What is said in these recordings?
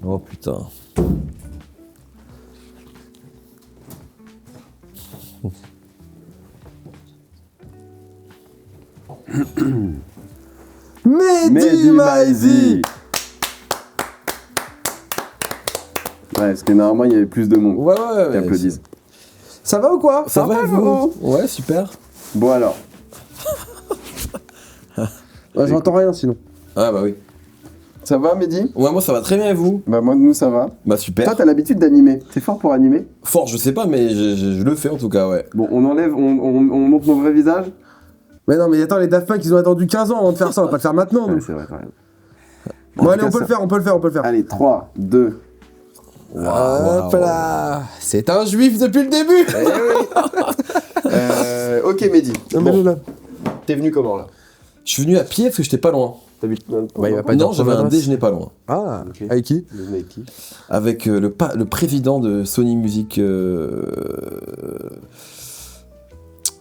Oh putain. Mehdi Maizi. Ouais, parce que normalement il y avait plus de monde Ouais, qui applaudissent. Ça va ou quoi? Ça va, vous? Ouais, super. Bon alors. Ouais, j'entends rien sinon. Ah bah oui. Ça va Mehdi? Ouais, moi ça va très bien et vous? Bah moi nous ça va. Bah super. Toi t'as l'habitude d'animer. T'es fort pour animer? Fort, je sais pas, mais je le fais en tout cas, ouais. Bon, on enlève, on montre nos vrais visages. Mais non, mais attends, les Daft Punk, ils ont attendu 15 ans avant de faire ça, on va pas le faire maintenant, Ouais, nous. c'est vrai quand même. Bon, allez, on peut le faire. Allez, 3, 2. Hop là. C'est un juif depuis le début. Ok Mehdi. Non, mais Bon, là. t'es venu comment là? Je suis venu à pied parce que j'étais pas loin. T'habites Bah, il va pas Non, dire j'avais ton un adresse. déjeuner pas loin. Ah, Ok. avec qui? Avec qui? Avec le président de Sony Music.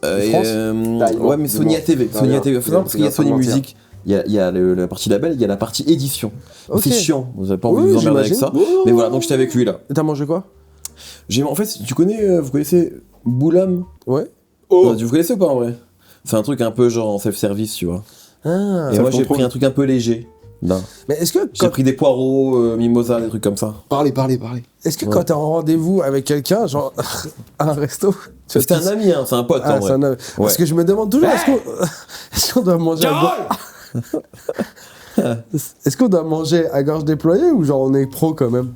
France ouais, mais Sony ATV. Sony ATV. Non, parce qu'il y a Sony Music. Il y a la partie label, il y a la partie édition. Ok. C'est chiant, vous avez pas envie Oui, de vous emmerder avec j'imagine. ça. Mais voilà, donc j'étais avec lui là. Et t'as mangé quoi? En fait, vous connaissez Boulam? Ouais. Oh. Vous connaissez ou pas en vrai? C'est un truc un peu genre en self-service, tu vois. Ah. Et moi j'ai pris un truc un peu léger. Non. Mais est-ce que J'ai pris des poireaux, mimosa, des trucs comme ça. Parlez. quand t'es en rendez-vous avec quelqu'un, genre à un resto, tu C'était un ami, hein, c'est un pote en Ah, vrai. c'est un... Parce que je me demande toujours, est-ce qu'on doit manger est-ce qu'on doit manger à gorge déployée ou genre on est pro quand même?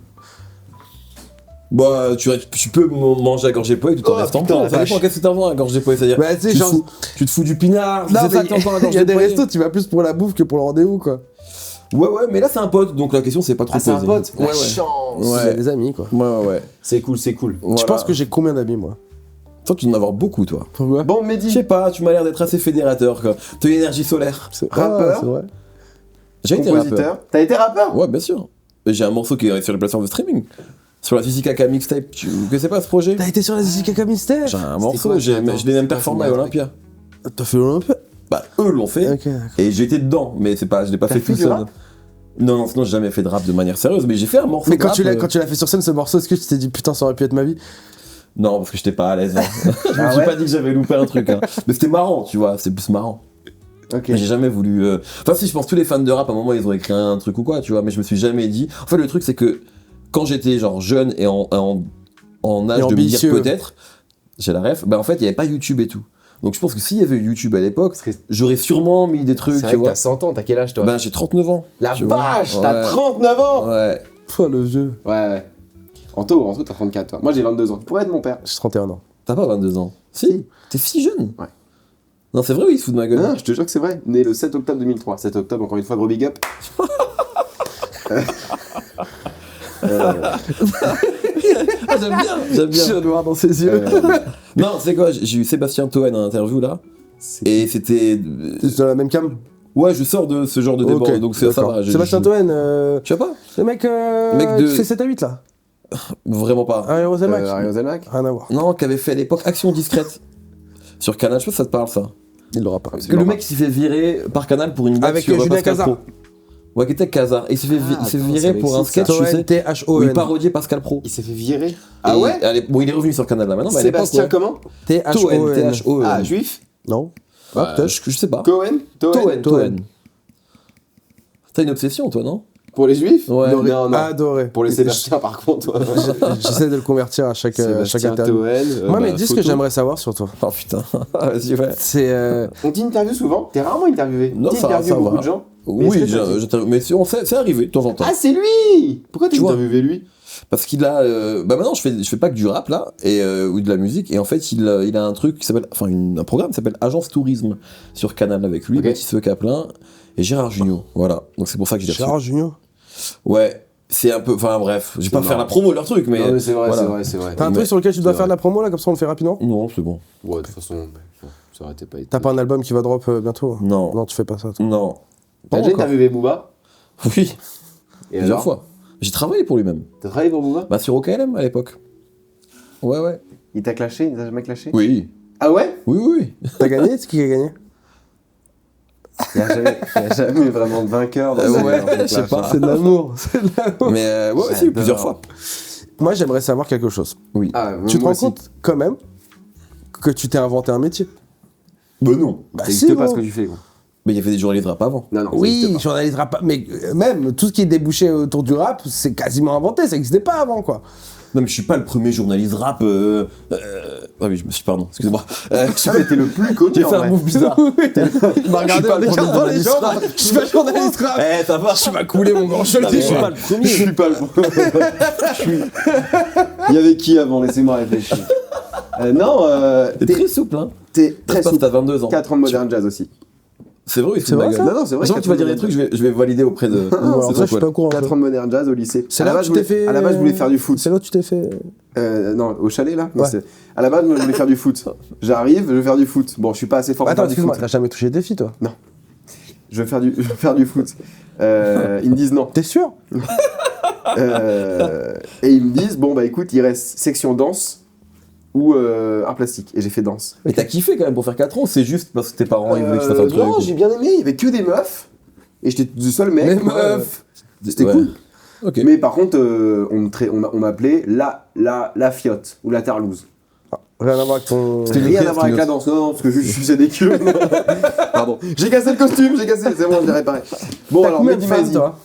Bah, tu peux manger à gorge déployée tout en restant putain, pro. la Ça dépend vache. qu'est-ce que t'entends à gorge déployée. C'est-à-dire, Bah, tu sais, tu, te genre- fous, tu te fous du pinard, Non, c'est ça mais que t'entends à gorge il y a des déployée. restos, tu vas plus pour la bouffe que pour le rendez-vous quoi. Ouais, mais là c'est un pote, donc la question c'est pas trop Ah, c'est un posée. pote. Ouais, La ouais. chance. Il a Ouais. des amis quoi. Ouais. C'est cool. Je Voilà. pense que j'ai combien d'amis moi? Toi, tu dois en avoir beaucoup, toi. Pourquoi? Bon Je Mehdi. sais pas, tu m'as l'air d'être assez fédérateur, quoi. T'as une énergie solaire. Rappeur. c'est vrai. J'ai été rappeur. Compositeur. T'as été rappeur? Ouais, bien sûr. Et j'ai un morceau qui est sur les plateformes de streaming. Sur la Zizi Kaka Mixtape. Tu connaissais pas ce projet? T'as été sur la Zizi Kaka Mystère? J'ai un C'était morceau, quoi, je l'ai attends, même c'est performé quoi, à c'est Olympia. T'as fait l'Olympia? Bah, eux l'ont fait. Ok, d'accord. Et j'ai été dedans, mais c'est pas, je l'ai pas T'as fait fait tout du seul. rap? Non, sinon j'ai jamais fait de rap de manière sérieuse, mais j'ai fait un morceau Mais de quand rap, tu l'as fait sur scène ce morceau, est-ce que tu t'es dit putain ça aurait pu être ma vie? Non, parce que j'étais pas à l'aise. Hein. Je me Ah suis ouais pas dit que j'avais loupé un truc. Hein. Mais c'était marrant, tu vois, c'est plus marrant. Ok. Mais j'ai jamais voulu. Enfin, si, je pense que tous les fans de rap, à un moment, ils ont écrit un truc ou quoi, tu vois, mais je me suis jamais dit. En fait, le truc, c'est que quand j'étais genre jeune et en âge de me dire ambitieux. peut-être, j'ai la ref, bah en fait, il y avait pas YouTube et tout. Donc je pense que s'il y avait eu YouTube à l'époque, Parce que j'aurais sûrement mis des trucs, c'est tu vrai que vois. t'as 100 ans, t'as quel âge toi? Ben, j'ai 39 ans. La tu vois. vache, Ouais. t'as 39 ans! Ouais. Oh le vieux. Ouais. Anto, t'as 34 toi. Moi j'ai 22 ans. Tu pourrais être mon père. J'ai 31 ans. T'as pas 22 ans. Si. T'es si jeune. Ouais. Non, c'est vrai ou il se fout de ma gueule? Non, je te jure que c'est vrai. Né le 7 octobre 2003. 7 octobre, encore une fois, gros big up. Ah, j'aime bien. Je noir dans ses yeux. Non, c'est quoi, j'ai eu Sébastien Toen en interview là, et c'était... C'est dans la même cam? Ouais, je sors de ce genre de débat, Ok, donc ça d'accord. va. Sébastien Toen, Tu sais pas? le mec, Mec de- qui fait 7 à 8 là. Vraiment pas. Ariel Zelmac. Ariel Zelmac. Rien à voir. Non, qu'avait fait à l'époque Action Discrète. Sur Canal, je sais pas si ça te parle ça. Il l'aura pas. Que le mec il s'est fait virer par Canal pour une blague Avec sur Julien Pascal Cazard. Pro. Ouais, qui était Cazard. Et il s'est fait, Ah, il s'est attends, viré ça pour un m'excite, sketch, tu sais, où il T-H-O-N. parodiait Pascal Pro. Il s'est fait virer. Ah Et ouais? bon, il est revenu sur Canal là maintenant, mais à l'époque, Sébastien ouais. comment? Toen, T-H-O-N. T-H-O-N. Ah, juif? Non. Bah, peut-être. je sais pas. Cohen? Toen. T'as une obsession, toi, non? Pour les juifs? Ouais. Non, non. Adoré. Pour les Sébastien par contre. toi. J'essaie de le convertir à chaque Sébastien interview. Toen. Moi, bah, mais dis ce que photo. j'aimerais savoir sur toi. Oh putain, vas-y, ouais. C'est. On t'interviewe souvent? T'es rarement interviewé. Non, ça T'interviewes beaucoup va. de gens? Mais Oui, est-ce que t'as dit- mais c'est arrivé de temps en temps. Ah, c'est lui! Pourquoi t'as Tu vois. interviewé lui? Parce qu'il a. Bah maintenant, je fais pas que du rap là, ou de la musique, et en fait, il a un truc qui s'appelle. Enfin, un programme qui s'appelle Agence Tourisme sur Canal avec lui, Ok. Baptiste Caplin et Gérard Jugnot. Voilà. Donc c'est pour ça que j'ai reçu. Gérard Junior. Ouais, c'est un peu. Enfin bref, je vais pas marrant. faire la promo de leur truc, mais. Non, mais c'est vrai, voilà. c'est vrai. T'as un Mais- truc sur lequel tu dois c'est faire de vrai. la promo là, comme ça on le fait rapidement? Non, c'est bon. Ouais, de toute façon, ça aurait été pas été. T'as pas un album qui va drop bientôt? Non. Non, tu fais pas ça. toi. Non. T'as Pas déjà encore. interviewé Booba? Oui, Et plusieurs alors? fois. J'ai travaillé pour lui-même. T'as travaillé pour Booba? Bah sur OKLM à l'époque. Ouais. Il t'a clashé? Il t'a jamais clashé? Oui. Ah ouais? Oui. T'as gagné? C'est qui a gagné? Il n'y a jamais vraiment de vainqueur dans Ouais, dans cette je sais clash, pas. hein. C'est de l'amour. C'est de l'amour. Mais ouais, aussi, J'adore. plusieurs fois. Moi, j'aimerais savoir quelque chose. Oui. Ah, Tu te moi rends aussi. compte, quand même, que tu t'es inventé un métier? Bah non. Bah Ça n'existe pas gros. ce que tu fais, quoi. Mais il y avait des journalistes rap avant. Non, non. Oui, journaliste rap, mais même tout ce qui est débouché autour du rap, c'est quasiment inventé, ça n'existait pas avant, quoi. Non, mais je suis pas le premier journaliste rap. Ah oui, je me suis. Pardon, excusez-moi. Ah, mais t'es le plus connu. J'ai en fait un vrai. move bizarre. Il m'a regardé pas en le premier regardant les journaliste gens, rap. je suis pas journaliste rap. Eh, ça va. Tu m'as coulé, mon grand, je te le Non, dis, mais je suis ouais. pas le premier. Je suis pas le Il y avait qui avant? Laissez-moi réfléchir. Non, T'es très souple, hein. t'es très Très souple, souple. t'as 22 ans. 4 ans de modern jazz aussi. C'est vrai, C'est vrai, ça Non, non, c'est vrai. Je sens que tu vas dire des trucs, je vais valider auprès de. Non, alors c'est ça, je suis trop pas au courant. 4 ans de modern jazz au lycée. C'est À la là où base, tu je t'es fait. À la base, je voulais faire du foot. C'est là où tu t'es fait. Non, au chalet là Non, Ouais. à la base, moi, je voulais faire du foot. J'arrive, je veux faire du foot. Bon, je suis pas assez fort pour Attends, faire du excuse-moi, foot. t'as jamais touché des filles, toi? Je veux faire du foot. Ils me disent non. T'es sûr? Et ils me disent, bon, bah écoute, il reste section danse ou art plastique. Et j'ai fait danse. Mais t'as kiffé quand même pour faire 4 ans, c'est juste parce que tes parents ils voulaient que je fasse un truc. Non, j'ai bien aimé. Il y avait que des meufs. Et j'étais le seul mec. Les moi, meufs. C'était Ouais. cool. Ok. Mais par contre, on m'appelait la fiotte ou la tarlouse. Rien à voir avec ton. C'était une Rien autre à voir avec la danse, non, parce que je suis des culs. Pardon. J'ai cassé le costume, c'est bon, je l'ai réparé. Bon, T'as alors, combien de Mehdi femmes, Maizi. toi?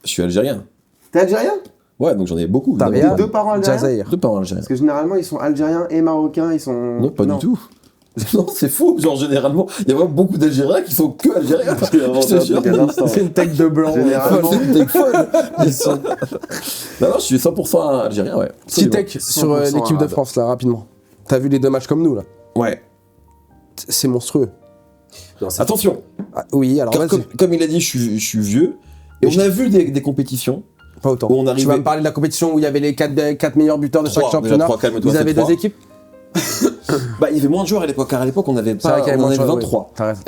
Je suis algérien. T'es algérien? Ouais, donc j'en ai beaucoup. T'as évidemment. rien. deux parents algériens Jazair. Deux parents algériens. Parce que généralement, ils sont algériens et marocains, ils sont. Non, pas du tout. Non, c'est faux. Genre, généralement, il y a vraiment beaucoup d'Algériens qui sont que Algériens. Je te jure. C'est une tech de blanc. Généralement. C'est une tech folle. Ils sont- Non, non, je suis 100% algérien, ouais. Petit Absolument. tech sur 100% l'équipe de arabe. France, là, rapidement. T'as vu les 2 matchs comme nous, là? Ouais. C'est monstrueux. Non, c'est- Attention, Ah, oui, alors vas-y. comme il a dit, je suis vieux. Et on a vu des compétitions. Pas autant. Où on Tu arrivait- vas me parler de la compétition où il y avait les 4 meilleurs buteurs de chaque Trois, déjà championnat. trois, calme-toi, Vous c'est avez trois. 2 équipes? Bah, il y avait moins de joueurs à l'époque, car à l'époque, on avait C'est vrai pas, qu'il y avait on moins de avait joueurs, 23. oui. T'as raison.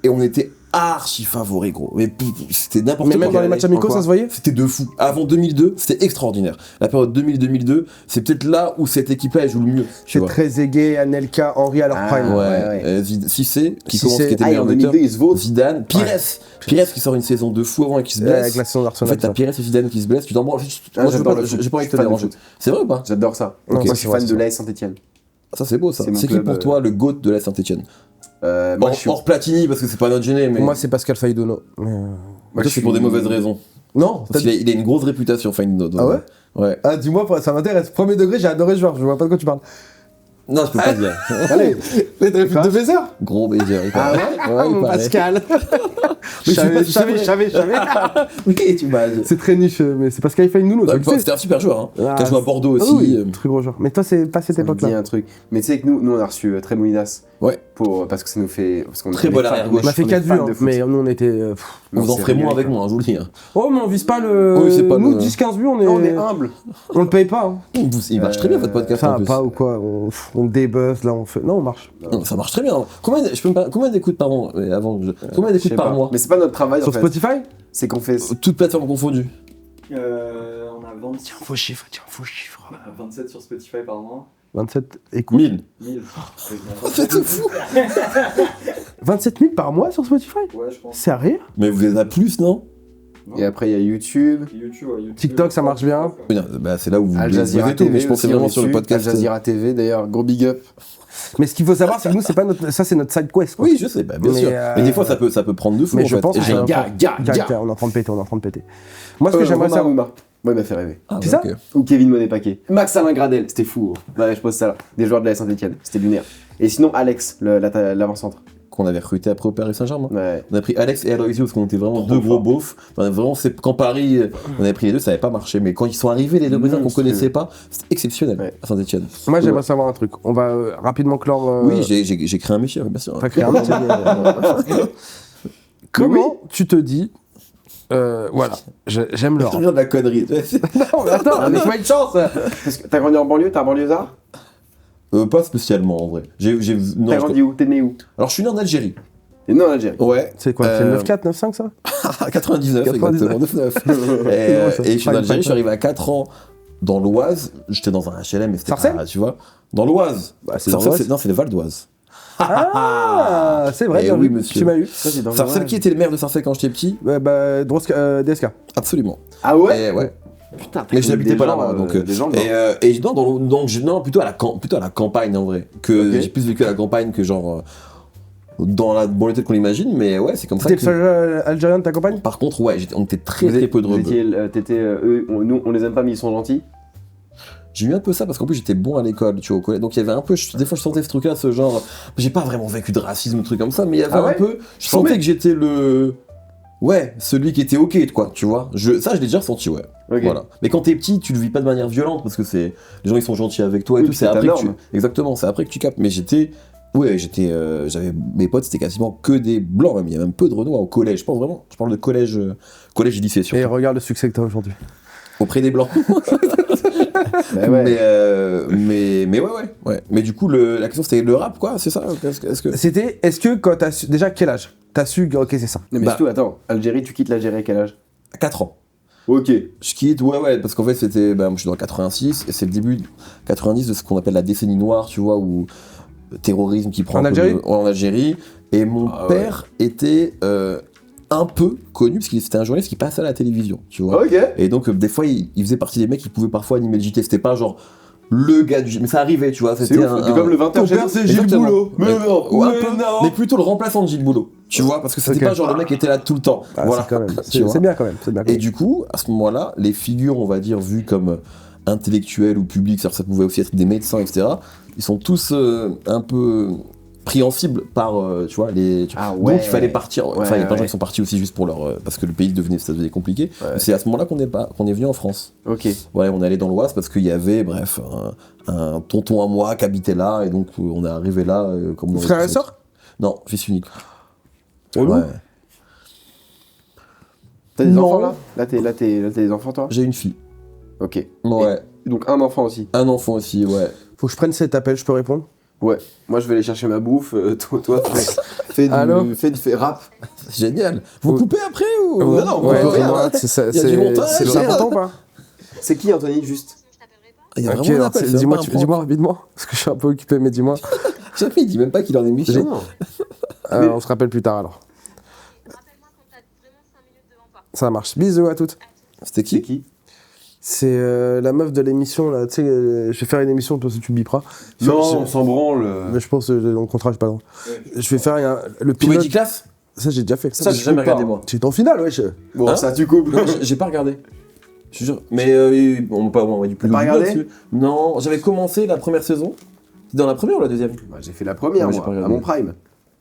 Et on était archi favoris, gros. Mais c'était n'importe Mais quoi. même dans les matchs amicaux, Pourquoi ça se voyait? C'était de fou. Avant 2002, c'était extraordinaire. La période 2000-2002, c'est peut-être là où cette équipe-là, elle joue le mieux. Tu C'est vois. très aigué, Anelka, Henry à leur Ah, prime. ouais. Cissé, qui Cissé. commence, qui était Ah, et meilleur en buteur. 2002, ils se votent. Zidane, Pires. Pires qui sort une saison de fou avant et qui se blesse. Avec la saison En d'Arsenal. fait, t'as Pires et Zidane qui se blessent, tu t'en branles. Ah, Moi, je j'adore veux le pas- foot. j'ai pas envie de te Fan de déranger. foot. C'est vrai ou pas? J'adore ça. Non, Moi, ça, je c'est suis vrai, fan c'est de vrai. l'AS Saint-Etienne. Ça, c'est beau, ça. C'est mon C'est qui club, pour toi le GOAT de la Saint-Etienne? Moi, je suis. Hors Platini, parce que c'est pas notre gêné, mais. Pour moi, c'est Pascal Faidono. Moi, c'est pour des mauvaises raisons. Non, Parce qu'il a une grosse réputation, Faidono. Ah ouais? Ouais. Ah, dis-moi, ça m'intéresse. Premier degré, j'ai adoré ce joueur, je vois pas de quoi tu parles. Non, je peux pas dire. Allez, Les de Vézer? Gros baiser, il Ah paraît. ouais il Mon paraît. Pascal. Mais je suis pas- Je savais. Oui, tu m'as. C'est très niche, mais c'est Pascal Faidono, tu le sais. C'était un super joueur, hein. Ah, Qui a joué à Bordeaux Ah aussi. oui, très gros joueur. Mais toi, c'est pas cette ça me dit époque-là. un truc. Mais tu sais que nous, on a reçu Très Moulinas. Ouais. Parce que ça nous fait. Parce qu'on Très est bon fans- arrière-gauche. On a fait on est 4 fans vues, de hein, foot. mais nous, on était. Vous en c'est ferez moins régalé, avec moi, hein, je vous le dis. hein. Oh, mais on vise pas le. Oui, c'est pas Nous, le- 10-15 vues, On est humble. on le paye pas. Hein. Il marche très bien votre podcast Ça en va plus. pas ou quoi, on débuzz, là, on fait. Non, on marche. Non, ça marche très bien. Combien d'écoutes par an Combien Je d'écoutes sais par pas. mois Mais c'est pas notre travail en Sur fait. Spotify? C'est qu'on fait. Toutes plateformes confondues. On a 20... Faux chiffre, tiens, faux chiffre. 27 sur Spotify par mois. 27 écoutes. 1000. 1000. C'est fou. 27 000 par mois sur Spotify? Ouais, je pense. Sérieux? Mais vous êtes à plus, non? Et après, il y a YouTube. YouTube, TikTok, ça marche bien. Oui, non, bah, c'est là où vous Al vous Jazeera êtes tout, TV. mais je pensais aussi, vraiment on est sur le dessus. podcast. Al Jazeera TV d'ailleurs, gros big up. Mais ce qu'il faut savoir, c'est que nous, c'est pas notre. Ça, c'est notre side quest. Quoi. Oui, je sais, bah, bien Mais, sûr. Mais des fois, ça peut prendre de fou. mais en je fait. pense Et que j'ai- c'est un gars, on est en train de péter, Moi, ce que j'aimerais Romain savoir. Ouma. Moi, il m'a fait rêver. Ah, C'est ça ok. Ou Kevin Monet-Paquet. Max Alain Gradel, c'était fou. Ouais, je pose ça là. Des joueurs de la Saint-Etienne, c'était lunaire. Et sinon, Alex, l'avant-centre. Qu'on avait recruté après au Paris Saint-Germain. Ouais. On a pris Alex et Aloisio parce qu'on était vraiment Trop deux gros fort. beaufs. Enfin, vraiment, quand Paris, on avait pris les deux, ça n'avait pas marché. Mais quand ils sont arrivés, les deux Brésiliens qu'on Monstrueux. connaissait pas, c'était exceptionnel Ouais. à Saint-Etienne. Moi, j'aimerais savoir un truc. On va rapidement clore. Oui, j'ai créé un métier, bien sûr. T'as créé un métier. Comment tu te dis. Voilà, j'aime le rap. Regarde la connerie. Non, mais attends, laisse-moi une chance. Parce que t'as grandi en banlieue, t'es un banlieusard. Pas spécialement en vrai. Non, T'as grandi où? T'es né où? Alors je suis né en Algérie. T'es né en Algérie. Ouais. C'est quoi? C'est le 9-4, 9-5 ça? 99, 99. exactement, 9-9. drôle, ça. Et je suis en Fine, Algérie, fine, je suis arrivé à 4 ans dans l'Oise. J'étais dans un HLM, mais c'était Sarcelles pas, tu vois. Dans l'Oise. Bah, c'est dans Sarcelles, l'Oise. non, c'est le Val d'Oise. Ah, c'est vrai, Eh bien oui, vu. monsieur. Tu m'as eu. Ça, c'est dans le Sarcelles Journal. qui était le maire de Sarcelles quand j'étais petit? DSK. Absolument. Ah ouais. Et ouais. Putain, Mais je n'habitais pas là-bas, donc. Des gens, Et non, non, plutôt à la campagne en vrai. Que Ok. j'ai plus vécu à la campagne que genre dans la banlieue qu'on l'imagine, mais ouais, c'est comme ça. T'étais le que- seul Algérien de ta campagne? Par contre, ouais, on était très Vous très êtes- peu de vous rebeux. étiez, eux, nous, on les aime pas, mais ils sont gentils. J'ai eu un peu ça parce qu'en plus j'étais bon à l'école, tu vois, au collège. Donc il y avait un peu, des fois je sentais ce truc-là, ce genre. J'ai pas vraiment vécu de racisme ou truc comme ça, mais il y avait Ah ouais un peu. Je Chambé. sentais que j'étais le. Ouais, celui qui était ok, quoi, tu vois. Ça, je l'ai déjà ressenti, ouais. Ok. Voilà. Mais quand t'es petit, tu le vis pas de manière violente parce que c'est. Les gens ils sont gentils avec toi et Oui, tout, puis c'est c'est ta après que tu. norme. Exactement, c'est après que tu captes. Mais j'étais. Ouais, j'étais. J'avais. Mes potes, c'était quasiment que des blancs, même. Il y a même peu de renois au collège. Je pense vraiment. Je parle de collège. Collège et lycée, surtout. Et regarde le succès que t'as aujourd'hui. Auprès des blancs. Bah ouais. Mais ouais. Mais du coup, la question c'était le rap, quoi, c'est ça? Est-ce que... Est-ce que quand t'as su. Déjà, quel âge? T'as su que, ok, c'est ça. Non, mais Bah. surtout, attends, Algérie, tu quittes l'Algérie à quel âge? À 4 ans. Ok. Je quitte, ouais, parce qu'en fait c'était. Moi je suis dans 86, et c'est le début 90 de ce qu'on appelle la décennie noire, tu vois, où le terrorisme qui prend. En un peu Algérie en Algérie. Et mon Ah ouais. père était un peu connu, parce qu'il c'était un journaliste qui passait à la télévision, tu vois. Ok. Et donc, des fois, il faisait partie des mecs qui pouvaient parfois animer le JT. C'était pas genre le gars du JT, mais ça arrivait, tu vois. C'est C'était ouf, comme le 20h Ton chez père, nous. c'est Gilles Exactement. Boulot. Mais non, Ouais, un mais peu, non. mais plutôt le remplaçant de Gilles Boulot, tu vois, parce que c'était Ok. pas genre le mec qui était là tout le temps. Ah, Voilà. c'est quand même. Tu C'est vois. c'est bien quand même. C'est bien quand Et même. du coup, à ce moment-là, les figures, on va dire, vues comme intellectuelles ou publiques, c'est-à-dire que ça pouvait aussi être des médecins, etc., ils sont tous un peu pris en cible par, tu vois, les... Ah ouais. Donc il fallait partir, enfin il y a plein de gens ouais. qui sont partis aussi juste pour leur... parce que le pays ça devenait compliqué. Ouais. C'est à ce moment-là qu'on est venu en France. Ok. Ouais, on est allé dans l'Oise parce qu'il y avait, bref, un tonton à moi qui habitait là, et donc on est arrivé là comme... on Frère aurait et pu sœur? être. Non, fils unique. Relou. Ouais. T'as des Non. enfants là? Là, t'as des enfants toi? J'ai une fille. Ok. Ouais. Donc un enfant aussi. Un enfant aussi, ouais. Faut que je prenne cet appel, je peux répondre? Ouais. Moi je vais aller chercher ma bouffe. Toi Allô fais rap. C'est génial. Vous Ouais. coupez après ou... Ouais, Non, ouais, on peut rien, ouais, hein. c'est Il y a du montage, c'est merde. important ou pas? C'est qui Anthony juste? Il y a Ok, vraiment un alors, appel, c'est dis-moi pas un prank. dis-moi rapidement, parce que je suis un peu occupé, mais dis-moi. Jamais, il dit même pas qu'il est en émission. Non. On se rappelle plus tard alors. Rappelle-moi quand t'as vraiment 5 minutes devant toi. Ça marche. Bisous à toutes. C'était C'est qui? qui? C'est la meuf de l'émission là, tu sais, je vais faire une émission, toi si tu biperas. Non, Je- on s'en branle. Mais je pense dans le contrat, j'ai pas le droit. Je vais faire le Comédie pilote. classe? Ça, j'ai déjà fait. Ça, j'ai jamais regardé, moi. C'est en finale, wesh. Bon, Hein ça tu coupes. Non, j'ai pas regardé. Je te jure. Mais on m'a pas on m'a dit plus T'as pas de regardé dessus. Non, j'avais commencé la première saison. C'était dans la première ou la deuxième? Bah, j'ai fait la première, Ouais, j'ai moi, pas à regardé. mon prime.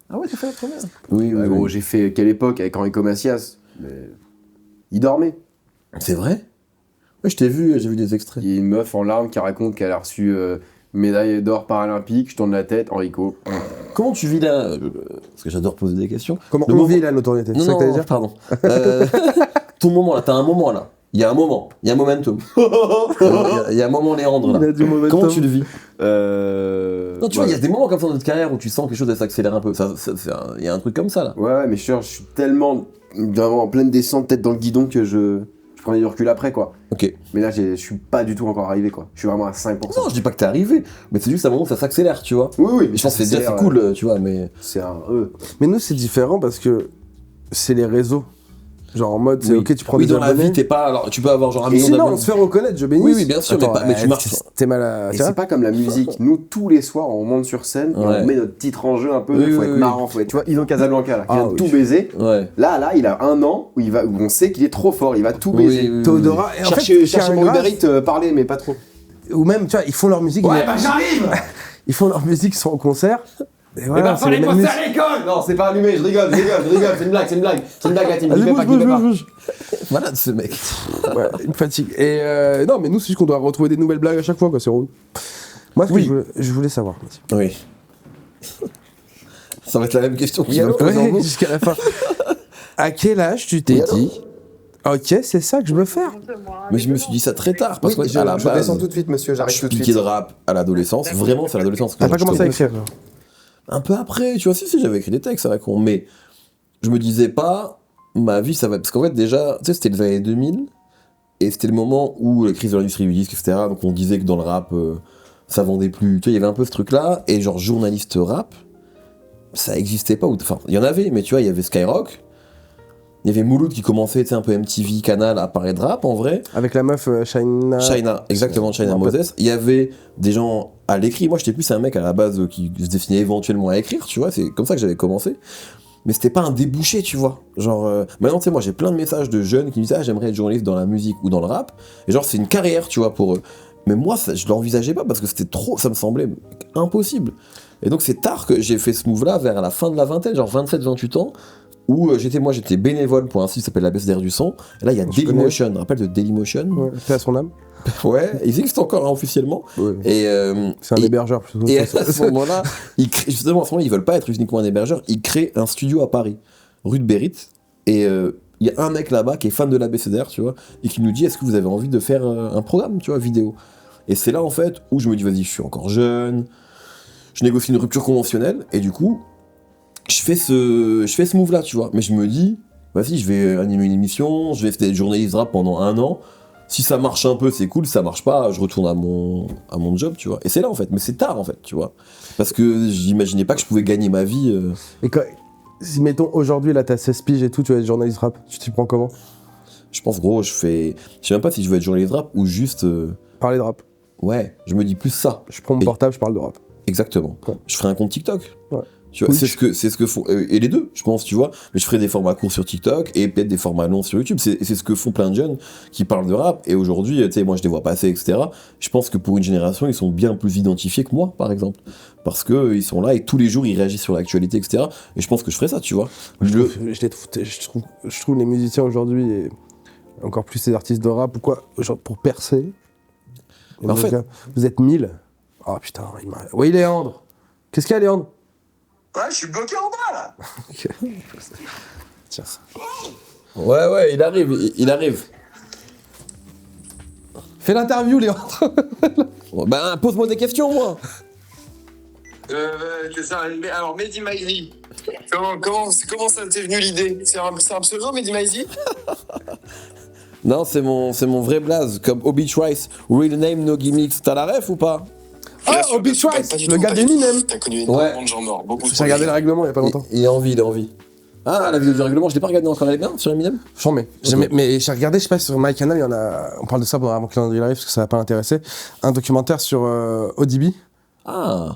Ah ouais, t'as fait la première? Oui, Ouais, gros, j'ai fait quelle époque avec Enrico Macias? Mais... Il dormait. C'est vrai? Ouais, je t'ai vu, j'ai vu des extraits. Il y a une meuf en larmes qui raconte qu'elle a reçu médaille d'or paralympique. Je tourne la tête, Enrico. Comment tu vis là parce que j'adore poser des questions. Comment Le on moment- vit la notoriété? Non, C'est ça que t'allais non, dire? pardon. Ton moment là, t'as un moment là. Il y a un moment, il y a un momentum. Il y a un moment Léandre là. Il a du momentum. Comment tu le vis? Non, Non, tu vois, il y a des moments comme ça dans notre carrière où tu sens quelque chose s'accélère un peu. Il y a un truc comme ça là. Ouais, mais je suis tellement vraiment en pleine descente, tête dans le guidon que je prenais du recul après, quoi. Ok. Mais là, je suis pas du tout encore arrivé, quoi. Je suis vraiment à 5%. Non, je dis pas que t'es arrivé, mais c'est juste à un moment où ça s'accélère, tu vois. Oui, oui, mais Je pense que c'est déjà c'est cool, tu vois, mais. C'est un Mais nous, c'est différent parce que c'est les réseaux. Genre en mode, c'est Oui. ok, tu prends Oui, des dans la abonnés. vie, t'es pas. Alors, tu peux avoir genre un Et million sinon, d'abonnés. on se fait reconnaître, je bénis. Oui, oui, bien sûr, mais tu marches. T'es mal à. Et tu c'est vois pas comme la musique. Nous, tous les soirs, on monte sur scène et Ouais. on met notre titre en jeu un peu. Oui, Il faut oui, être oui. marrant, faut être. Tu vois, Ilan Casablanca, là, qui Ah, vient de oui. tout baiser. Ouais. Là, il a 1 an où on sait qu'il est trop fort, il va tout Oui, baiser. oui, oui. Théodora. Et en fait, Cherchez c'est un mon grave. Uber Eats, parler, mais pas trop. Ou même, tu vois, ils font leur musique. mais- j'arrive. Ils font leur musique, ils sont en concert. Et voilà, c'est les mêmes bosser musiques. à l'école. Non, c'est pas allumé, je rigole, c'est une blague, c'est une blague, la team. Allez, Clipez bouge, pas, bouge, clipez pas. bouge. Voilà ce mec. Ouais, une fatigue. Et non, mais nous, c'est juste qu'on doit retrouver des nouvelles blagues à chaque fois, quoi, c'est relou. Moi, ce que Oui. je voulais savoir. Oui. Ça va être la même question qu'il va me poser en Ouais, gros. jusqu'à la fin. À quel âge tu t'es dit, ok, c'est ça que je veux faire? Mais je me suis dit ça très tard, parce que à la je base, descends tout de suite, monsieur, j'arrive je tout de piquais suite. de rap à l'adolescence. Vraiment, c'est à l'adolescence que T'as pas je commencé à commençais. écrire? Un peu après, tu vois, si, j'avais écrit des textes, c'est vrai con, mais je me disais pas, ma vie, ça va. Parce qu'en fait, déjà, tu sais, c'était les années 2000, et c'était le moment où la crise de l'industrie du disque, etc., donc on disait que dans le rap, ça vendait plus. Tu vois, il y avait un peu ce truc-là, et genre, journaliste rap, ça existait pas. Enfin, il y en avait, mais tu vois, il y avait Skyrock. Il y avait Mouloud qui commençait, tu sais, un peu MTV, Canal à parler de rap en vrai. Avec la meuf China. China, exactement, China Ouais. Moses. Il y avait des gens à l'écrit. Moi, j'étais plus un mec à la base qui se destinait éventuellement à écrire, tu vois. C'est comme ça que j'avais commencé. Mais c'était pas un débouché, tu vois. Genre, maintenant, tu sais, moi, j'ai plein de messages de jeunes qui me disent ah, j'aimerais être journaliste dans la musique ou dans le rap. Et genre, c'est une carrière, tu vois, pour eux. Mais moi, je l'envisageais pas parce que c'était trop, ça me semblait impossible. Et donc, c'est tard que j'ai fait ce move-là vers la fin de la vingtaine, genre 27-28 ans. Où j'étais bénévole pour un site qui s'appelle la BSDR du son. Et là, il y a Je connais. Dailymotion, rappelle de Dailymotion. Ouais, paix à son âme. Ouais, ils existent encore hein, officiellement. Ouais. Et, C'est un et- hébergeur plutôt. et à ce moment-là, justement, à ce moment-là, ils veulent pas être uniquement un hébergeur, ils créent un studio à Paris, rue de Bérite. Et il y a un mec là-bas qui est fan de la BCDR, tu vois, et qui nous dit est-ce que vous avez envie de faire un programme, tu vois, vidéo. Et c'est là en fait où je me dis vas-y, je suis encore jeune, je négocie une rupture conventionnelle, et du coup, je fais ce move-là, tu vois. Mais je me dis, vas-y, je vais animer une émission, je vais faire des journalistes rap pendant 1 an. Si ça marche un peu, c'est cool. Si ça marche pas, je retourne à mon job, tu vois. Et c'est là, en fait. Mais c'est tard, en fait, tu vois. Parce que j'imaginais pas que je pouvais gagner ma vie. Et quand, si mettons aujourd'hui, là, t'as 16 piges et tout, tu vas être journaliste rap, tu t'y prends comment? Je pense, gros, je sais même pas si je veux être journaliste rap ou juste. Parler de rap. Ouais, je me dis plus ça. Je prends mon Et- portable, je parle de rap. Exactement. Ouais. Je ferai un compte TikTok. Ouais. Tu vois, Twitch. c'est ce que font et les deux, je pense, tu vois. Mais je ferai des formats courts sur TikTok et peut-être des formats longs sur YouTube. C'est ce que font plein de jeunes qui parlent de rap. Et aujourd'hui, tu sais, moi je les vois passer, etc. Je pense que pour une génération, ils sont bien plus identifiés que moi, par exemple, parce que ils sont là et tous les jours ils réagissent sur l'actualité, etc. Et je pense que je ferai ça, tu vois. Je trouve les musiciens aujourd'hui, et encore plus les artistes de rap, ou quoi, genre pour percer. En fait- vous êtes 1000. Oh putain, il m'a. Oui, Léandre. Qu'est-ce qu'il y a, Léandre? Ouais, je suis bloqué en bas là. Tiens. Ouais, il arrive. Fais l'interview, Léandre. Ben pose-moi des questions, moi. C'est ça. Mais alors, Mehdi Maizi. Comment ça t'est venu l'idée? C'est un pseudo, Mehdi Maizi? Non, c'est mon vrai blaze, comme Obi Trice, real name, no gimmicks. T'as la ref ou pas? Ah, Bien sûr, Obi bien sûr, Trice, pas du le tout, gars pas du d'Eminem. tout. T'as connu énormément de gens morts, beaucoup J'ai regardé le règlement il y a pas longtemps. Il est en vie, il est en vie. Ah, la vidéo du règlement, je l'ai pas regardée encore, elle est bien sur Eminem? J'en mets. Mais j'ai regardé, je sais pas, sur MyCanal, il y en a. On parle de ça avant que calendrier arrive parce que ça va pas l'intéresser. Un documentaire sur ODB. Ah.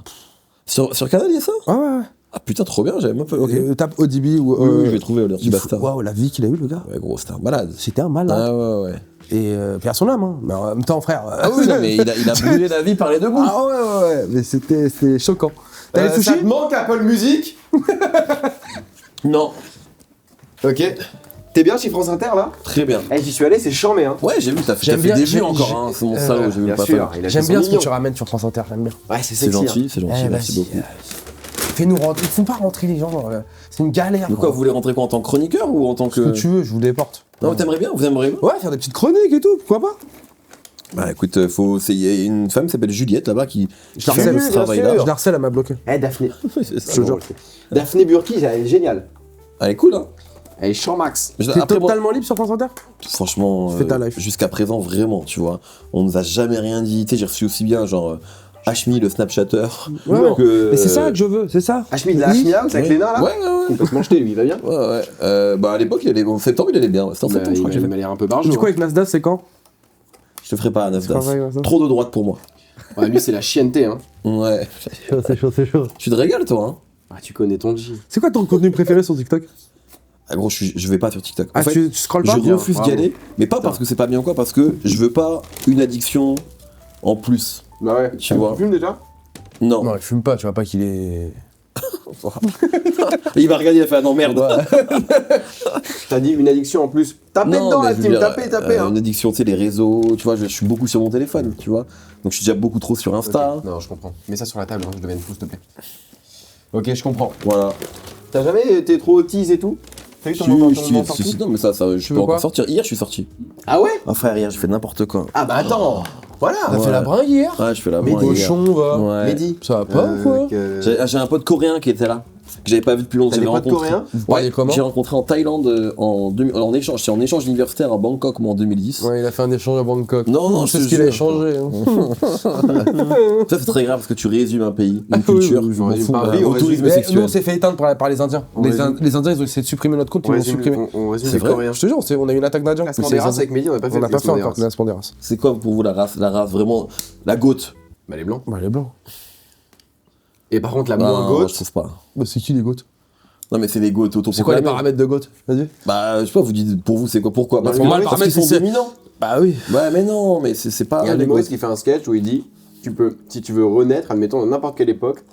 Sur Canal, il y a ça? Ah ouais. Ah putain, trop bien, j'avais même pas. Ok. Tape ODB ou. Oui, je vais trouver l'heure du il bastard. faut- Waouh, la vie qu'il a eu, le gars. Ouais, gros, c'était un malade. C'était un malade. Ah ouais. Et paix à son âme, hein. Mais en même temps, frère. Ah oui, non, mais il a brûlé la vie par les deux bouts. Ah ouais. Mais c'était choquant. T'as les Ça sushis? te manque Apple Music? Non, Ok. T'es bien chez France Inter là? très bien. Eh, j'y suis allé, c'est charmé hein. Ouais, j'ai vu, t'as J'aime fait bien, des vues j'aime- encore, j'ai- hein. C'est mon salaud, j'ai vu Bien le sûr, passage. il a J'aime fait bien son ce que mignon. tu ramènes sur France Inter, j'aime bien. Ouais, c'est C'est sexy. gentil, c'est gentil, Eh, merci vas-y, beaucoup. Fais-nous rentrer. Ils font pas rentrer les gens. C'est une galère. Donc quoi, vous voulez rentrer quoi en tant que chroniqueur ou en tant Ce que que. tu veux, je vous déporte. Non, t'aimerais bien? Vous aimeriez bien? Ouais, faire des petites chroniques et tout, pourquoi pas? Bah écoute, il y a une femme qui s'appelle Juliette là-bas qui Je la fait harcèle, ce bien travail-là. sûr. Je la harcèle, elle m'a bloqué. Eh, Daphné. C'est ça. Je te jure. Daphné Burki, elle est géniale. Elle est cool, hein. Elle est champ max. T'es Après, moi, totalement libre sur France Inter? franchement, Fais ta life. jusqu'à présent, vraiment, tu vois, on nous a jamais rien dit. Tu sais, j'ai reçu aussi bien, genre, Hashmi, le Snapchatter. Ouais, que- Mais c'est ça que je veux, c'est ça. Hashmi de la Oui. Hashmi House avec Ouais. les nains là? Ouais. Il peut se manger lui, il va bien. Ouais. Bah à l'époque, en septembre, il allait bien. C'était en Bah, septembre, je crois que j'ai il fait. m'a l'air un peu barjot. Du coup, avec Nasdaq, c'est quand? Je te ferai pas un pas Nasdaq. vrai, ouais, ça. Trop de droite pour moi. Ouais, lui, c'est la chienneté, hein. Ouais. C'est chaud. Tu te régales, toi, hein? Ah, tu connais ton G. C'est quoi ton contenu préféré sur TikTok? Ah, gros, je vais pas sur TikTok. En Ah, fait, tu scrolles pas? je refuse d'y bravo. aller, mais pas parce que c'est pas bien ou quoi, parce que je veux pas une addiction en plus. Bah ouais. Tu vois. fumes déjà? Non. Non, il fume pas, tu vois pas qu'il est. Il va regarder, il va faire non merde. T'as dit une addiction en plus. Tapez Non, dedans mais la je veux team, dire, tapez, hein. Une addiction, tu sais, les réseaux, tu vois, je suis beaucoup sur mon téléphone, tu vois. Donc je suis déjà beaucoup trop sur Insta. Ok. Non, je comprends. Mets ça sur la table, hein, je deviens fou, s'il te plaît. Ok, je comprends. Voilà. T'as jamais été trop tease et tout? T'as eu ton moment sorti? Si, non, mais ça, je peux veux encore quoi sortir. Hier, je suis sorti. Ah ouais? Ah, frère, hier, j'ai fait n'importe quoi. Ah bah attends. Voilà. T'as fait la bringue hier? Ouais, je fais la Mais bringue hier. Cochon, va. Ouais. Mehdi. Ça va pas ou quoi? J'ai un pote coréen qui était là. que j'avais pas vu depuis longtemps. T'as des J'avais potes coréens? Vous parliez comment? J'ai rencontré en Thaïlande en échange. J'étais en échange universitaire à Bangkok, moi, en 2010. Ouais, il a fait un échange à Bangkok. Non, je sais je ce te qu'il a jure. échangé. Ça, c'est très grave parce que tu résumes un pays, une Oui, culture. oui, oui, je m'en résume fous, pas un bah, pays, on au tourisme Mais nous, sexuel. on s'est fait éteindre par les Indiens. On Les, résume. les Indiens, ils ont essayé de supprimer notre compte, ils On l'ont résume, supprimé. on résume C'est les vrai Coréens. Je te jure, on a eu une attaque d'Indiens. Classement Mais des c'est races les avec Mehdi, on n'a pas fait On n'a le pas fait classement des encore races. le classement des races. C'est quoi pour vous la race vraiment la goat? Bah les blancs. Bah, les blancs. Et par contre la Ah, moins je gauche, trouve pas. Bah, c'est qui les goats? Non mais c'est les goats autour. C'est quoi les paramètres de goat? Vas-y. Bah je sais pas, vous dites pour vous c'est quoi? Pourquoi? Parce pour moi, le parce paramètre, qu'ils sont c'est- dominants. Bah oui. Ouais mais non, mais c'est pas il y a un les humoriste goats. qui fait un sketch où il dit tu peux, si tu veux renaître, admettons dans n'importe quelle époque,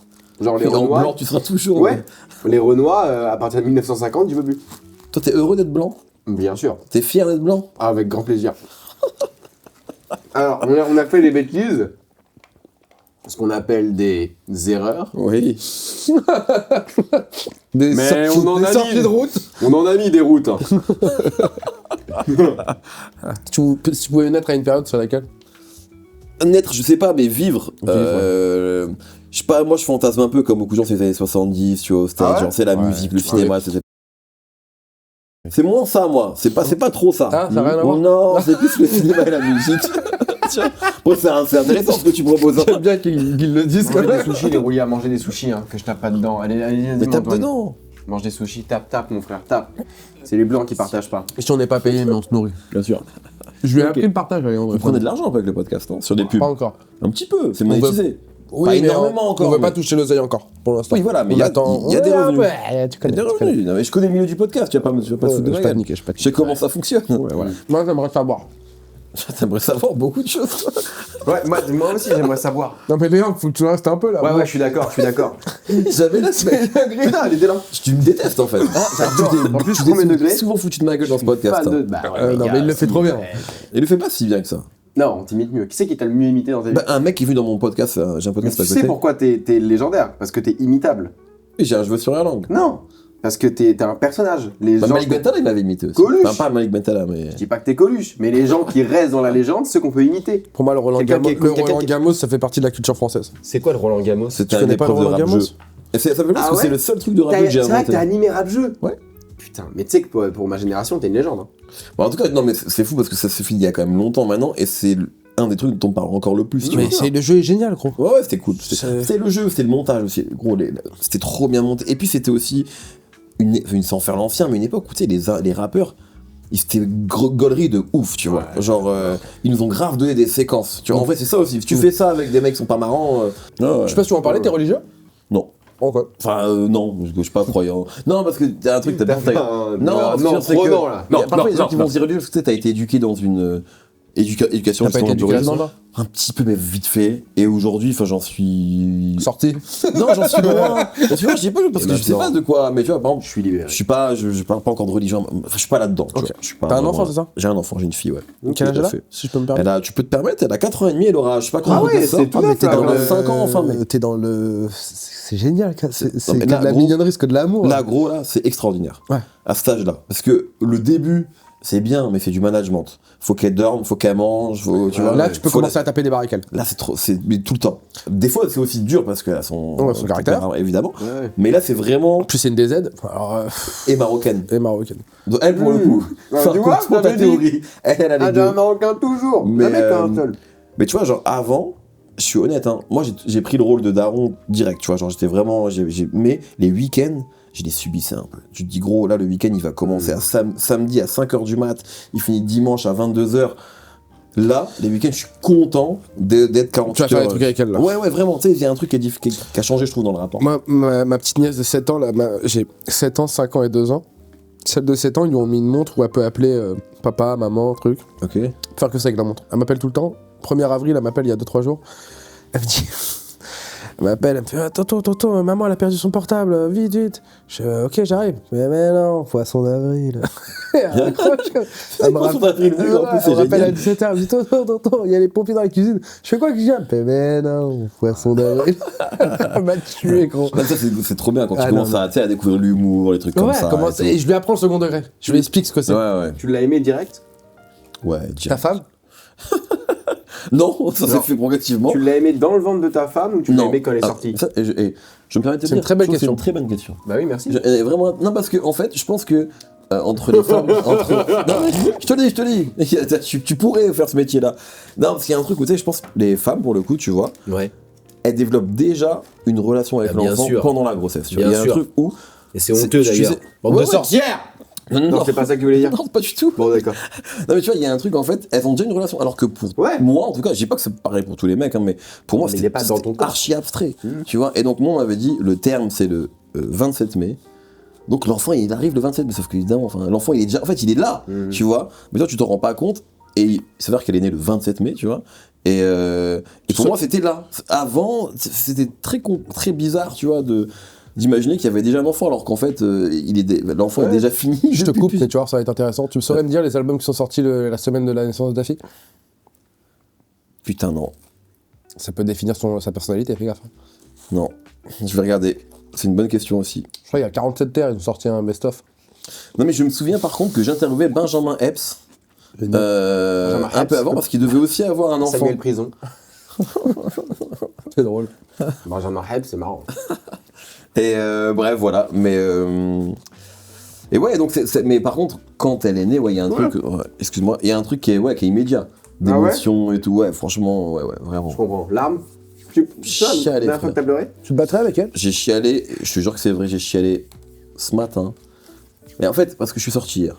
genre les Et en Renois. blanc tu seras toujours. Ouais, les Renois, à partir de 1950, tu veux plus. Toi t'es heureux d'être blanc? Bien sûr, T'es fier d'être blanc? avec grand plaisir. Alors, on a fait des bêtises, ce qu'on appelle des erreurs. Oui. Des Mais on en a sorties mis. de route. On en a mis des routes. Hein. Si tu pouvais naître à une période sur laquelle? Naître, je sais pas, mais vivre. Je sais pas, moi je fantasme un peu comme beaucoup de gens, c'est les années 70, tu vois, c'était Ah ouais genre c'est la Ouais, musique, le cinéma, c'est moins ça, moi. C'est pas trop ça. Ah, ça a rien à voir. Non, c'est plus le cinéma et la musique. Tu vois. Bon, c'est intéressant ce que tu proposes. Hein. J'aime bien qu'ils le disent quand Manger des même. sushis, les roulis à manger des sushis, hein, que je tape pas dedans. Allez, Mais dis-moi, tape Antoine. dedans. Mange des sushis, tape, mon frère, tape. C'est les blancs qui partagent pas. Et si on n'est pas payé, mais on se nourrit. Bien sûr. Je lui ai Ok. appris le partage, Alexandre. Vous prenez de l'argent un peu avec le podcast, non? Sur des pubs. Pas encore. Un petit peu, c'est On monétisé. Oui, Pas mais énormément on encore, ne veut pas mais- toucher l'oseille encore, pour l'instant. Oui, voilà, mais On il y a attend- il y a des Ouais, revenus. ouais, tu Il y a connais. des tu connais. revenus. Non, mais je connais le milieu du podcast, tu vas pas me Ouais, foutre de je ma vais pas gueule. te niquer, je vais pas te Je sais comment ça fonctionne. Ouais, voilà. Moi, j'aimerais savoir. T'aimerais savoir beaucoup de choses. Ouais, moi aussi j'aimerais savoir. Non, mais Léon, faut que tu restes un peu là. Ouais, je suis d'accord. J'avais la semaine. Putain, elle était là. Tu me détestes en fait. J'adore. En plus, je Tu prends mes t'es degrés. souvent foutu de ma gueule dans ce podcast. Fan hein. de. Bah, ouais, Non, gars, mais il le fait trop bien. Il le fait pas si bien que ça. Non, on t'imite mieux. Qui c'est qui t'a le mieux imité dans ta vie? Bah, un mec qui est venu dans mon podcast, j'ai un Mais podcast tu à sais côté. pourquoi t'es légendaire? Parce que t'es imitable. Oui, j'ai un cheveu sur la langue. Non, parce que t'es un personnage. Les Bah, gens. Malik Bentala, il m'avait imité aussi. Coluche. Enfin, pas Malik Bentala, mais. Je dis pas que t'es Coluche, mais les gens qui restent dans la légende, ceux qu'on peut imiter. Pour moi, le Roland Quelqu'un Gamos, qui est- quelqu'un qui- Gamos, ça fait partie de la culture française. C'est quoi le Roland Gamos? C'était Tu un connais pas le épreuve de Roland rap Gamos? jeu. Et ça fait plaisir parce Ah que ouais c'est le seul truc de rap jeu que j'ai C'est vrai que t'as inventé. animé rap jeu. Ouais. Putain, mais tu sais que pour ma génération, t'es une légende. Hein. Bon, en tout cas, non, mais c'est fou parce que ça s'est fini il y a quand même longtemps maintenant et c'est un des trucs dont on parle encore le plus. tu Mais vois. le jeu est génial, gros. Ouais, ouais, c'était cool. C'est- C'était le jeu, c'était le montage aussi. Gros, c'était trop bien monté. Et puis c'était aussi, sans faire l'ancien, mais une époque où tu sais, les rappeurs, ils étaient gauleries de ouf, tu vois. Genre, ils nous ont grave donné des séquences. Tu vois, en vrai, c'est ça aussi. Si tu fais ça avec des mecs qui sont pas marrants. Non, Je sais pas si tu veux en parler, t'es religieux? non. Pourquoi? Enfin, non, je suis pas croyant. Non, parce que t'as un truc, t'as T'as fait Non, non, c'est trop que- non, là. Mais Non, parfois, il y a des gens non, qui vont se dire religieux parce que tu sais, t'as été éduqué dans une éducation T'as pas été éduqué justement là-dedans, un petit peu, mais vite fait. Et aujourd'hui, enfin, j'en suis. Sorti. Non, j'en suis loin. J'en suis loin, je dis pas parce Et que je sais maintenant pas de quoi, mais tu vois, par exemple, Je suis libéré. je suis pas, je parle pas encore de religion. Enfin, je suis pas là-dedans. tu Ok. vois. Je suis pas T'as un vraiment- enfant, c'est ça? J'ai un enfant, j'ai une fille, ouais. Quel âge Tout à elle a? fait. Si je peux me permettre. Tu peux te permettre, elle a 4 ans et demi, elle aura, je sais pas quand Ah on ouais, ça. c'est tout mais neuf, t'es là, dans ouais. 5 ans, enfin, mec. T'es dans le. C'est génial, c'est mais que là, de la gros, mignonnerie, c'est que de l'amour. Là, gros, là, c'est extraordinaire. Ouais. À cet âge-là. Parce que le début, c'est bien, mais c'est du management. Faut qu'elle dorme, faut qu'elle mange, tu vois. Là, tu peux Faut commencer à taper des barricades. Là, c'est trop, mais tout le temps. Des fois, c'est aussi dur parce qu'elle a son caractère. évidemment. Ouais. Mais là, c'est vraiment. En plus, c'est une DZ. Alors, Et marocaine. et marocaine. Donc, elle, pour le coup, Ouais, ça tu vois, reprend ta j'avais dit. théorie. Elle a les Ah, deux. d'un Marocain toujours. Mais, Jamais qu'un seul. Mais tu vois, genre, avant, je suis honnête, hein, moi, j'ai pris le rôle de daron direct, tu vois. Genre, j'étais vraiment. Mais les week-ends, je les subissais un peu. Tu te dis, gros, là, le week-end, il va commencer à samedi à 5h du mat, il finit dimanche à 22h. Là, les week-ends, je suis content d'être 48 Tu vas faire heures. des trucs avec elle, là. Ouais, vraiment, tu sais, il y a un truc qui a changé, je trouve, dans le rapport. Moi, ma petite nièce de 7 ans, là, j'ai 7 ans, 5 ans et 2 ans. Celle de 7 ans, ils lui ont mis une montre où elle peut appeler papa, maman, truc. Ok. Faire que ça avec la montre. Elle m'appelle tout le temps. 1er avril, elle m'appelle il y a 2-3 jours. Elle me dit. Elle m'appelle, elle me fait Tonton, maman elle a perdu son portable, vite, vite. Je fais ok, j'arrive. Mais non, poisson d'avril. Elle raccroche. Elle me Poisson rappelle- d'avril, en plus, c'est elle me rappelle à génial. 17h, elle me dit Tonton, il y a les pompiers dans la cuisine. Je fais quoi que je viens Mais non, poisson d'avril. Elle m'a tué, gros. Comme ça, c'est trop bien quand tu Ah, commences non, à, tu sais, à découvrir l'humour, les trucs comme Ouais, ça. comment et c'est- et je lui apprends le second degré. Je lui explique ce que c'est. tout. Ouais, Tu l'as aimé direct? ouais. Ta direct. femme Non, ça s'est Non. fait progressivement. Tu l'as aimé dans le ventre de ta femme ou tu l'as Non. aimé quand elle est Ah, sortie? ça, Je me permets de te C'est dire, une très belle je trouve que question. C'est une très bonne question. Bah oui, merci. Vraiment, non, parce que, en fait, je pense que entre les femmes. Non, mais je te dis. Tu pourrais faire ce métier-là. Non, parce qu'il y a un truc où, tu sais, je pense que les femmes, pour le coup, tu vois, Ouais. elles développent déjà une relation avec Ah, bien l'enfant sûr. pendant la grossesse. Tu vois. Bien Il y a un sûr. truc où. Et c'est honteux tu d'ailleurs. sais- Bande Ouais, de ouais. sorcières. Non, c'est pas ça que tu voulais dire. Non, pas du tout. Bon, d'accord. Non, mais tu vois, il y a un truc, en fait, elles ont déjà une relation. Alors que pour Ouais. moi, en tout cas, je dis pas que c'est pareil pour tous les mecs, hein, mais pour moi, Mais il est c'était pas dans ton corps. archi abstrait. Tu vois, et donc, moi, on m'avait dit, le terme, c'est le 27 mai. Donc, l'enfant, il arrive le 27 mai, sauf qu'évidemment, enfin, l'enfant, il est déjà. En fait, il est là, tu vois. Mais toi, tu t'en rends pas compte. Et il s'avère qu'elle est née le 27 mai, tu vois. Et pour moi, c'était là. Avant, c'était très bizarre, tu vois, d'imaginer qu'il y avait déjà un enfant, alors qu'en fait, l'enfent est déjà fini. Je te depuis coupe, plus. mais tu vois, ça va être intéressant. Tu me saurais me dire les albums qui sont sortis la semaine de la naissance de ta fille? Putain, non. Ça peut définir sa personnalité, fais gaffe. Non. Je vais regarder. C'est une bonne question aussi. Je crois qu'il y a 47 terres, ils ont sorti un best-of. Non, mais je me souviens par contre que j'interviewais Benjamin Epps. Benjamin Un peu Epps. avant, parce qu'il devait aussi avoir un enfant. Samuel Prison. C'est drôle. Benjamin Hebb, c'est marrant. Et bref, voilà. Mais. Et ouais, donc mais par contre, quand elle est née, ouais, il y a un truc. Ouais, excuse-moi, il y a un truc qui est immédiat. D'émotion et tout, ouais, franchement, ouais, vraiment. Je comprends. Larmes. Tu Chialé, la dernière fois frère. que t'as pleuré? Tu te battrais avec elle? J'ai chialé, je te jure que c'est vrai, j'ai chialé ce matin. Mais en fait, parce que je suis sorti hier.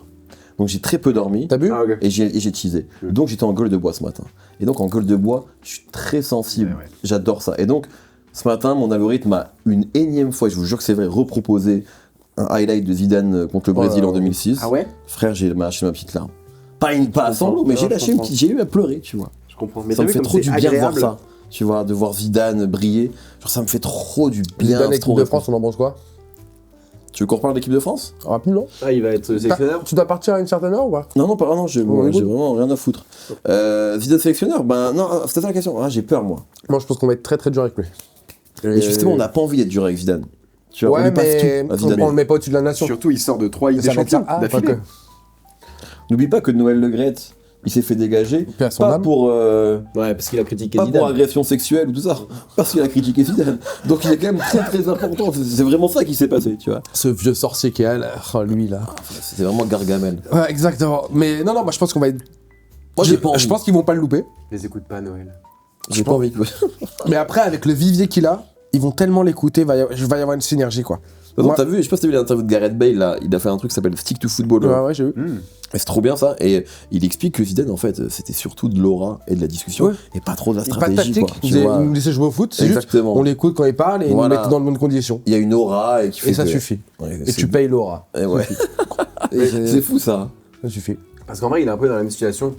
Donc j'ai très peu dormi. T'as bu? Ah, ok. Et j'ai teasé. Donc j'étais en gueule de bois ce matin. Et donc en gueule de bois, je suis très sensible. Ouais. J'adore ça. Et donc ce matin, mon algorithme m'a une énième fois, je vous jure que c'est vrai, reproposé un highlight de Zidane contre le Brésil en 2006. Ah ouais? Frère, j'ai lâché ma petite larme. Pas à 100 lots, mais Non, j'ai je lâché comprends. j'ai eu à pleurer, tu vois. Je comprends. Mais Ça t'as me vu fait comme trop c'est du bien de voir agréable? ça. Tu vois, de voir Zidane briller. Genre ça me fait trop du bien. Zidane, c'est équipe trop de France, on en pense quoi? Tu veux qu'on reparle de l'équipe de France? Rapidement. Ah, il va être sélectionneur? Tu dois partir à une certaine heure ou pas? Non, non, j'ai On écoute. vraiment rien à foutre. Zidane sélectionneur? Ben non, c'était ça la question. Ah, j'ai peur, moi. Moi, je pense qu'on va être très très dur avec lui. Et justement, on n'a pas envie d'être dur avec Zidane. Tu vois, on Ouais, lui passe mais tout à on Zidane. le met pas au-dessus de la nation. Surtout, il sort de 3 Ligues Ça des va être ça. Champions Ah, d'affilée. quoique. N'oublie pas que Noël Le Graët, il s'est fait dégager. Paix à son Pas âme. pour, Ouais, parce qu'il a critiqué pas pour Zidane. agression sexuelle ou tout ça. Parce qu'il a critiqué Zidane. Donc il est quand même très très important. C'est vraiment ça qui s'est passé, tu vois. Ce vieux sorcier qui est là, oh, lui là. C'est vraiment Gargamel. Ouais, exactement. Mais non, moi je pense qu'on va être. Moi, j'ai pas envie. Je pense qu'ils vont pas le louper. Les écoute pas, Noël. J'ai pas envie. De Mais après, avec le vivier qu'il a, ils vont tellement l'écouter, va y avoir une synergie quoi. toute façon, Moi- t'as vu, je sais pas si t'as vu l'interview de Gareth Bale là, il a fait un truc qui s'appelle Stick to Football. Ouais, ouais, j'ai vu. Et c'est trop bien ça. Et il explique que Zidane en fait c'était surtout de l'aura et de la discussion Ouais. et pas trop de la Pas de stratégie tactique. quoi. Tu Ils vois. nous laissaient jouer au foot, c'est juste. Exactement. On l'écoute quand il parle et ils Voilà. nous mettent dans de bonnes conditions. Il y a une aura et qui fait Et ça que- suffit. Ouais, Et c'est- tu payes l'aura. Et ouais. Et c'est- C'est fou ça. Ça suffit. Parce qu'en vrai, il est un peu dans la même situation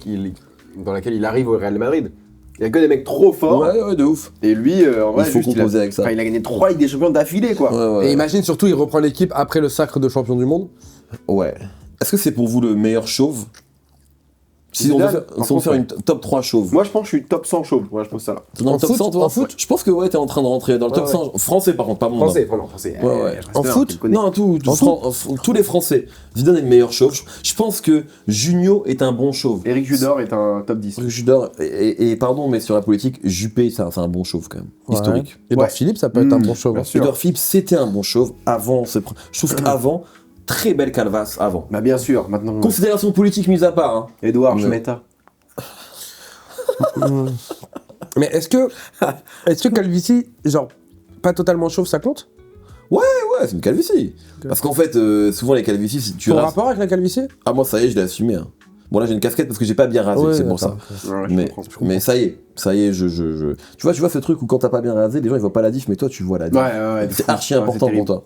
dans laquelle il arrive au Real Madrid. Il y a que des mecs trop forts. Ouais, de ouf. Et lui, en vrai, Il faut juste, composer avec ça. Enfin, il a gagné 3 Ligues des Champions d'affilée, quoi. Ouais, ouais. Et imagine surtout, il reprend l'équipe après le sacre de champion du monde. Ouais. Est-ce que c'est pour vous le meilleur chauve? Si on Zidane, veut en faire France, une top 3 chauve. Moi, je pense que je suis top 100 chauve. Voilà, je pense ça là. T'es dans le en top foot, 100 toi? en foot Je pense que ouais, t'es en train de rentrer dans le top Ouais, 100. Français par contre, pas monde. Français, non, français. Ouais, ouais. reste En là, foot tu le connais. Non, tous les Français. Zidane est le meilleur chauve. Je pense que Junio est un bon chauve. Eric Judor est un top 10. Judor, et pardon, mais sur la politique, Juppé, c'est un bon chauve quand même. Historique. Et Ouais. Philippe, ça peut être un bon chauve. bien sûr. Edouard Philippe, c'était un bon chauve avant ce. Je trouve qu'avant, très belle calvasse avant. Bah, bien sûr, maintenant. Considération politique mise à part, hein. Edouard Ouais. Schmeta. Mais est-ce que Calvici, genre, pas totalement chauve, ça compte? Ouais, c'est une calvitie. Parce qu'en fait, souvent les calvities, si tu Ton rases. rapport avec la calvitie? Ah, moi, ça y est, je l'ai assumé. Hein. Bon, là, j'ai une casquette parce que j'ai pas bien rasé, Ouais, c'est pour ça. d'accord. Ouais, je Mais, comprends. mais ça y est, je. Tu vois ce truc où quand t'as pas bien rasé, les gens ils voient pas la diff, mais toi tu vois la diff. Ouais, C'est de fou. archi Ouais, important c'est pour toi.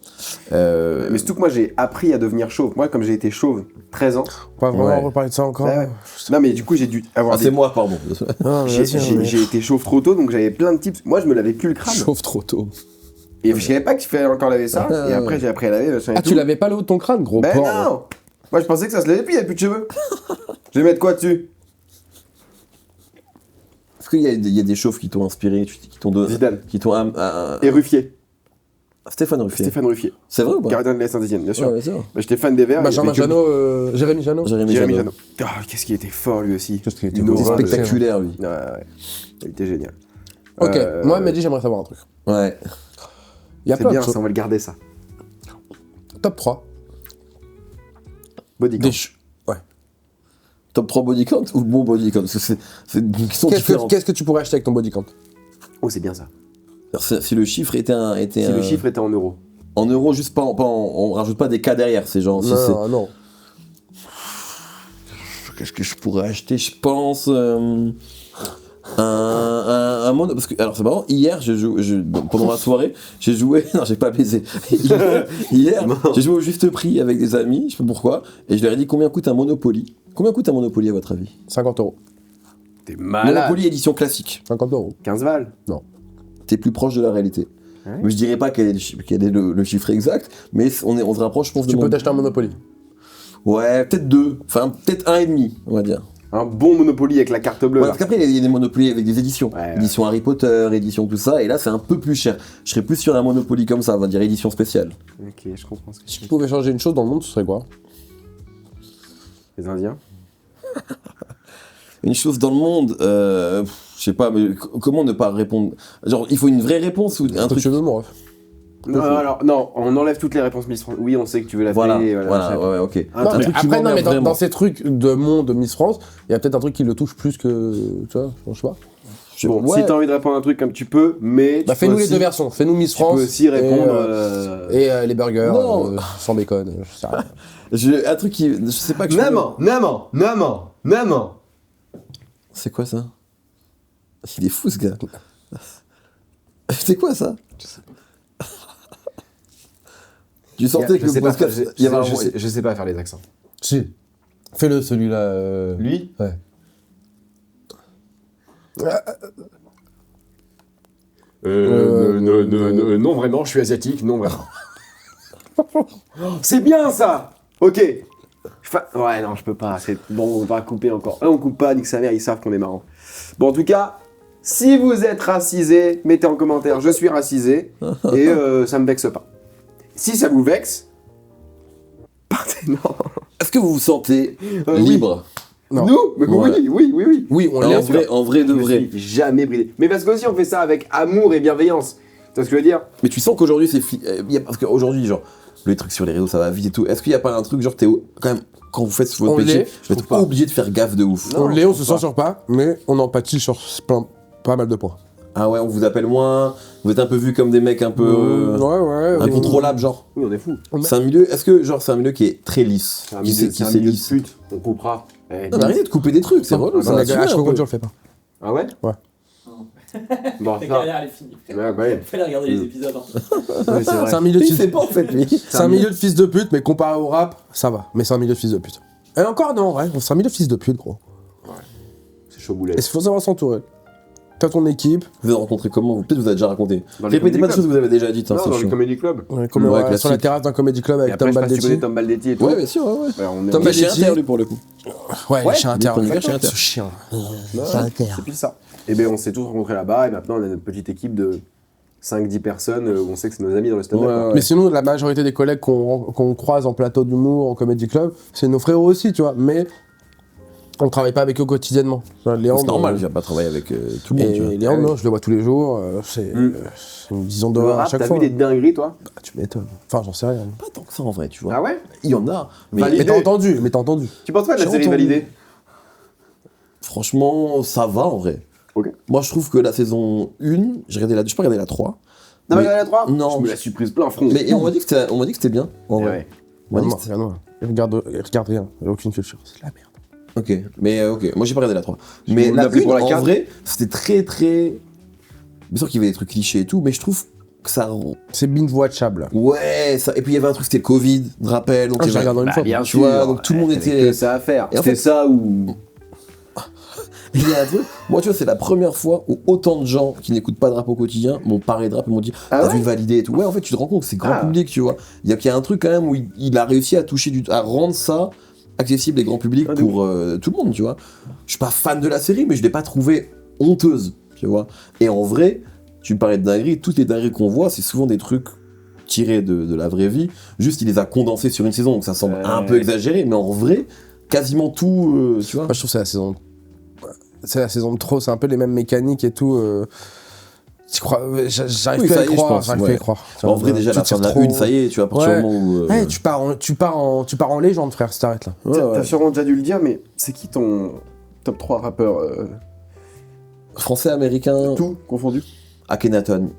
Mais surtout que moi, j'ai appris à devenir chauve. Moi, comme j'ai été chauve 13 ans. On va vraiment Ouais. reparler de ça encore. Ouais. Non, mais du coup, j'ai dû avoir Ah, des. c'est moi, pardon. Ah, mais vas-y, mais- J'ai été chauve trop tôt, donc j'avais plein de tips. Moi, je me lavais plus le crâne. Chauve trop tôt. Et je savais pas qu'il fallait encore laver ça. Ah, Et après, ouais. j'ai appris à laver. machin et Ah, tout. tu l'avais pas le haut de ton crâne, gros Ben porc. non. Moi, je pensais que ça se lavait plus, il y a plus de cheveux. Je vais mettre quoi dessus? Est-ce qu'il y a des chauves qui t'ont inspiré, qui t'ont donné. Zidane. Qui t'ont. Et Ruffier. Stéphane Ruffier. Stéphane Ruffier. C'est vrai ou pas? Gardien de la Saint-Etienne, bien sûr. Ouais, bien sûr. Bah, j'étais fan des Verts. Benjamin il y avait que- Janot, Jérémy Janot. Jérémy Jérémy Janot. Janot. Ah, qu'est-ce qu'il était fort lui aussi. Qu'est-ce qu'il était Une beau. aura de- Spectaculaire, lui. Ouais. Il était génial. Ok, moi, Mehdi, j'aimerais savoir un truc. Ouais. Il y a C'est plein bien de choses. ça, on va le garder ça. Top 3. Body count. Des ch- Top 3 body count ou bon body count? Parce que c'est une question différente. Qu'est-ce que tu pourrais acheter avec ton body count? Oh, c'est bien ça. Si le chiffre était Si le chiffre était en euros. en euros, juste pas on rajoute pas des cas derrière, c'est genre. Si c'est- Non. Qu'est-ce que je pourrais acheter? Je pense un mono. Parce que alors c'est marrant. Hier, pendant la soirée, j'ai joué. Non, j'ai pas baisé. Hier, j'ai joué au juste prix avec des amis. Je sais pas pourquoi. Et je leur ai dit combien coûte un Monopoly. Combien coûte un Monopoly à votre avis? 50 €. T'es malade. Monopoly édition classique. 50 €. 15 balles. T'es plus proche de la réalité. Ouais. Mais je dirais pas quel est le chiffre exact, mais on se rapproche, je pense. Tu de peux t'acheter un Monopoly. Ouais, peut-être 2. Enfin, peut-être 1,5, on va dire. Un bon Monopoly avec la carte bleue. Ouais, là. parce qu'après, il y a des Monopoly avec des éditions. Ouais. Édition Harry Potter, édition tout ça, et là, c'est un peu plus cher. Je serais plus sur un Monopoly comme ça, on va dire édition spéciale. Ok, je comprends ce que Si tu tu pouvais changer une chose dans le monde, ce serait quoi? Les Indiens. Une chose dans le monde, je sais pas, mais comment ne pas répondre? Genre, il faut une vraie réponse ou un Un truc truc. que tu veux, mon ref. Non, alors, non, on enlève toutes les réponses Miss France. Oui, on sait que tu veux la Voilà, payer, voilà, ouais, ok. Un Non, truc mais qui après, non, m'emmerde mais dans vraiment. ces trucs de monde de Miss France, il y a peut-être un truc qui le touche plus que. Tu vois, je sais pas. Bon, Ouais. si t'as envie de répondre à un truc comme tu peux, mais. Bah, tu fais-nous peux les aussi- deux versions. Fais-nous Miss Tu France. peux aussi répondre. Et les burgers, Non. sans bacon, je sais rien. Un truc qui. Je sais pas que je. Naman. C'est quoi ça? Il est fou ce gars. C'est quoi ça? Tu sentais que Je sais le pas podcast, faire- il y avait un- je sais pas faire les accents. Si. Fais-le, celui-là. Lui Ouais. Non, vraiment, je suis asiatique, non, vraiment. C'est bien ça. Ok. Ouais, non, je peux pas. Bon, on va couper encore. On coupe pas, nique sa mère, ils savent qu'on est marrant. Bon, en tout cas, si vous êtes racisé, mettez en commentaire je suis racisé et ça me vexe pas. Si ça vous vexe, partez. Non. Est-ce que vous vous sentez Oui. libre? Non. Nous Mais Ouais. oui. Oui, on En l'est. vrai, en vrai de Je me vrai. suis jamais bridé. Mais parce qu'aussi on fait ça avec amour et bienveillance. Tu vois ce que je veux dire? Mais tu sens qu'aujourd'hui c'est parce qu'aujourd'hui genre les trucs sur les réseaux ça va vite et tout. Est-ce qu'il y a pas un truc genre quand même quand vous faites votre On métier, l'est, vous êtes pas obligé de faire gaffe de ouf. On l'est, on se censure pas, mais on empathie sur pas mal de points. Ah ouais, on vous appelle moins, vous êtes un peu vus comme des mecs un peu Ouais. incontrôlables genre. Oui, on est fous. C'est un milieu, est-ce que genre c'est un milieu qui est très lisse, C'est un qui milieu, qui c'est un sait milieu de lisse. pute. On coupera. Eh, Non, mais arrêtez de couper des trucs, c'est relou ça. On a assume à un chaque peu. fois, tu le fais pas. Ah ouais? Ouais. Bon, La ça. carrière, elle est finie. Ouais, ouais. Fallait regarder les épisodes. Hein. Ouais, c'est vrai. C'est un milieu de Il fils. fait pas en fait lui. C'est un milieu de fils de pute, mais comparé au rap, ça va. Mais c'est un milieu de fils de pute. Et encore, non, ouais, c'est un milieu de fils de pute, gros. C'est chaud boulet. Et il faut savoir s'entourer. T'as ton équipe, Vous avez rencontré comment? Peut-être vous avez déjà raconté. Dans les Répétez pas des comedy choses que vous avez déjà dites, hein, Non, c'est dans le chiant. comedy club. comme Ouais, sur classique. la terrasse d'un comédie club Et avec après, Tom je sais pas si tu connais Baldetti. Tom Baldetti et tout. Ouais, bien sûr, ouais. Ouais, on est Tom Il est chez Baldetti. Inter lui pour le coup. Ouais, Ouais, chez Inter. il est chez Inter. Ce chien. C'est pile ça. Et bien, on s'est tous rencontrés là-bas et maintenant on a notre petite équipe de 5-10 personnes où on sait que c'est nos amis dans le stand-up. Ouais, quoi. ouais. Mais sinon, la majorité des collègues qu'on croise en plateau d'humour, en comédie club, c'est nos frères aussi, tu vois. Mais on travaille pas avec eux quotidiennement. Léandre, C'est normal, je viens pas travailler avec tout le monde. tu vois. Et Léandre, non, je le vois tous les jours. C'est une vision Le d'horreur à rap, chaque t'as fois. vu des dingueries, toi? Bah, tu m'étonnes. Enfin, j'en sais rien. Pas tant que ça en vrai, tu vois. Ah ouais? Il y en a, mais Validé. Mais t'as entendu. Tu penses quoi de la J'ai série entendu. validée? franchement, ça va en vrai. Ok. Moi, je trouve que la saison 1, j'ai pas regardé la 3. Non, Mais- mais la 3? non. Je me la suis prise plein front. Mais on m'a dit que c'était bien, en Eh vrai. ouais. On m'a dit que Vraiment, c'était- regarde-moi. Il regarde rien. Il a aucune culture. C'est de la merde. Ok, mais ok, moi j'ai pas regardé la 3. Je Mais vais la l'appeler 1, pour la en 4. vrai, c'était très très... Bien sûr qu'il y avait des trucs clichés et tout, mais je trouve que ça... C'est binge-watchable. Ouais, ça... Et puis il y avait un truc, c'était le Covid, je me rappelle. Donc Ah, il y j'ai avait- regardé une fois. bien tu vois, donc tout le monde T'avais était- que ça à faire. Et en C'était fait- ça ou. Il y a un truc, moi tu vois, c'est la première fois où autant de gens qui n'écoutent pas de rap au quotidien m'ont parlé de rap et m'ont dit Ah t'as ouais vu valider et tout. Ouais, en fait, tu te rends compte que c'est grand Ah. public, tu vois. Il y a un truc quand même où il a réussi à toucher à rendre ça accessible et grand public Ah, de pour tout le monde, tu vois. Je suis pas fan de la série, mais je l'ai pas trouvée honteuse, tu vois. Et en vrai, tu me parlais de dingueries, toutes les dingueries qu'on voit, c'est souvent des trucs tirés de la vraie vie. Juste, il les a condensés sur une saison, donc ça semble un peu exagéré, mais en vrai, quasiment tout, tu vois. Moi, je trouve que c'est la saison. C'est la saison de trop. C'est un peu les mêmes mécaniques et tout. Tu crois, j'arrive Oui, plus ça à y y est, je croire. pense, J'arrive plus à ouais. y croire. En vrai, déjà, la fin de la une, ça y est, tu vois, à partir du moment où. Ouais, tu pars en légende, frère, si t'arrêtes là. Ouais, ouais. T'as sûrement déjà dû le dire, mais c'est qui ton top 3 rappeur Français, américain, tout confondu? Akhenaton.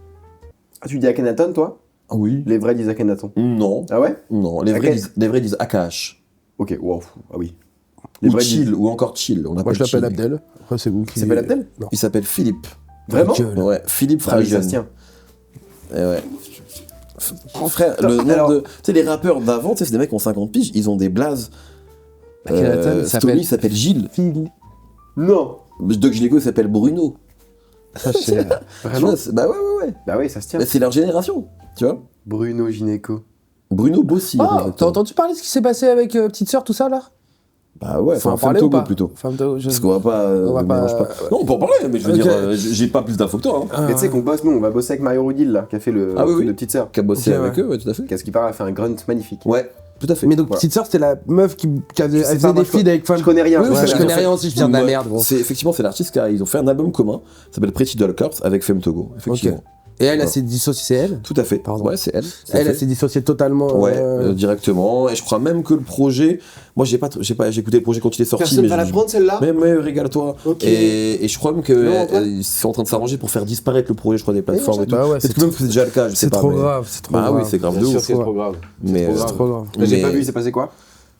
Ah, tu dis Akhenaton, toi? Oui. Les vrais disent Akhenaton. Non, Ah ouais? non. Les vrais disent AKH. Ok, wow. Ah oui. Ou vrais Chill, disent- ou encore Chill. On Moi, l'appelle je l'appelle Chill. Abdel. Après, c'est vous qui. Il s'appelle Abdel? Non. Il s'appelle Philippe. Vraiment? Gueule. Ouais, Philippe Ah oui, ça Frajeune. se tient. Eh ouais. Frère, le nombre Alors- de. Tu sais, les rappeurs d'avant, tu sais, c'est des mecs qui ont 50 piges, ils ont des blazes. Akhenaton, il Stomy s'appelle Gilles. Philippe. Non. Doc Gynéco s'appelle Bruno. Ça, c'est. Tu vois, bah ouais. Bah oui, ça se tient. Bah, c'est leur génération, tu vois. Bruno Gynéco. Bruno Bossi. Oh, t'as entendu parler de ce qui s'est passé avec Petite Sœur, tout ça, là? Bah ouais, Faut en enfin, Femme parler ou Togo pas plutôt. Femme Togo, Parce qu'on va pas. On va mélange pas- pas. Non, on peut en parler, mais je veux Ok. dire, j'ai pas plus d'infos que toi, hein. Mais tu sais qu'on bosse, nous, on va bosser avec Mario Rudil, là, qui a fait le Ah oui, truc oui. de Petite Sœur. Qui a bossé Ok, avec ouais. eux, ouais, tout à fait. Qu'est-ce qui paraît, a fait un grunt magnifique. Ouais, tout à fait. Mais donc, Voilà. Petite Sœur, c'était la meuf qui avait Je sais elle pas, faisait moi, des feeds avec Femme. Je connais rien. Oui, je ouais, connais je rien. connais rien aussi, je viens de la Ouais, merde, gros. Effectivement, c'est l'artiste car ils ont fait un album commun, ça s'appelle Pretty Doll Corps avec Femme Togo, effectivement. Et elle, elle s'est dissociée, c'est elle. Tout à fait. Pardon. Ouais, c'est elle. tout à Elle, fait. elle s'est dissociée totalement. Ouais, directement. Et je crois même que le projet, moi j'ai écouté le projet quand il est sorti, Personne mais va la je- prendre, celle-là? mais régale-toi. Ok. Et je crois même que Non, Antoine ils sont en train de s'arranger pour faire disparaître le projet, je crois, des plateformes et tout. Bah ouais, Peut-être même que c'est déjà le cas, je sais c'est pas. trop mais- grave, c'est trop Bah grave. oui, c'est grave de Bien sûr, ouf. c'est trop grave. Mais trop C'est grave. trop grave. J'ai mais- pas vu, c'est passé quoi?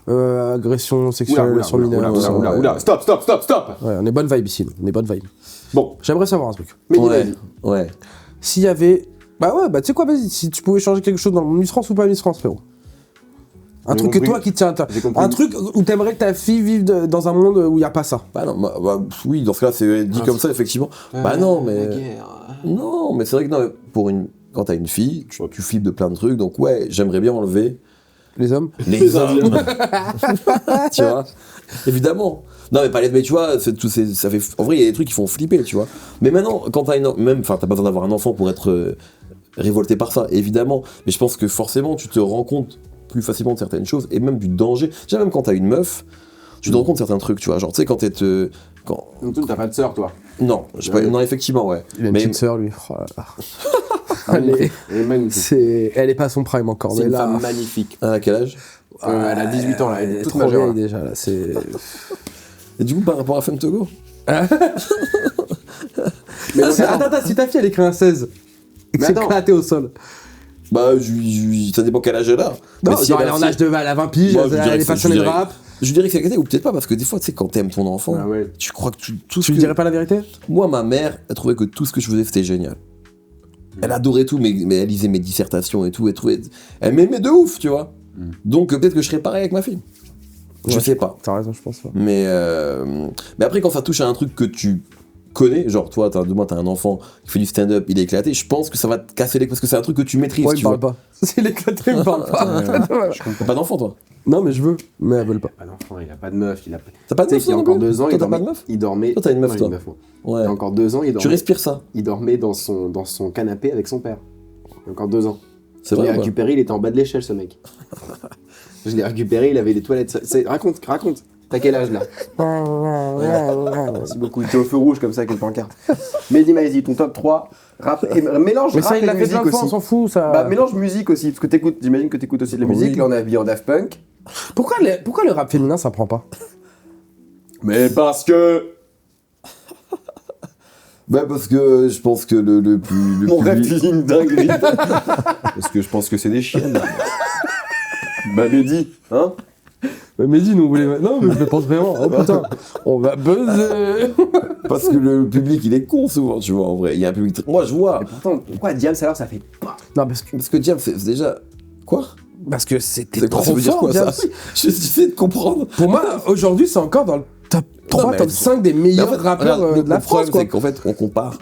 Agression sexuelle sur mineur. tout ça. oula. Stop. Ouais, on est bonne vibe ici, nous. On est bonne vibe. Bon, J'aimerais savoir un truc. mais Ouais, vas-y. ouais. S'il y avait. Bah ouais, bah tu sais quoi, vas-y, si tu pouvais changer quelque chose dans Miss France ou pas Miss France, frérot. Un J'ai truc que compris. toi qui te tient. J'ai compris. Un truc où t'aimerais que ta fille vive dans un monde où il n'y a pas ça. Bah non, oui, dans ce cas-là, c'est dit comme ça, effectivement. Bah non, mais. Non, mais c'est vrai que non, quand t'as une fille, tu flippes de plein de trucs, donc ouais, j'aimerais bien enlever Les hommes. les hommes. Tu vois, évidemment. Non, mais pas les. Mais tu vois, ça fait. En vrai, il y a des trucs qui font flipper, tu vois. Mais maintenant, quand t'as t'as pas besoin d'avoir un enfant pour être révolté par ça, évidemment. Mais je pense que forcément, tu te rends compte plus facilement de certaines choses et même du danger. Déjà, même quand t'as une meuf, tu te rends compte de certains trucs, tu vois. Genre, tu sais, quand t'es. Donc, toi, t'as pas de sœur, toi. Non, je sais pas, non, effectivement, ouais. Il a une Mais petite sœur, lui. Oh là là. Elle est magnifique. Elle est pas à son prime encore, C'est mais une là. femme magnifique. à quel âge? Elle a 18 ans, là. Elle est toute trop majeure. vieille déjà, là. C'est. Et du coup, par rapport à Femme Togo? Mais donc, Attends, si ta fille elle écrit un 16 et que Mais c'est attends. éclaté au sol. Bah, ça dépend quel âge elle a. Non, Mais si genre, elle elle est a- en âge de. Elle a 20 piges, Moi, je dirais elle que est c'est- passionnée je de dirais- rap. Je dirais que c'est éclaté, ou peut-être pas, parce que des fois, tu sais, quand t'aimes ton enfant, Ah ouais. tu crois que tout ce Tu que. lui dirais pas la vérité? Moi, ma mère, elle trouvait que tout ce que je faisais, c'était génial. Elle adorait tout, mais elle lisait mes dissertations et tout, elle m'aimait de ouf, tu vois. Donc, peut-être que je serais pareil avec ma fille. Je Ouais. sais pas. T'as raison, je pense pas. Mais après, quand ça touche à un truc que tu connais, genre toi, demain t'as un enfant qui fait du stand-up, il est éclaté, je pense que ça va te casser les... Parce que c'est un truc que tu maîtrises, Ouais, il tu me vois. parle pas. C'est éclaté, il me parle pas. T'as pas d'enfant, toi? Non, mais je veux, mais elle veut pas. Pas d'enfant, il a pas de meuf. Il a... T'as pas de Tu sais meuf, qu'il y a toi, encore non plus 2 ans, Toi, il t'as pas dormait. de meuf? Il dormait. Toi, t'as une meuf, Non, toi. ouais. Il y Ouais. a encore 2 ans, il Tu dormait. respires ça. Il dormait dans son canapé avec son père. Il y a encore 2 ans. C'est Je l'ai vrai ou pas? récupéré, il était en bas de l'échelle, ce mec. Je l'ai récupéré, il avait les toilettes. Raconte. T'as quel âge là? Merci beaucoup. Il était au feu rouge comme ça avec une pancarte. Mehdi Maizi, ton top 3. Rap et mélange Mais rap ça, il et l'a fait musique plein de fois, on aussi. s'en fout, ça. Bah mélange musique aussi, parce que j'imagine que t'écoutes aussi de la Oui. musique. Là on est habillé en Daft Punk. Pourquoi le rap féminin, ça prend pas? Mais parce que Bah parce que je pense que le mon rêve public... c'est une dinguerie. Parce que je pense que c'est des chiennes. Bah Mehdi, hein? Mais Mehdi, nous voulait. Non, mais je le pense vraiment. Oh putain, on va buzzer. Parce que le public, il est con souvent, tu vois, en vrai. Il y a un public... Moi, je vois. Et pourtant, pourquoi Diams alors ça fait pas? Non, Parce que Diam, c'est déjà... Quoi? parce que c'était C'est quoi, ça trop veut dire fort, quoi, ça? Diams. J'essaie de comprendre. Pour moi, aujourd'hui, c'est encore dans le top 3, mais top elles 5 des Mais en meilleurs fait, rappeurs regarde, de la le problème, France, quoi. c'est qu'en fait, on compare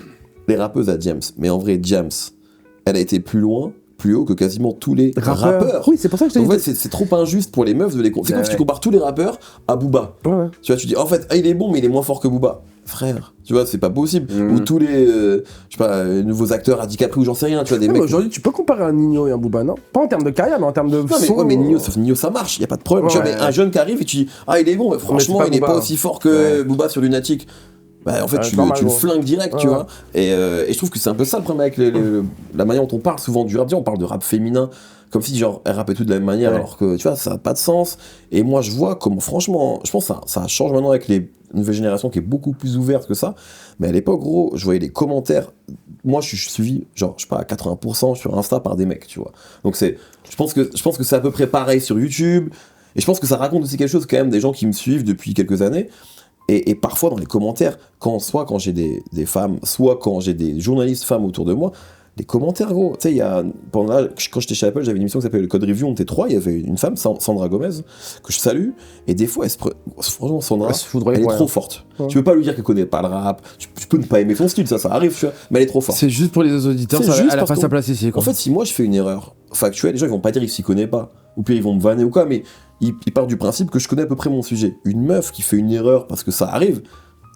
les rappeuses à Diams. Mais en vrai, Diams, elle a été plus loin, plus haut que quasiment tous les rappeurs. Oui, c'est pour ça que je te En dis. fait, c'est trop injuste pour les meufs de les comparer. C'est comme Ouais, si tu ouais. compares tous les rappeurs à Booba. Ouais, ouais. Tu vois, tu dis, en fait, il est bon, mais il est moins fort que Booba. Frère, tu vois, c'est pas possible. Mhm. Ou tous les, je sais pas, nouveaux acteurs à DiCaprio ou j'en sais rien, tu vois, des Ouais, mecs... mais aujourd'hui, tu peux comparer un Nino et un Booba, non? Pas en termes de carrière, mais en termes de Non mais, son. ouais, mais Nino, ça marche, y a pas de problème. Tu vois, Ouais. mais un jeune qui arrive et tu dis, ah il est bon, mais franchement pas il est Booba. pas aussi fort que Ouais. Booba sur Lunatic. bah en fait c'est tu normal, le gros. flingues direct, tu Ouais. vois. Et je trouve que c'est un peu ça le problème avec la manière dont on parle souvent du rap. Tiens, on parle de rap féminin, comme si genre elle rappait tout de la même manière, Ouais. alors que tu vois, ça n'a pas de sens. Et moi je vois comment, franchement, je pense que ça change maintenant avec les nouvelles générations qui est beaucoup plus ouverte que ça. Mais à l'époque, gros, je voyais les commentaires. Moi je suis suivi, genre, je sais pas, à 80% sur Insta par des mecs, tu vois. Donc je pense que c'est à peu près pareil sur YouTube. Et je pense que ça raconte aussi quelque chose quand même des gens qui me suivent depuis quelques années. Et parfois dans les commentaires, soit quand j'ai des femmes, soit quand j'ai des journalistes femmes autour de moi, les commentaires, gros, tu sais, quand j'étais chez Apple, j'avais une émission qui s'appelait le Code Review, on était 3, il y avait une femme, Sandra Gomez, que je salue, et des fois, franchement, Sandra, Elle se foudroie elle est pour trop rien. forte. Ouais. Tu peux pas lui dire qu'elle connaît pas le rap, tu peux ne pas aimer son style, ça arrive, tu vois, mais elle est trop forte. C'est juste pour les auditeurs, C'est ça, juste elle a parce pas qu'on- sa place ici. Quoi. En fait, si moi je fais une erreur factuelle, les gens ils vont pas dire qu'ils s'y connaissent pas. Ou puis ils vont me vanner ou quoi, mais ils partent du principe que je connais à peu près mon sujet. Une meuf qui fait une erreur parce que ça arrive,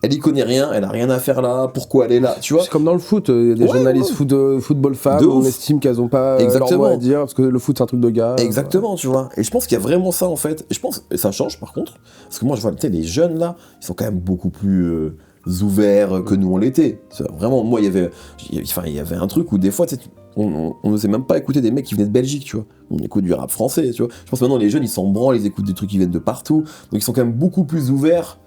elle y connaît rien, elle a rien à faire là, pourquoi elle est là, tu vois. C'est comme dans le foot, il y a des Ouais, journalistes football femmes, De on ouf. estime qu'elles ont pas leur Exactement. mot à dire parce que le foot c'est un truc de gars. Exactement, tu vois. Et je pense qu'il y a vraiment ça en fait. Et je pense, et ça change par contre, parce que moi je vois, tu sais, les jeunes là, ils sont quand même beaucoup plus ouverts que nous on l'était. Vraiment, moi il y avait un truc où des fois, tu sais, on n'osait même pas écouter des mecs qui venaient de Belgique, tu vois. On écoute du rap français, tu vois. Je pense que maintenant les jeunes ils s'en branlent, ils écoutent des trucs qui viennent de partout, donc ils sont quand même beaucoup plus ouverts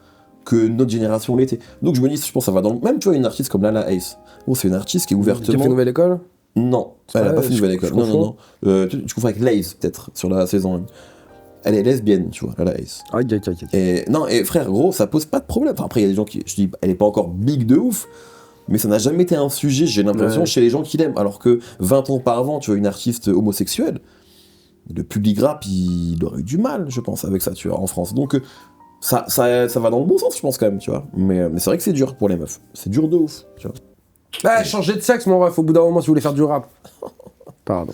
que notre génération l'était. Donc je me dis, je pense que ça va dans le... Même tu vois une artiste comme Lala Ace, bon, c'est une artiste qui est Qui a ouvertement... fait Nouvelle École. Non, elle a Ouais, pas fait une nouvelle je école. Non, confonds. non, non. Tu confonds avec Laze, peut-être, sur la saison 1. Elle est lesbienne, tu vois, Lala Ace. Aïe, aïe, aïe, aïe. Et non, et frère, gros, ça pose pas de problème. Enfin, après, il y a des gens qui... Je dis, elle est pas encore big de ouf, mais ça n'a jamais été un sujet, j'ai l'impression, Ouais. chez les gens qui l'aiment. Alors que 20 ans par avant, tu vois, une artiste homosexuelle, le public rap, il aurait eu du mal, je pense, avec ça, tu vois, en France. Donc, ça va dans le bon sens, je pense, quand même, tu vois. Mais c'est vrai que c'est dur pour les meufs. C'est dur de ouf, tu vois. Bah, changer de sexe, mon ref, au bout d'un moment, si vous voulez faire du rap. Pardon.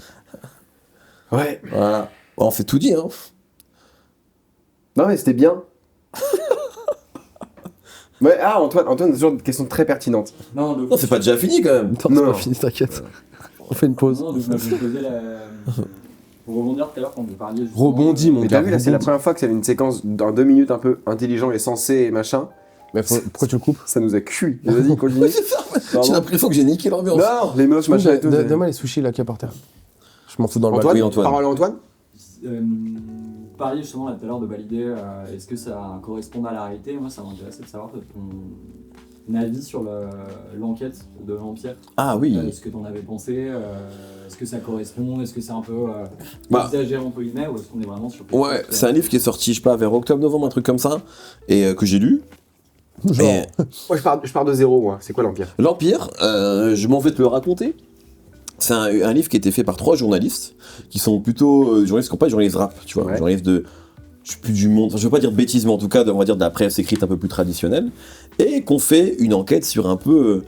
Ouais. Voilà. On s'est tout dit, hein. Non, mais c'était bien. Ouais, ah, Antoine, c'est toujours une question très pertinente. Non, Non, c'est pas déjà fini, quand même. Attends, Non. c'est pas fini, t'inquiète. On fait une pause. Non, donc moi, je me posais la. Pour rebondir tout à l'heure quand vous parliez. justement Rebondis, mon Mais gars. t'as vu, là, c'est la rebondis. première fois que c'est une séquence dans 2 minutes un peu intelligent et sensé et machin. Mais pourquoi tu le coupes? Ça nous a cuit. Vas-y, continue. Ouais, c'est ça. J'ai Pardon. l'impression que j'ai niqué l'ambiance. Non, les moches, machin et tout. c'est- Donne-moi les sushis là qu'il y a par terre. Je m'en fous dans le Antoine, Oui, Antoine. parole à Antoine. Vous parliez justement là tout à l'heure de valider, est-ce que ça correspond à la réalité? Moi, ça m'intéressait de savoir ton avis sur l'enquête de l'Empire. Ah oui. Ce que t'en avais pensé, est-ce que ça correspond, est-ce que c'est un peu Bah. exagéré entre guillemets, ou est-ce qu'on est vraiment sur... Ouais, c'est un livre qui est sorti, je sais pas, vers octobre-novembre, un truc comme ça, et que j'ai lu. Genre. Et Moi, je pars de zéro, moi. C'est quoi l'Empire? L'Empire, je m'en vais te le raconter. C'est un livre qui a été fait par 3 journalistes, qui sont plutôt journalistes qui n'ont pas de journalistes rap, tu vois, Ouais. journalistes de... Je sais plus du monde, enfin, je veux pas dire bêtises, mais en tout cas, on va dire de la presse écrite un peu plus traditionnelle, et qu'on fait une enquête sur un peu...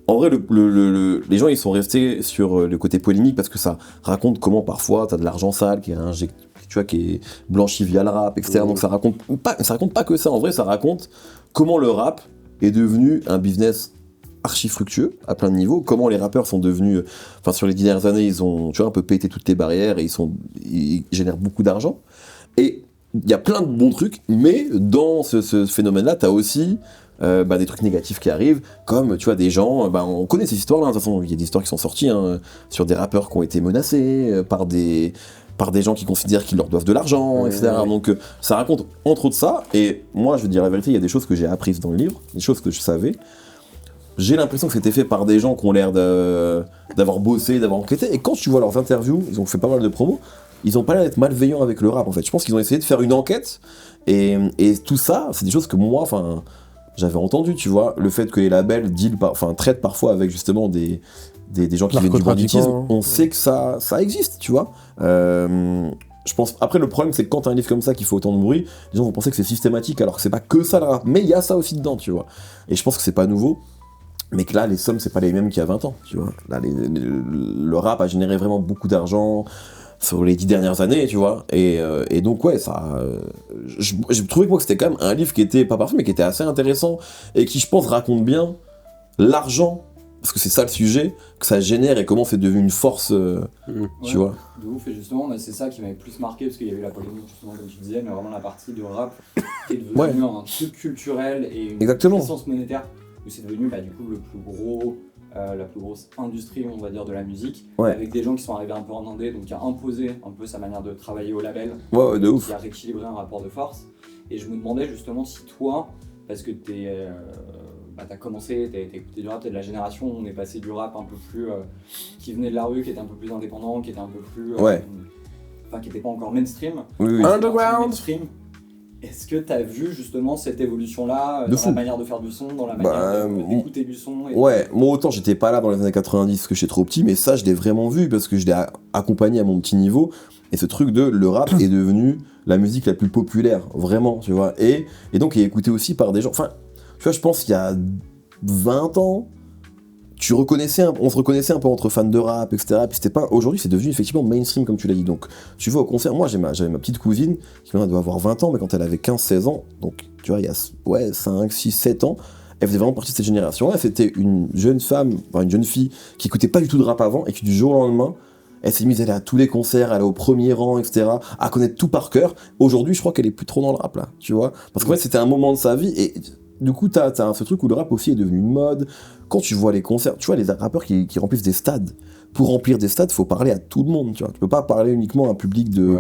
en vrai, les gens, ils sont restés sur le côté polémique, parce que ça raconte comment parfois t'as de l'argent sale qui est injecté, tu vois, qui est blanchi via le rap, etc. Donc ça raconte pas que ça, en vrai, ça raconte comment le rap est devenu un business archi fructueux à plein de niveaux, comment les rappeurs sont devenus, enfin sur les 10 dernières années, ils ont, tu vois, un peu pété toutes les barrières et ils génèrent beaucoup d'argent. Et il y a plein de bons trucs, mais dans ce phénomène-là, t'as aussi des trucs négatifs qui arrivent, comme tu vois des gens, on connaît ces histoires-là, de toute façon il y a des histoires qui sont sorties sur des rappeurs qui ont été menacés par des gens qui considèrent qu'ils leur doivent de l'argent, etc. Ouais. Donc ça raconte entre autres ça, et moi je veux dire la vérité, il y a des choses que j'ai apprises dans le livre, des choses que je savais. J'ai l'impression que c'était fait par des gens qui ont l'air d'avoir bossé, d'avoir enquêté, et quand tu vois leurs interviews, ils ont fait pas mal de promos, ils ont pas l'air d'être malveillants avec le rap en fait. Je pense qu'ils ont essayé de faire une enquête, et tout ça, c'est des choses que moi, enfin, j'avais entendu, tu vois, le fait que les labels traitent parfois avec justement des gens qui viennent du banditisme, Narcotrafiquants. on sait que ça existe, tu vois. Je pense, après le problème c'est que quand t'as un livre comme ça qui fait autant de bruit, les gens vont penser que c'est systématique alors que c'est pas que ça le rap, mais il y a ça aussi dedans, tu vois. Et je pense que c'est pas nouveau, mais que là les sommes c'est pas les mêmes qu'il y a 20 ans, tu vois. Là le rap a généré vraiment beaucoup d'argent sur les 10 dernières années, tu vois, et donc ouais, ça, je trouvais que moi que c'était quand même un livre qui était pas parfait mais qui était assez intéressant et qui je pense raconte bien l'argent, parce que c'est ça le sujet, que ça génère et comment c'est devenu une force, tu vois. De ouf, et justement, c'est ça qui m'avait plus marqué, parce qu'il y avait la polémique, justement, comme tu disais, mais vraiment la partie de rap qui est devenue Ouais. un truc culturel et une Exactement. puissance monétaire où c'est devenu du coup le plus gros, la plus grosse industrie, on va dire, de la musique, Ouais. avec des gens qui sont arrivés un peu en indé, donc qui a imposé un peu sa manière de travailler au label, Ouais, de ouf. qui a rééquilibré un rapport de force. Et je me demandais justement si toi, parce que t'as commencé, t'as écouté du rap, t'es de la génération où on est passé du rap un peu plus qui venait de la rue, qui était un peu plus indépendant, qui était un peu plus Ouais. qui était pas encore mainstream. Oui, oui. Underground. Mainstream. Est-ce que t'as vu justement cette évolution-là De dans fou. la manière de faire du son, dans la manière d'écouter du son Ouais, moi autant j'étais pas là dans les années 90 parce que j'étais trop petit, mais ça je l'ai vraiment vu parce que je l'ai accompagné à mon petit niveau. Et ce truc de le rap est devenu la musique la plus populaire, vraiment, tu vois. Et donc il est écouté aussi par des gens. Enfin, tu vois, je pense qu'il y a 20 ans, on se reconnaissait un peu entre fans de rap, etc. Puis c'était pas. Aujourd'hui, c'est devenu effectivement mainstream, comme tu l'as dit. Donc, tu vas au concert. Moi, j'avais ma petite cousine qui maintenant doit avoir 20 ans, mais quand elle avait 15-16 ans, donc tu vois, il y a 5, 6, 7 ans, elle faisait vraiment partie de cette génération-là. C'était une jeune femme, enfin une jeune fille, qui écoutait pas du tout de rap avant et qui du jour au lendemain, elle s'est mise à aller à tous les concerts, aller au premier rang, etc., à connaître tout par cœur. Aujourd'hui, je crois qu'elle est plus trop dans le rap, là, tu vois. Parce qu'en fait, c'était un moment de sa vie, et du coup, t'as ce truc où le rap aussi est devenu une mode. Quand tu vois les concerts, tu vois les rappeurs qui remplissent des stades. Pour remplir des stades, faut parler à tout le monde, tu vois. Tu peux pas parler uniquement à un public de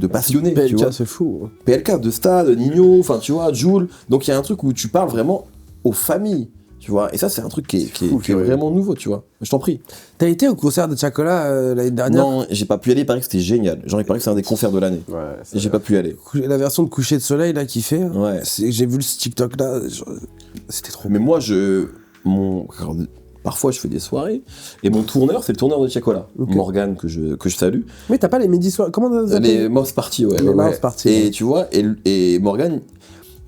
passionnés, tu vois. PLK, c'est fou. PLK, de stade, Nino, enfin, tu vois, Jul. Donc, il y a un truc où tu parles vraiment aux familles. Tu vois, et ça, c'est un truc qui est vraiment nouveau, tu vois. Je t'en prie. T'as été au concert de Chacola l'année dernière? Non, j'ai pas pu y aller, il paraît que c'était génial. Genre, il paraît que c'est un des concerts de l'année. Ouais, Et j'ai pas pu y aller. La version de Coucher de Soleil là qu'il fait. Ouais. J'ai vu ce TikTok là, c'était trop. Mais moi, parfois, je fais des soirées, et mon tourneur, c'est le tourneur de Chacola. Ok. Morgane, que je salue. Mais t'as pas les midi soirs. Comment t'as Les Mouse Party, ouais. Les ouais, Mouse ouais. Party, Et ouais. tu vois, et Morgane.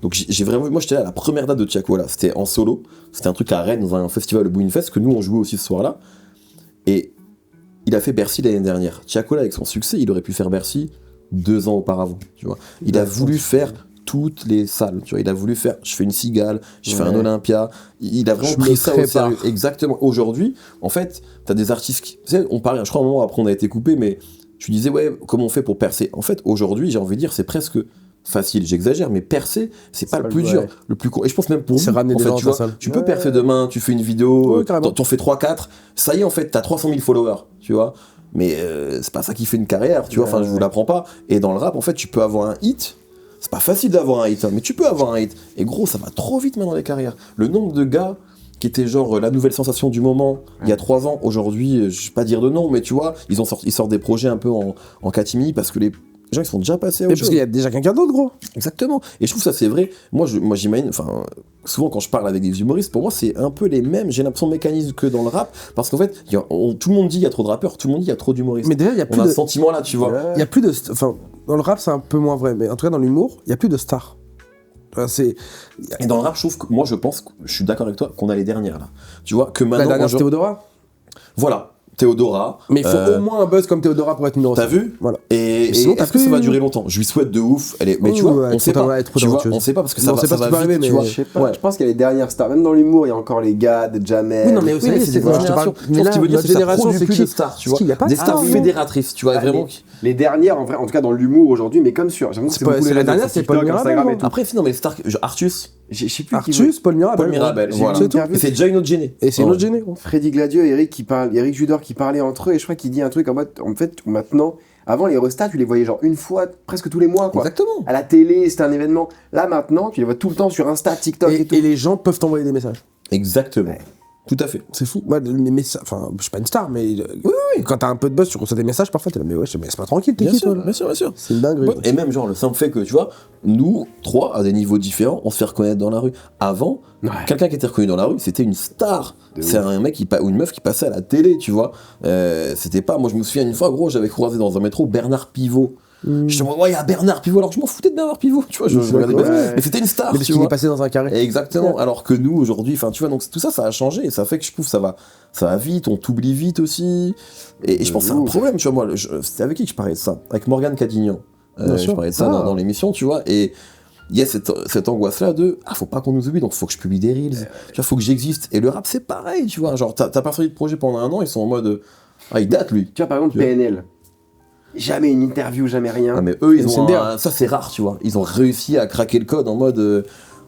Donc j'ai vraiment, moi j'étais là à la première date de Chacola, c'était en solo, c'était un truc à Rennes dans un festival, le Bouin Fest, que nous on jouait aussi ce soir-là. Et il a fait Bercy l'année dernière. Chacola, avec son succès, il aurait pu faire Bercy 2 ans auparavant, tu vois. Il a voulu faire toutes les salles, tu vois. Il a voulu faire, je fais une Cigale, je fais un Olympia. Il a vraiment Je me pris ça au prépare. sérieux. Exactement. Aujourd'hui, en fait, t'as des artistes qui, tu sais, on parlait, je crois à un moment après on a été coupé, mais tu disais ouais, comment on fait pour percer. En fait, aujourd'hui, j'ai envie de dire, c'est presque facile, j'exagère, mais percer, c'est pas le plus dur, le plus court. Et je pense même pour C'est nous, ramener en des fait, gens tu dans vois, ta salle. tu peux percer demain, tu fais une vidéo, Ouais, carrément. t'en fais 3-4, ça y est, en fait, t'as 300 000 followers, tu vois. Mais c'est pas ça qui fait une carrière, tu vois, enfin, je vous l'apprends pas. Et dans le rap, en fait, tu peux avoir un hit. C'est pas facile d'avoir un hit, hein, mais tu peux avoir un hit. Et gros, ça va trop vite maintenant les carrières. Le nombre de gars qui étaient genre la nouvelle sensation du moment il y a 3 ans, aujourd'hui, je vais pas dire de nom, mais tu vois, ils sortent des projets un peu en catimini parce que les gens ils sont déjà passés à Mais autre parce chose. qu'il y a déjà quelqu'un d'autre, gros. Exactement. Et je trouve ça c'est vrai. Moi j'imagine, enfin, souvent quand je parle avec des humoristes, pour moi c'est un peu les mêmes, j'ai l'impression de mécanisme que dans le rap, parce qu'en fait, tout le monde dit il y a trop de rappeurs, tout le monde dit il y a trop d'humoristes. Mais déjà, il y a On plus a de. ce sentiment là, tu vois. Il y a plus de. Enfin, dans le rap, c'est un peu moins vrai, mais en tout cas, dans l'humour, il y a plus de stars. Enfin, c'est. Et dans le rap, je trouve que moi je pense, je suis d'accord avec toi, qu'on a les dernières là. Tu vois, que La maintenant. dernière, c'est Théodora. Voilà, Théodora. Mais il faut au moins un buzz comme Théodora pour être numéro 5. T'as vu? Voilà. Et Sinon, t'as est-ce que ça plus- va durer longtemps? Je lui souhaite de ouf. Mais tu Ouh, vois, ouais, on sait trop pas. être trop Tu vois, talentueuse. on sait pas parce que ça Non, on va, sait pas ça ce qui va peut vite, arriver, tu mais- vois. Je sais pas, Ouais. je pense qu'il y a les dernières stars. Même dans l'humour, il y a encore les gars de Jamel. Oui, non, mais vous Oui, savez, mais c'est c'est des des générations. générations. Ce qui veut dire, c'est que ça produit plus de stars, tu vois. Il y a pas Des de stars stars. fédératrices, tu vois, vraiment. Les dernières, en vrai, en tout cas dans l'humour aujourd'hui, mais comme sur. J'avoue que C'est pas- beaucoup c'est les la réseaux dernière, sur c'est Paul TikTok, Mirabel, Instagram et non tout. Après, non, mais les stars, genre Artus, Je sais plus qui. Artus, Paul Mirabel. Paul Mirabel, J'ai voilà. vu une interview. Et c'est déjà une autre gênée. Et c'est une autre gênée, gros. Freddy Gladio et Eric Judor qui parlaient entre eux, et je crois qu'il dit un truc en mode. En fait, maintenant, avant les restats, tu les voyais genre une fois, presque tous les mois, quoi. Exactement. À la télé, c'était un événement. Là, maintenant, tu les vois tout le temps sur Insta, TikTok et tout. Et les gens peuvent t'envoyer des messages. Exactement. Tout à fait. C'est fou. Moi, mes messages. Enfin, je suis pas une star, mais. Quand t'as un peu de buzz, tu reçois des messages, parfois t'es là, mais ouais, mais c'est pas tranquille, t'es Bien qui, sûr, toi, là bien sûr, bien sûr. C'est une dinguerie. Ouais, et même genre le simple fait que tu vois, nous trois à des niveaux différents, on se fait reconnaître dans la rue. Avant, quelqu'un qui était reconnu dans la rue, c'était une star. C'est un mec ou une meuf qui passait à la télé, tu vois. C'était pas. Moi je me souviens une fois, gros, j'avais croisé dans un métro Bernard Pivot. Je me dis, ouais, il y a Bernard Pivot, alors que je m'en foutais de Bernard Pivot, tu vois. Je regardais pas. Ouais. Mais c'était une star, Mais parce tu qu'il vois. est passé dans un carré. Exactement. Alors que nous aujourd'hui, enfin tu vois, donc tout ça, ça a changé et ça fait que je trouve ça va vite, on t'oublie vite aussi. Et je pense que c'est un problème, tu vois. Moi, c'était avec qui que je parlais de ça? Avec Morgane Cadignan. Bien Je sûr. parlais de ça dans l'émission, tu vois. Et il y a cette angoisse-là de faut pas qu'on nous oublie, donc faut que je publie des reels. Tu vois, faut que j'existe. Et le rap, c'est pareil, tu vois. Genre, t'as pas sorti de projet pendant 1 an, ils sont en mode il date lui. Tu vois, par exemple, PNL. Jamais une interview, jamais rien. Ah, mais eux, ils C'est ont bien. ça c'est rare, tu vois. Ils ont réussi à craquer le code en mode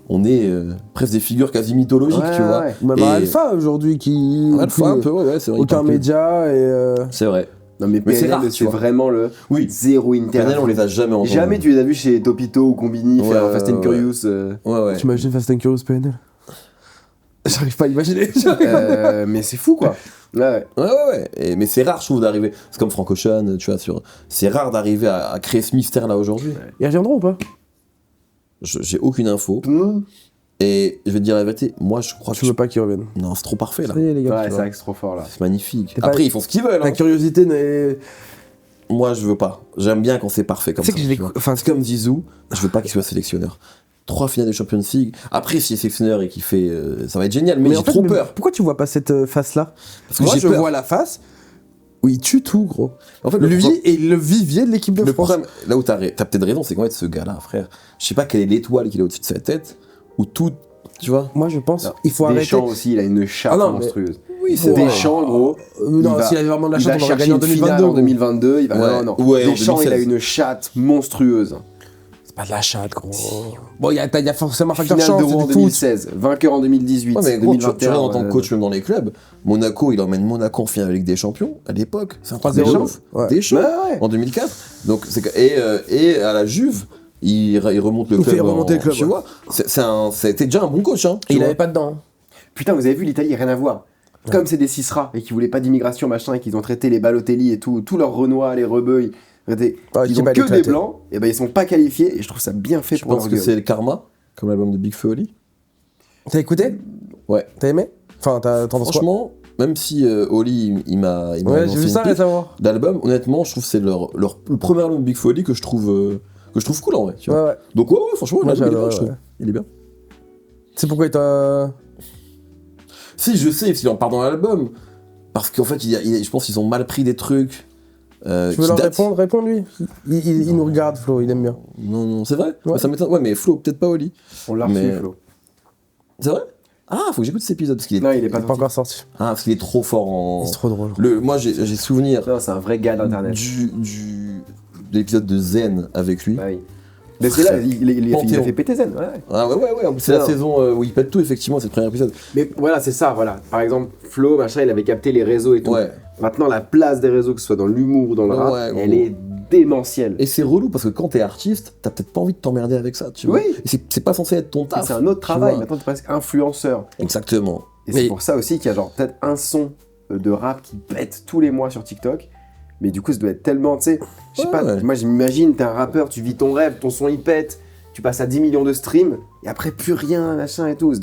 on est presque des figures quasi mythologiques, Ouais, tu vois. ouais. Même Et- Alpha aujourd'hui qui. Alpha, un peu, ouais, c'est vrai. il Aucun parle plus. média et. C'est vrai. Non, mais Mais c'est PNL, rare, tu c'est vois. vraiment le Oui. zéro PNL, on interview. les a jamais entendus. Jamais tu les as vus chez Topito ou Combini Ouais, faire ouais, Fast and ouais. Curious. Ouais, ouais. T'imagines Fast and Curious PNL? J'arrive pas à imaginer. Mais c'est fou, quoi. Ouais. Ouais. Mais c'est rare, je trouve, d'arriver. C'est comme Frank Ocean, tu vois. C'est rare d'arriver à créer ce mystère-là aujourd'hui. Ils reviendront ou pas? J'ai aucune info. Mmh. Et je vais te dire la vérité, moi, je crois Tu que. veux pas qu'ils reviennent. Non, c'est trop parfait, là. Ça y est, les gars. Ouais, tu c'est vois. vrai que c'est trop fort, là. C'est magnifique. C'est pas- Après, ils font ce qu'ils veulent. La Hein. curiosité n'est. Moi, je veux pas. J'aime bien quand c'est parfait comme Tu sais ça. que je l'ai- tu vois. enfin, C'est comme Zizou, je veux pas qu'il soit sélectionneur. 3 finales de Champions League. Après, s'il est sélectionneur et qu'il fait. Ça va être génial, mais j'ai en fait, trop peur. Pourquoi tu vois pas cette face-là? Parce que Moi, j'ai je peur. vois la face où il tue tout, gros. En fait, Lui et le vivier de l'équipe de le France. problème, là où t'as peut-être raison, c'est qu'en fait, ce gars-là, frère, je sais pas quelle est l'étoile qu'il a au-dessus de sa tête, ou tout. Tu vois. Moi, je pense Non, il faut arrêter. Deschamps aussi, il a une chape Ah non, mais- monstrueuse. Oui, Deschamps, gros. Non, il va- s'il avait vraiment de la Il va chance, on aurait chercher gagné en une finale 2022. en 2022. Il va... Ouais. Non. Ouais, en Deschamps, il a 2016. une chatte monstrueuse. C'est pas de la chatte, gros. Bon, il y a forcément un facteur Finale chance, d'Euro c'est en du foot. 2016, vainqueur en 2018, Ouais, mais gros, tu 2021. vois, en tant que coach, même dans les clubs, Monaco, il emmène Monaco en finale avec Ligue des Champions, à l'époque. C'est un 3-0. Deschamps. Ouais. Deschamps, Ouais. en 2004. Donc, et à la Juve, il remonte le Il club. fait remonter le club, Tu ouais. vois, c'était déjà un bon coach. Hein, Et il tu avait vois. pas dedans. Putain, vous avez vu l'Italie, rien à voir. Comme c'est des Cisra et qu'ils voulaient pas d'immigration, machin, et qu'ils ont traité les Balotelli et tout, tous leurs Renois, les Rebeux, ils qui ont va que les des traiter. blancs, et ben ils sont pas qualifiés, et je trouve ça bien fait Je pour pense leur que gueule. c'est le karma, comme l'album de Big Flo et Oli. T'as écouté? Ouais. T'as aimé? Enfin, t'en penses quoi? Franchement, même si Oli, il m'a Ouais, j'ai lancé vu une ça pique récemment. d'album, honnêtement, je trouve que c'est le premier album de Big Flo et Oli que je trouve cool en vrai. Tu vois. Ouais. Donc ouais, franchement, Moi, l'album, il est bien, j'adore, je trouve. ouais. Il est bien. C'est pourquoi il t'a. Si, je sais, s'il en parle dans l'album. Parce qu'en fait, je pense qu'ils ont mal pris des trucs. Tu veux qui leur datent. répondre? Réponds-lui. Il nous regarde, Flo, il aime bien. Non, c'est vrai. Ouais. Ouais, ça m'étonne. Ouais, mais Flo, peut-être pas Oli. On l'a reçu, Mais- Flo. C'est vrai. Ah, faut que j'écoute cet épisode parce qu'il est. Non, il est Il pas est pas sorti. encore sorti. Ah, parce qu'il est trop fort en. C'est trop drôle. Moi, j'ai souvenir Non, c'est un vrai gars d'internet. de l'épisode de Zen avec lui. Bah oui. Mais c'est là, il a Panthéon. fait péter Zen, ouais. Ah ouais. C'est la Non. saison où il pète tout, effectivement, c'est le premier épisode. Mais voilà, c'est ça, voilà. Par exemple, Flo, machin, il avait capté les réseaux et tout. Ouais. Maintenant, la place des réseaux, que ce soit dans l'humour ou dans le rap, Ouais, gros. elle est démentielle. Et c'est relou parce que quand t'es artiste, t'as peut-être pas envie de t'emmerder avec ça, tu vois. Oui. Et c'est pas censé être ton Et taf. c'est un autre tu travail. vois. Maintenant, tu es presque influenceur. Exactement. Et Mais- c'est pour ça aussi qu'il y a genre peut-être un son de rap qui pète tous les mois sur TikTok. Mais du coup, ça doit être tellement, tu sais, je sais Ouais, pas, ouais. moi je m'imagine, t'es un rappeur, tu vis ton rêve, ton son il pète, tu passes à 10 millions de streams, et après plus rien, machin et tout. Je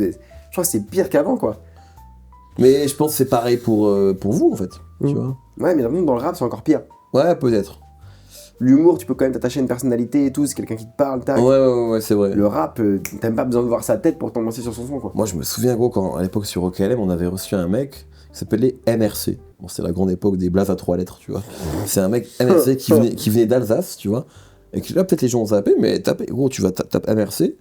crois que c'est pire qu'avant, quoi. Mais je pense que c'est pareil pour vous, en fait. Tu Mm. vois. Ouais, mais dans le rap, c'est encore pire. Ouais, peut-être. L'humour, tu peux quand même t'attacher à une personnalité et tout, c'est quelqu'un qui te parle, tac. Ouais, c'est vrai. Le rap, t'as même pas besoin de voir sa tête pour t'ambiancer sur son son, quoi. Moi, je me souviens, gros, quand à l'époque sur OKLM, on avait reçu un mec qui s'appelait MRC. Bon, c'était la grande époque des blazes à 3 lettres, tu vois. C'est un mec MRC qui venait d'Alsace, tu vois. Et que là, peut-être les gens ont zappé, mais gros, tu vas taper MRC.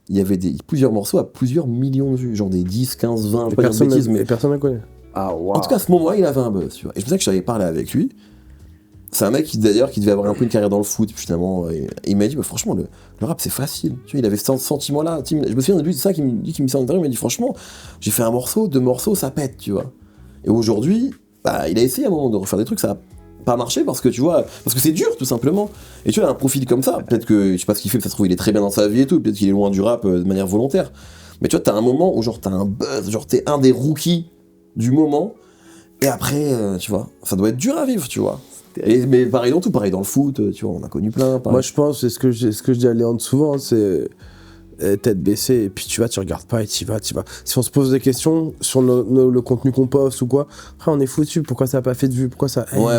Il y avait plusieurs morceaux à plusieurs millions de vues, genre des 10, 15, 20, Et pas dire de personne bêtises, mais ne personne ne connaît. Ah, waouh. en tout cas, à ce moment-là, il avait un buzz, tu vois. Et je me souviens que j'avais parlé avec lui. C'est un mec qui, d'ailleurs, qui devait avoir un peu une carrière dans le foot, puis finalement. Et il m'a dit, bah, franchement, le rap, c'est facile. Tu vois, il avait ce sentiment-là. Je me souviens de lui, c'est ça qui me dit, qu'il me sent intérieur. Il m'a dit, franchement, j'ai fait un morceau, 2 morceaux, ça pète, tu vois. Et aujourd'hui, bah, il a essayé à un moment de refaire des trucs, ça a pas marché parce que, tu vois, parce que c'est dur, tout simplement. Et tu vois, un profil comme ça, peut-être que, je sais pas ce qu'il fait, ça se trouve, il est très bien dans sa vie et tout, peut-être qu'il est loin du rap de manière volontaire. Mais tu vois, t'as un moment où, genre, t'as un buzz, genre, t'es un des rookies du moment. Et après, tu vois, ça doit être dur à vivre, tu vois. Mais pareil dans tout, pareil dans le foot, tu vois, on a connu plein. Pareil. Moi, je pense, c'est ce que je dis à Léandre souvent, c'est tête baissée, et puis tu regardes pas, et tu vas. Si on se pose des questions sur le contenu qu'on poste ou quoi, après on est foutu, pourquoi ça a pas fait de vue, pourquoi ça. Ouais.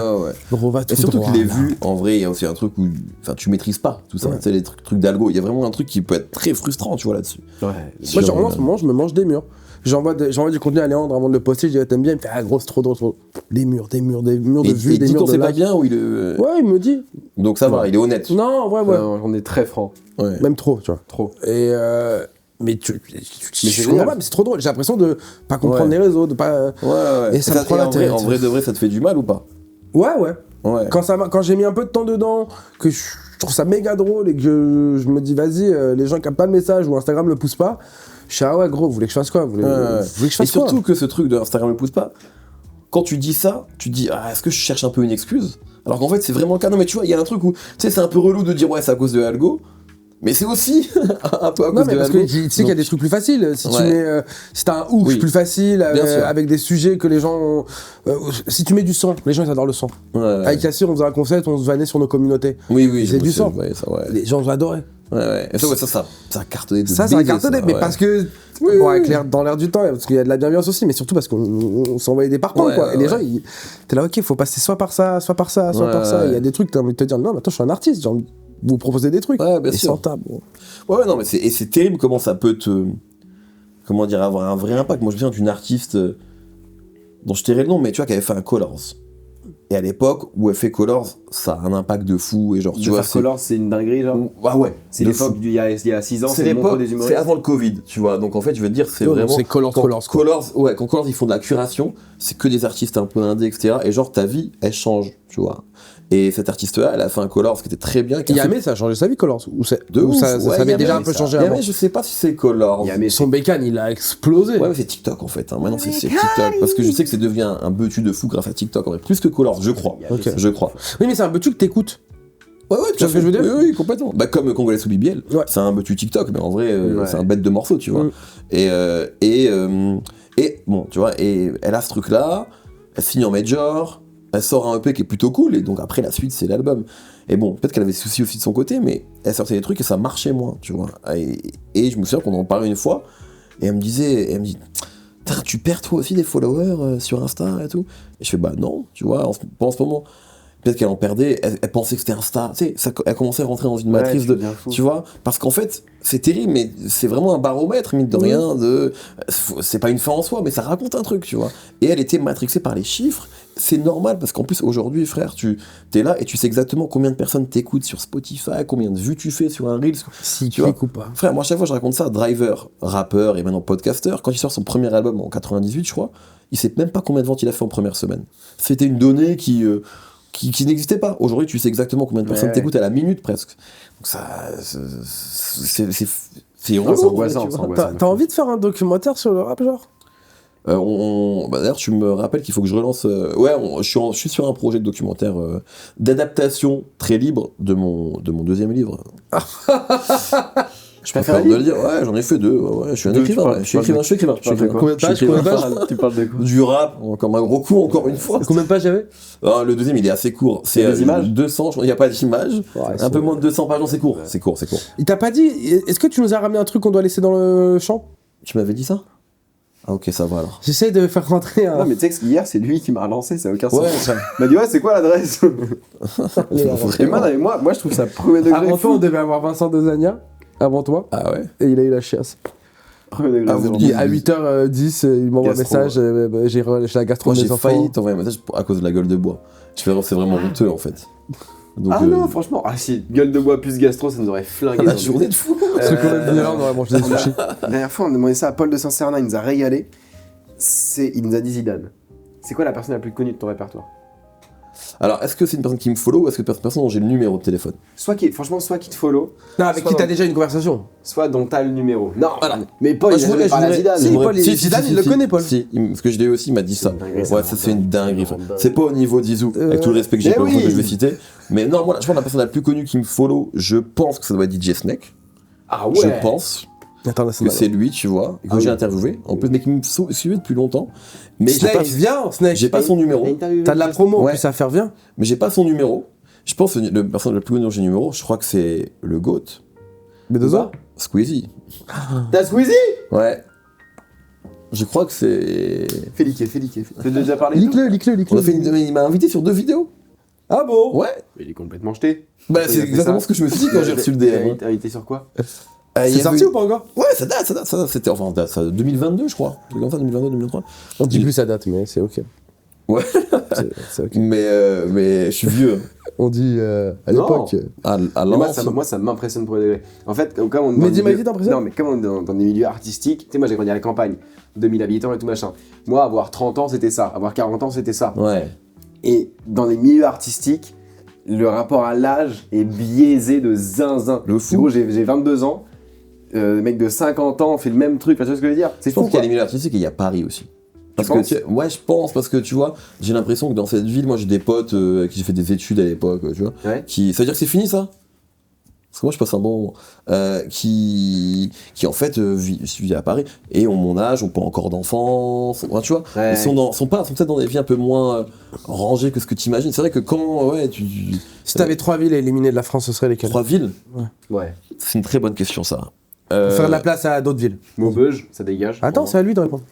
Gros, va Et tout surtout droit, qu'il est là. vu, en vrai, il y a aussi un truc où tu maîtrises pas tout ça, Ouais. tu sais, les trucs d'algo. Il y a vraiment un truc qui peut être très frustrant, tu vois, là-dessus. Ouais. Moi, genre, en ce moment, je me mange des murs. J'envoie du contenu à Léandre avant de le poster, je dis ah, t'aimes bien, il me fait ah gros, c'est trop drôle. Des murs de Et vues, des dit murs quand de c'est pas likes. bien ou Ouais, il me dit. Donc ça va, il est honnête. Non, ouais. On est très franc. Ouais. Même trop, tu vois. Trop. Et mais c'est je génial. comprends pas, mais c'est trop drôle. J'ai l'impression de pas comprendre Ouais. les réseaux, de pas. Ouais. Et ça me prend la en tête. vrai, de vrai, ça te fait du mal ou pas? Ouais. Ouais. Quand j'ai mis un peu de temps dedans, que je trouve ça méga drôle et que je me dis vas-y, les gens captent pas le message ou Instagram le pousse pas, je suis ah ouais gros, vous voulez que je fasse quoi, vous voulez que je Et fasse quoi surtout que ce truc de Instagram ne pousse pas, quand tu dis ça, tu te dis ah, est-ce que je cherche un peu une excuse? Alors qu'en fait c'est vraiment le cas. Non mais tu vois, il y a un truc où tu sais c'est un peu relou de dire ouais c'est à cause de l'algo, mais c'est aussi un peu à Non cause mais de parce l'algo. que tu sais qu'il y a des trucs plus faciles. Si tu Ouais. mets, si t'as un hook Oui. plus facile Bien sûr. avec des sujets que les gens, si tu mets du sang, les gens ils adorent le sang. Ouais, ouais. Avec Yassir on faisait un concept, on se vannait sur nos communautés. Oui, c'est du sang. Ouais, ça, ouais. Les gens vont adorer. Ouais. Et ça a cartonné de Ça a baiser, cartonné, mais ouais. parce que Oui, bon, oui, avec oui. dans l'air du temps, parce qu'il y a de la bienveillance aussi, mais surtout parce qu'on s'envoyait des parpaings Ouais, quoi. Et les ouais. gens, t'es là ok, faut passer soit par ça, soit par ça, soit Ouais, par ça. ouais. Il y a des trucs, t'as envie de te dire non, mais attends, je suis un artiste, j'ai envie de vous proposer des trucs. Ouais, bien Et sûr. sans table. Bon. Ouais, non, mais c'est terrible comment ça peut te. Comment dire, avoir un vrai impact. Moi, je me souviens d'une artiste dont je tairai le nom, mais tu vois, qui avait fait un Colors. Et à l'époque où elle fait Colors, ça a un impact de fou. Et genre, tu Tu vois, vois, Colors, c'est une dinguerie, genre. Ah ouais. C'est de l'époque fou. il y a 6 ans, C'est le montre l'époque, des c'est humoristes. avant le Covid, tu vois. Donc en fait, je veux te dire, c'est Non, vraiment. c'est Colors, quand quoi. Ouais, quand Colors, ils font de la curation, c'est que des artistes un peu indés, etc. Et genre, ta vie, elle change, tu vois. Et cette artiste-là, elle a fait un Colors qui était très bien. qui a fait- Yamé, ça a changé sa vie, Colors. Ou ça ouf, ça ouais, avait Yamé, déjà un peu ça- changé Yamé, avant. je sais pas si c'est Colors. Yamé, Son bécane, il a explosé. Ouais, mais c'est TikTok en fait. Hein. Maintenant, c'est TikTok. Parce que je sais que c'est devenu un betu de fou grâce à TikTok. En vrai. Plus que Colors, je crois. Ok. Je crois. Oui, mais c'est un betu que t'écoutes. Ouais, Tu vois ce que je veux dire Oui, complètement. Bah, comme Congolais sous BBL, Ouais. c'est un betu TikTok, mais en vrai, Ouais. c'est un bête de morceau, tu vois. Mm. Et bon, tu vois, et elle a ce truc-là, elle se finit en major, elle sort un EP qui est plutôt cool, et donc après, la suite, c'est l'album. Et bon, peut-être qu'elle avait des soucis aussi de son côté, mais elle sortait des trucs et ça marchait moins, tu vois. Et je me souviens qu'on en parlait une fois, et elle me dit, putain, tu perds toi aussi des followers sur Insta et tout. Et je fais, bah non, tu vois, en ce moment. Peut-être qu'elle en perdait, elle pensait que c'était Insta, tu sais, elle commençait à rentrer dans une matrice de. Tu vois, parce qu'en fait, c'est terrible, mais c'est vraiment un baromètre, mine de rien, c'est pas une fin en soi, mais ça raconte un truc, tu vois. Et elle était matrixée par les chiffres, c'est normal, parce qu'en plus, aujourd'hui, frère, t'es là et tu sais exactement combien de personnes t'écoutent sur Spotify, combien de vues tu fais sur un Reels. Si tu tu cliques ou pas. Frère, moi, à chaque fois, je raconte ça à Driver, rappeur et maintenant podcaster, quand il sort son premier album en 98, je crois, il sait même pas combien de ventes il a fait en première semaine. C'était une donnée qui n'existait pas. Aujourd'hui, tu sais exactement combien de personnes t'écoutent à la minute presque. Donc ça, c'est Non, c'est relou, angoissant, tu c'est vois. angoissant. T'as envie de faire un documentaire sur le rap, genre Bah, d'ailleurs, tu me rappelles qu'il faut que je relance. Je suis sur un projet de documentaire d'adaptation très libre de mon deuxième livre. Je préfère de le dire. Ouais, j'en ai fait 2. Ouais, je suis un écrivain. Je suis écrivain. Combien de pages Tu parles de quoi? Du rap, comme un gros coup, encore une fois. Combien de pages y'avait Ah, le deuxième, il est assez court. C'est Il y a des images 200, il n'y a pas d'images. Un peu moins de 200 pages, non, c'est court. C'est court. Il t'a pas dit, est-ce que tu nous as ramené un truc qu'on doit laisser dans le champ? Tu m'avais dit ça? Ah, ok, ça va alors. J'essaie de faire rentrer un. Non, mais tu sais que hier, c'est lui qui m'a relancé, ça n'a aucun sens. Ouais, ça. Il m'a dit, ouais, c'est quoi l'adresse? Et Vraiment. moi, je trouve ça premier degré. Avant toi, on fou. devait avoir Vincent Dezania. Avant toi. Ah ouais? Et il a eu la chiasse. Premier degré. Ah, vous zéro. me dites- À 8h10, il m'envoie un Gastro, message. J'ai la gastro Moi, de j'ai mes enfants. failli t'envoyer un message à cause de la gueule de bois. Je fais, c'est vraiment honteux en fait. Donc, Ah non, franchement, si gueule de bois plus gastro, ça nous aurait flingué. la journée de fou. Parce que quand on est là, on aurait mangé des sushis. La dernière fois, on a demandé ça à Paul de Saint-Cernin, il nous a régalé. Il nous a dit Zidane. C'est quoi la personne la plus connue de ton répertoire? Alors, est-ce que c'est une personne qui me follow ou est-ce que c'est une personne dont j'ai le numéro de téléphone? Franchement, soit qui te follow, Non, avec qui t'as déjà une conversation. soit dont t'as le numéro. Non, Voilà. mais Paul, il a jamais parlé à Zidane. Si, Paul, Zidane, il le connaît, Paul. Si, parce que je l'ai aussi, il m'a dit ça. une dinguerie, Ouais, ça, ça c'est une dinguerie. vraiment dingue. C'est pas au niveau d'Izou, avec tout le respect que j'ai mais pour le groupe oui. que je vais citer. Mais non, moi, je pense que la personne la plus connue qui me follow, je pense que ça doit être DJ Snake. Ah ouais. Je pense que International. c'est lui, tu vois, et que Ah j'ai oui. interviewé. En plus, mais qui me suivait depuis longtemps. Mais j'ai Snake, pas, viens, Snake. j'ai pas son numéro. T'as de la promo en Ouais. plus à faire, viens. Mais j'ai pas son numéro. Je pense que le personne le plus connu dont j'ai le numéro, je crois que c'est le GOAT, B2O Squeezie. T'as Squeezie? Ouais. Je crois que c'est. Fais liquer. Tu as déjà parlé? Lique-le. On a fait il m'a invité sur 2 vidéos. Ah bon? Ouais. Il est complètement jeté. Bah, Il a c'est fait exactement ça. ce que je me suis dit quand j'ai reçu le DM. T'as invité sur quoi? Il y C'est avait sorti eu- ou pas encore? Ouais, ça date. C'était enfin, ça date 2022, je crois. C'est comme ça, 2022, 2023. On dit plus sa date, mais c'est ok. Ouais. C'est ok. Mais je suis vieux. On dit à Non. l'époque. À Mais Lens. moi, ça m'impressionne pour les degrés. En fait, comme on. Mais dans dis des ma milieux- vie t'impressionne? Non, mais comme on est dans des milieux artistiques, tu sais, moi j'ai grandi à la campagne, 2000 habitants et tout machin. Moi, avoir 30 ans, c'était ça. Avoir 40 ans, c'était ça. Ouais. Et dans les milieux artistiques, le rapport à l'âge est biaisé de zinzin. Le fou. Gros, j'ai 22 ans. Le mec de 50 ans fait le même truc. Enfin, tu vois ce que je veux dire? C'est Je pense fou, qu'il y a quoi. les milieux artistiques et il y a Paris aussi. Parce penses que, ouais, je pense, parce que tu vois, j'ai l'impression que dans cette ville, moi j'ai des potes avec qui j'ai fait des études à l'époque, tu vois. Ouais. Ça veut dire que c'est fini ça? Parce que moi je passe un bon moment. Qui en fait vit à Paris et ont mon âge, ont pas encore d'enfants, enfin, tu vois. Ouais. Ils sont peut-être dans des vies un peu moins rangées que ce que tu imagines. C'est vrai que quand, ouais, Si t'avais 3 villes à éliminer de la France, ce serait lesquelles? 3 villes, Ouais. c'est une très bonne question ça. Pour faire de la place à d'autres villes. Maubeuge, ça dégage. Attends, c'est à lui de répondre.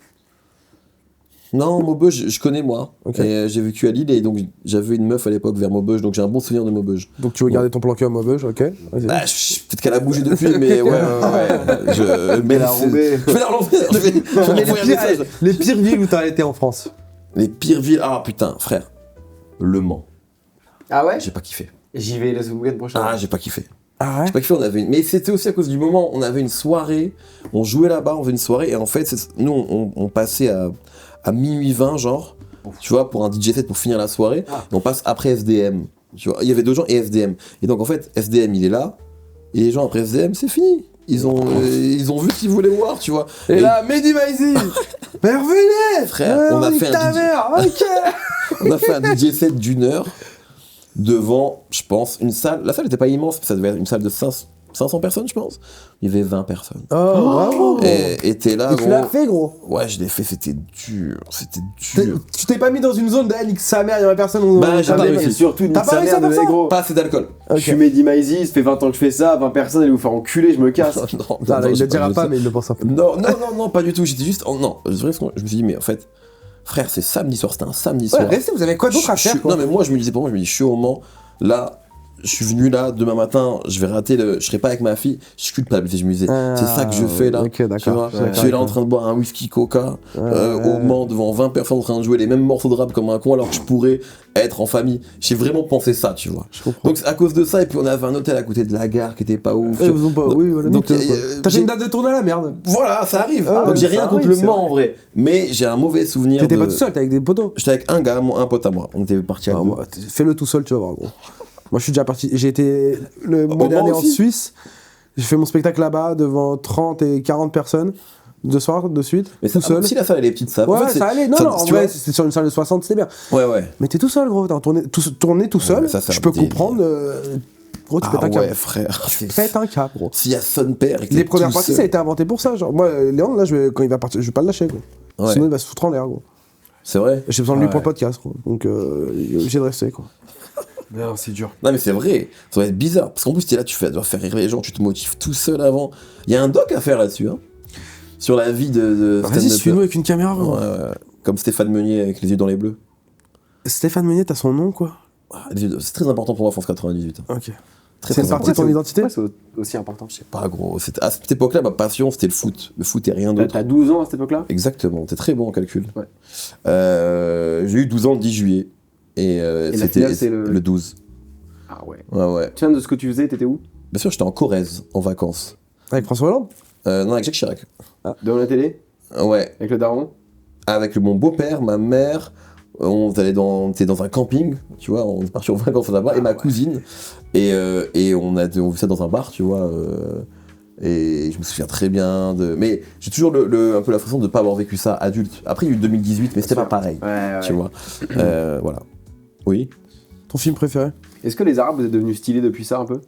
Non, Maubeuge, je connais moi. Ok. Et j'ai vécu à Lille et donc j'avais une meuf à l'époque vers Maubeuge, donc j'ai un bon souvenir de Maubeuge. Donc tu veux garder ton plan cul à Maubeuge, ok. Vas-y. Bah, peut-être qu'elle a bougé depuis, mais ouais. Mais la roubée. Je vais la relancer, je vais lui envoyer un message. Les pires villes où t'as été en France. Les pires villes. Ah putain, frère. Le Mans. Ah ouais? J'ai pas kiffé. J'y vais le week-end prochain. Ah, j'ai pas kiffé. Ah ouais? J'ai pas kiffé, on avait une... Mais c'était aussi à cause du moment, on avait une soirée, on jouait là-bas, on faisait une soirée, et en fait, nous, on passait à minuit 20, genre, tu vois, pour un DJ set pour finir la soirée, et on passe après FDM. Tu vois, il y avait 2 gens et FDM. Et donc, en fait, FDM, il est là, et les gens après FDM, c'est fini. Ils ont vu ce qu'ils voulaient voir, tu vois. Et là, Mehdi Maizi. Mais revenez. Frère, on a fait ta un DJ... mère, ok. On a fait un DJ set d'1 heure devant, je pense, une salle. La salle n'était pas immense, ça devait être une salle de 500 personnes, je pense. Il y avait 20 personnes. Oh, bravo. Et t'es là, Et tu l'as fait, gros. Ouais, je l'ai fait, c'était dur. C'était dur. Tu t'es pas mis dans une zone de nique sa mère, y'a personne où. Bah, j'ai pas mais réussi. surtout, T'as nique pas sa réussi à mère de faire ça gros. Pas assez d'alcool. Ok. Je suis Mehdi Maizi, ça fait 20 ans que je fais ça, 20 personnes, elles vont faire enculer, je me casse. Non, Ah, là, il j'ai le dira vu pas, ça. mais il le pense un peu. Non, pas du tout. J'étais juste. Non, je me suis dit, mais en fait, frère, c'est samedi soir, c'était un samedi soir. Ouais, restez, vous avez quoi d'autre à Je- je- faire, quoi? Non, mais moi, je me disais, je suis au Mans, là. Je suis venu là, demain matin, je vais rater je serai pas avec ma fille, je suis culpable. Je me disais, c'est ça que je fais là. Ok, d'accord. Tu vois, Ouais, je suis là en train de boire un whisky coca, au Mans, devant 20 personnes en train de jouer les mêmes morceaux de rap comme un con, alors que je pourrais être en famille. J'ai vraiment pensé ça, tu vois. Je comprends. Donc c'est à cause de ça, et puis on avait un hôtel à côté de la gare qui était pas ouf. Ils vous ont pas. Oui, voilà. Donc, nickel, quoi. T'as fait j'ai- une date de tournée à la merde. Voilà, ça arrive. Ah, Donc j'ai ça rien contre arrive, le c'est Mans en vrai, mais j'ai un mauvais souvenir. T'étais de... pas tout seul, t'es avec des potos. J'étais avec un gars, un pote à moi. On était parti à Ah, deux. moi, fais-le tout seul, tu vas voir, gros. Moi, je suis déjà parti. J'ai été le mois Mans dernier en aussi Suisse. J'ai fait mon spectacle là-bas devant 30 et 40 personnes. 2 soirs de suite, Mais tout ça, seul. si la salle elle est petite, ça. Ouais, en fait, c'est- ça allait. Non, ça- non, en tu vrai, vois- c'était sur une salle de 60, c'était bien. Ouais. Mais t'es tout seul, gros. T'as tourné tout seul. mais ça, c'est je un peux délire. comprendre. Gros, tu pètes un Ah câble. ouais, frère. Pète un câble, gros. S'il y a son père. Les premières parties, ça a été inventé pour ça. Genre, moi, Léon, là, quand il va partir, je vais pas le lâcher, gros. Ouais. Sinon, il va se foutre en l'air, gros. C'est vrai. J'ai besoin de lui Ouais. pour le podcast, gros. Donc, il est obligé de rester, quoi. Non, c'est dur. Non, mais c'est vrai. Ça va être bizarre. Parce qu'en plus, t'es là, tu dois faire rire les gens, tu te motives tout seul avant. Il y a un doc à faire là-dessus, hein. Sur la vie de Vas-y, stand-upper. suis-nous avec une caméra, gros. Ouais. Comme Stéphane Meunier avec les yeux dans les bleus. Stéphane Meunier, t'as son nom, quoi. Ah, c'est très important pour moi, France 98. hein. Ok. Très, C'est une très partie de important. ton identité. Pourquoi c'est aussi important? Je sais pas, gros. À cette époque-là, ma passion, c'était le foot. Le foot et rien d'autre. T'as 12 ans à cette époque-là? Exactement, t'es très bon en calcul. Ouais. J'ai eu 12 ans le 10 juillet. Et, la c'était finale, c'est le 12. Ah ouais. Ouais. Tiens, de ce que tu faisais, t'étais où? Bien sûr, j'étais en Corrèze, en vacances. Avec François Hollande. Non, avec Jacques Chirac. Devant la télé? Ouais. Avec le daron? Avec mon beau-père, ma mère, on était dans un camping, tu vois, on est parti en vacances là-bas, et ma cousine. Et on a vu ça dans un bar, tu vois. Et je me souviens très bien de. Mais j'ai toujours un peu la façon de ne pas avoir vécu ça adulte. Après, il y a eu 2018, mais c'était pas pareil. Ouais. Tu vois. Voilà. Oui. Ton film préféré? Est-ce que les Arabes, vous êtes devenus stylés depuis ça un peu?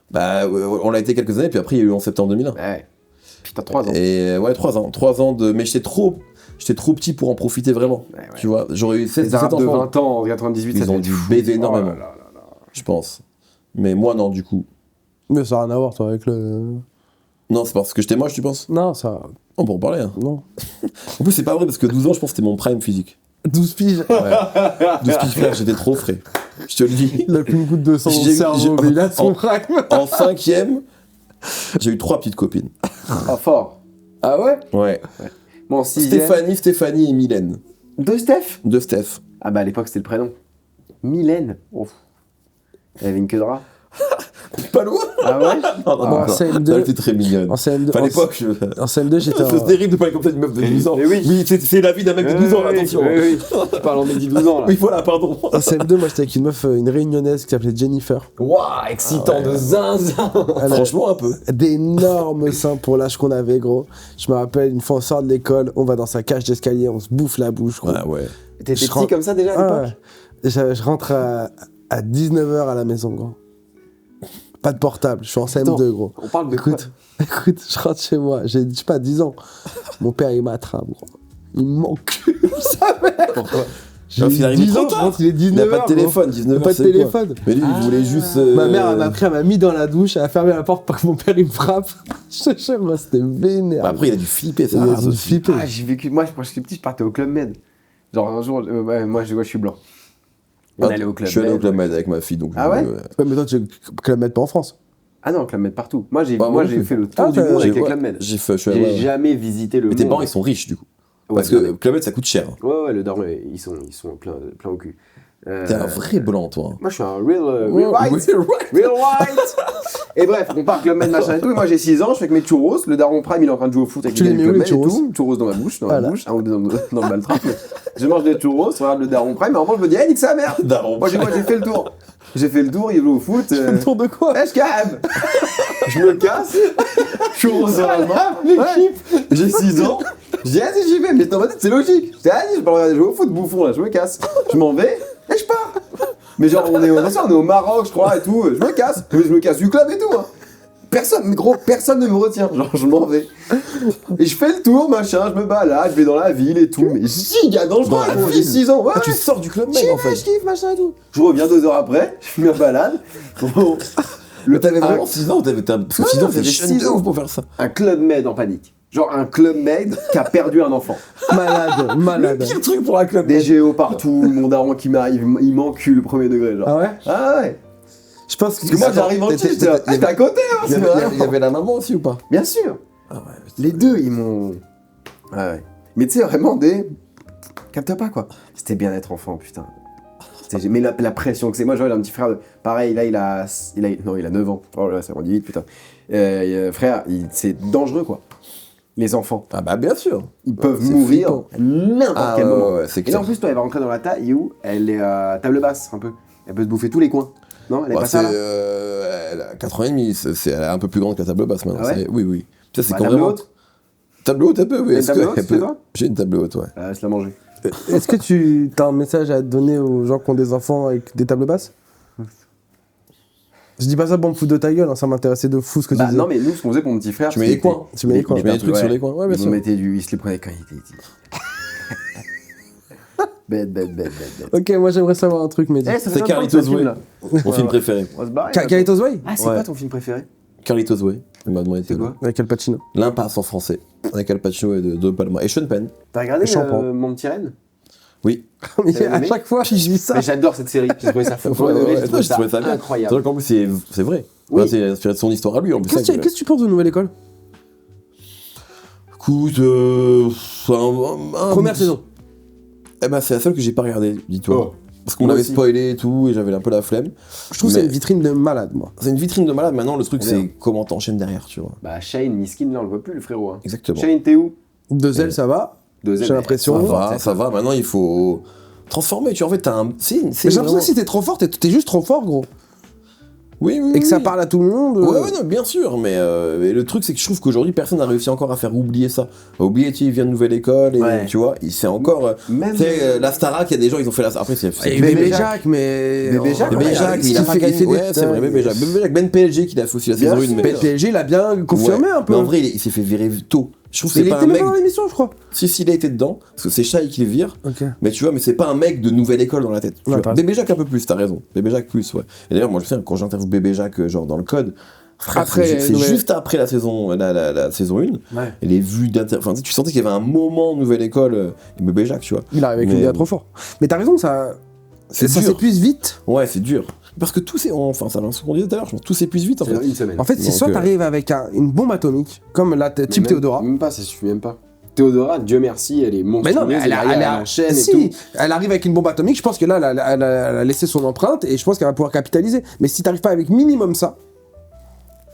Bah, on l'a été quelques années, puis après, il y a eu en septembre 2001. Ouais. Putain, 3 ans. Et ouais, 3 ans. 3 ans de. Mais j'étais trop petit pour en profiter vraiment. Ouais. Tu vois, j'aurais eu 7 Les Arabes de enfants. 20 ans en 98, ça Ils ont devait dû être fou. baiser énormément. Oh là là là là. Je pense. Mais moi, non, du coup. Mais ça n'a rien à voir, toi, avec le. Non, c'est parce que j'étais moche, tu penses? Non, ça. On peut en parler, hein. Non. En plus, c'est pas vrai, parce que 12 ans, je pense que c'était mon prime physique. 12 piges. Ouais. 12 piges, frère, j'étais trop frais. Je te le dis. Il a plus une goutte de sang dans le J'ai- cerveau, j'ai- mais il a son en- prime. En 5ème, j'ai eu 3 petites copines. Ah, fort. Ah ouais? Ouais. Bon, en 6ème. Stéphanie et Mylène. De Steph? De Steph. Ah bah à l'époque, c'était le prénom. Mylène. Ouf. Elle avait une queue de rat. Pas loin. Ah ouais. Non, non, En non. CM2. Elle était très mignonne. En CM2, Enfin, à l'époque, en CM2, j'étais c'est terrible de parler comme ça d'une meuf de 12 ans. Mais oui. C'est la vie d'un mec de 12 ans, attention. Oui. Tu parles en mec de 12 ans là. Oui, voilà, pardon. en CM2, moi j'étais avec une meuf, une réunionnaise qui s'appelait Jennifer. Waouh, excitant de zinzin. Elle a Franchement, un peu. d'énormes seins pour l'âge qu'on avait, gros. Je me rappelle, une fois on sort de l'école, on va dans sa cage d'escalier, on se bouffe la bouche, gros. Ah ouais. T'étais Je petit rentre- comme ça déjà à Ah, l'époque. ouais. Je rentre à 19h à la maison, gros. Pas de portable, je suis en Attends. CM2, gros. On parle de quoi? Écoute, je rentre chez moi, j'ai, je sais pas, 10 ans. Mon père, il m'attrape, gros. Il m'encule, sa mère. Pourquoi J'ai Parce qu'il arrive 10 trop ans, je tard. rentre, il est Il 19h. n'a pas de téléphone, 19 Pas de téléphone. Mais lui, il voulait juste. Ma mère, elle m'a pris, elle m'a mis dans la douche, elle a fermé la porte pour que mon père il me frappe. Je te jure, moi, c'était vénère. Bah, après, il a dû flipper, ça. il a ça dû aussi. flipper. Ah, j'ai vécu. Moi, quand j'étais petit, je partais au Club Med. Genre un jour, ouais, moi je suis blanc. On allait au Club Je suis allé au Med. Club Med avec ma fille, donc. Ah ouais Ouais, mais toi, tu Club Med pas en France. Ah non, Club Med partout. Moi, j'ai Bah, moi j'ai non plus. fait le tour Ah, du monde avec les ouais, Club Med. J'ai fait, je suis allé, J'ai ouais. jamais visité le Mais monde. tes parents, ils sont riches, du coup. Ouais, Parce non, que Club Med, ça coûte cher. Ouais, le daron, ils sont plein au cul. T'es un vrai blanc, toi. Moi, je suis un real Ouais, white. ouais, right. Real white. Et bref, on part Club Med, machin et tout. Et moi, j'ai 6 ans, je fais avec mes churros. Le daron Prime, il est en train de jouer au foot avec Tu les les gars mets du où, Club les Med et churros tout. Churros dans ma bouche, Voilà. dans le baltrap. Je mange des churros, je regarde le daron Prime. Et en moment, je me dis, hey, nique sa mère. Daron. Moi, j'ai fait le tour. J'ai fait le tour, il joue au foot. Le tour de quoi Eh, je calme. Je me casse. Churros dans la main. Ouais. J'ai 6 ans. Je dis, vas-y, j'y vais. Mais dans ma tête, c'est logique. Je dis, vas-y, je vais pas regarder jouer au foot, bouffon, là. Je me casse. Je m'en vais et je pars. Mais genre, on est au Maroc, je crois, et tout. Je me casse. Je me casse du club et tout. Hein. Personne ne me retient. Genre, je m'en vais. Et je fais le tour, machin, je me balade, je vais dans la ville et tout. Mais giga dangereux, Dans la gros, ville. j'ai 6 ans. Ouais, Ah, tu sors du Club Med, je en fait. kiffe, machin et tout. Je reviens 2 heures après, je me balade. Bon, Mais t'avais vraiment un- 6 ans, parce que Ouais, 6 ans, j'avais c'est jeune 6 de ans. ouf pour faire ça. un Club Med en panique. Genre un Club Med qui a perdu un enfant. Malade, malade. Pire truc pour un Club Des Med. géos partout, mon daron qui m'arrive, il m'encule le premier degré. Genre. Ah ouais Ah ouais. Je pense que Parce que moi j'arrive en t'étais- Chine, j'étais t'étais- à côté, hein, Il y c'est avait- vrai. il y avait la maman aussi ou pas? Bien sûr. Ah ouais. Les deux, ils m'ont. Ah ouais. Mais tu sais, vraiment des. Capte pas quoi. C'était bien d'être enfant, putain. Mais la pression que c'est. Moi, j'ai un petit frère, pareil, là, il a 9 ans. Oh là, ça rendit vite, putain. Frère, c'est dangereux quoi. Les enfants. Ah bah bien sûr. Ils peuvent c'est mourir flippant. n'importe Ah quel ouais, moment. ouais, c'est Et là, en clair. plus, toi, elle va rentrer dans la taille où elle est table basse, un peu. Elle peut se bouffer tous les coins. Non, elle est Bah, pas ça, là elle a 4 ans et demi, elle est un peu plus grande que la table basse maintenant. Ah ouais Oui, oui. Ça, c'est Bah, quand table vraiment. haute. Table haute, un peu, oui. T'as une Est-ce table que haute, elle c'est peut- toi J'ai une table haute, ouais. Laisse la manger. Est-ce que tu as un message à donner aux gens qui ont des enfants avec des tables basses? Je dis pas ça pour me foutre de ta gueule, hein, ça m'intéressait de fou ce que tu Bah disais. non, mais nous, ce qu'on faisait pour mon petit frère. Tu mets les c'était- coins. Tu mets les coins. Tu mets des trucs Ouais. sur les coins, ouais, bien Ils nous sûr. mettaient il se les prenait quand il était petit. Bête. Ok, moi j'aimerais savoir un truc, Mehdi. Eh, ça fait C'est longtemps Carlitos que ça filme, Way. là. Mon film préféré. On va se barrer. Carlitos Way Ah, c'est Ouais. quoi ton film préféré Carlitos Way. Il m'a demandé C'est quoi Avec Al Pacino. L'impasse en français. Avec Al Pacino et de Palma. Et Sean Penn. T'as regardé Champagne. Mon petit reine Oui. Mais T'as à aimé chaque fois, je dis ça. Mais j'adore cette série, j'ai trouvé ça fou. Ouais, ouais, J'ai trouvé j'ai trouvé ça bien. incroyable. C'est qu'en plus, c'est vrai. Oui. Enfin, c'est inspiré de son histoire à lui, en plus. Qu'est-ce que tu penses de Nouvelle École? Écoute, Première saison. Eh ben, c'est la seule que j'ai pas regardée, dis-toi. Oh. Parce qu'on Moi l'avait aussi. spoilé et tout, et j'avais un peu la flemme. Je trouve que c'est Mais- une vitrine de malade, moi. C'est une vitrine de malade. Maintenant, le truc, Bien. c'est comment t'enchaînes derrière, tu vois. Bah, Shane, Miskin, là, on le voit plus, le frérot. Hein. Exactement. Shane, t'es où De Zell, ça va. J'ai l'impression. Ça va. Maintenant, il faut transformer. Tu vois, en fait, t'as un. C'est Mais j'ai l'impression que si t'es trop fort, t'es juste trop fort, gros. Oui, oui. Et que ça oui. parle à tout le monde. Ouais, ouais, non, bien sûr, mais le truc c'est que je trouve qu'aujourd'hui personne n'a réussi encore à faire oublier ça. Oublier, il vient de nouvelle école et Ouais. tu vois, c'est encore. Même. Tu sais, la Starac, il y a des gens, ils ont fait la. Après, c'est. Et Bébé Bébé Jacques. Jacques, mais. Bébé Jacques, Bébé ouais, Jacques, il il a fait- pas il gagné. fait des- Ouais, c'est vrai, Bébé Jacques. Bébé Jacques, Ben PLG qui a fait aussi la Bien saison 1. sûr. Mais PSG, il a bien confirmé Ouais. un peu. Mais en vrai, il s'est fait virer tôt. Je trouve que Mais c'est il pas était un même mec. pas dans l'émission, je crois. Si, il a été dedans, parce que c'est Shai qui le vire. Ok. Mais tu vois, mais c'est pas un mec de nouvelle école dans la tête. tu Ouais, vois. t'as raison. Bébé Jacques un peu plus, t'as raison. Bébé Jacques plus, ouais. Et d'ailleurs, moi je sais, quand j'interviewe Bébé Jacques, genre dans le code, frère, Après, c'est nouvelle- juste après la saison 1, Ouais. et les vues d'inter. Enfin, tu sentais qu'il y avait un moment nouvelle école, et Bébé Jacques, tu vois. Il arrive avec Mais- une idée trop fort. Mais t'as raison, ça C'est dur. s'épuise vite. Ouais, c'est dur. Parce que tout c'est. Enfin, ça ce qu'on disait tout à l'heure, je pense, tout s'épuise vite en C'est dans fait. une semaine. En fait, c'est Donc, soit t'arrives avec une bombe atomique, comme la type Mais même- Théodora. Même pas, ça suffit même pas. Théodora, Dieu merci, elle est Mais monstrueuse. non, mais elle a chaîne si, et tout. elle arrive avec une bombe atomique, je pense que là, elle a laissé son empreinte et je pense qu'elle va pouvoir capitaliser. Mais si t'arrives pas avec minimum ça,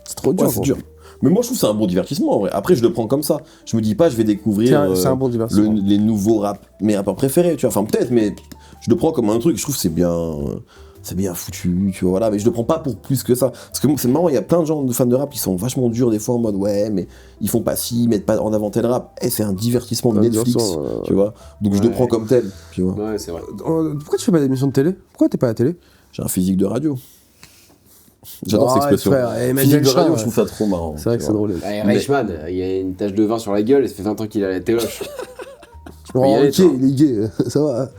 C'est trop dur. Ouais, c'est dur. Mais moi, je trouve que c'est un bon divertissement, en vrai. Après, je le prends comme ça. Je me dis pas, je vais découvrir C'est un bon divertissement. les nouveaux mes rappeurs préférés, tu vois. Enfin, peut-être, mais je le prends comme un truc. Je trouve que c'est bien foutu, tu vois. Voilà, mais je le prends pas pour plus que ça. Parce que c'est marrant, il y a plein de gens de fans de rap qui sont vachement durs des fois en mode ouais, mais ils font pas ci, ils mettent pas en avant tel rap. C'est un divertissement de Netflix, tu vois. Donc je le prends comme tel, tu vois. Ouais, c'est vrai. Pourquoi tu fais pas d'émission de télé? Pourquoi t'es pas à la télé? J'ai un physique de radio. J'adore cette Arrête, expression. frère. Physique Emmanuel de radio, Chat, je trouve ça trop marrant. C'est vrai que tu c'est vois. drôle. Ouais, Reichmann, il y a une tache de vin sur la gueule et ça fait 20 ans qu'il a la téloche. Oh, y aller, ok, toi. il est gay, ça va.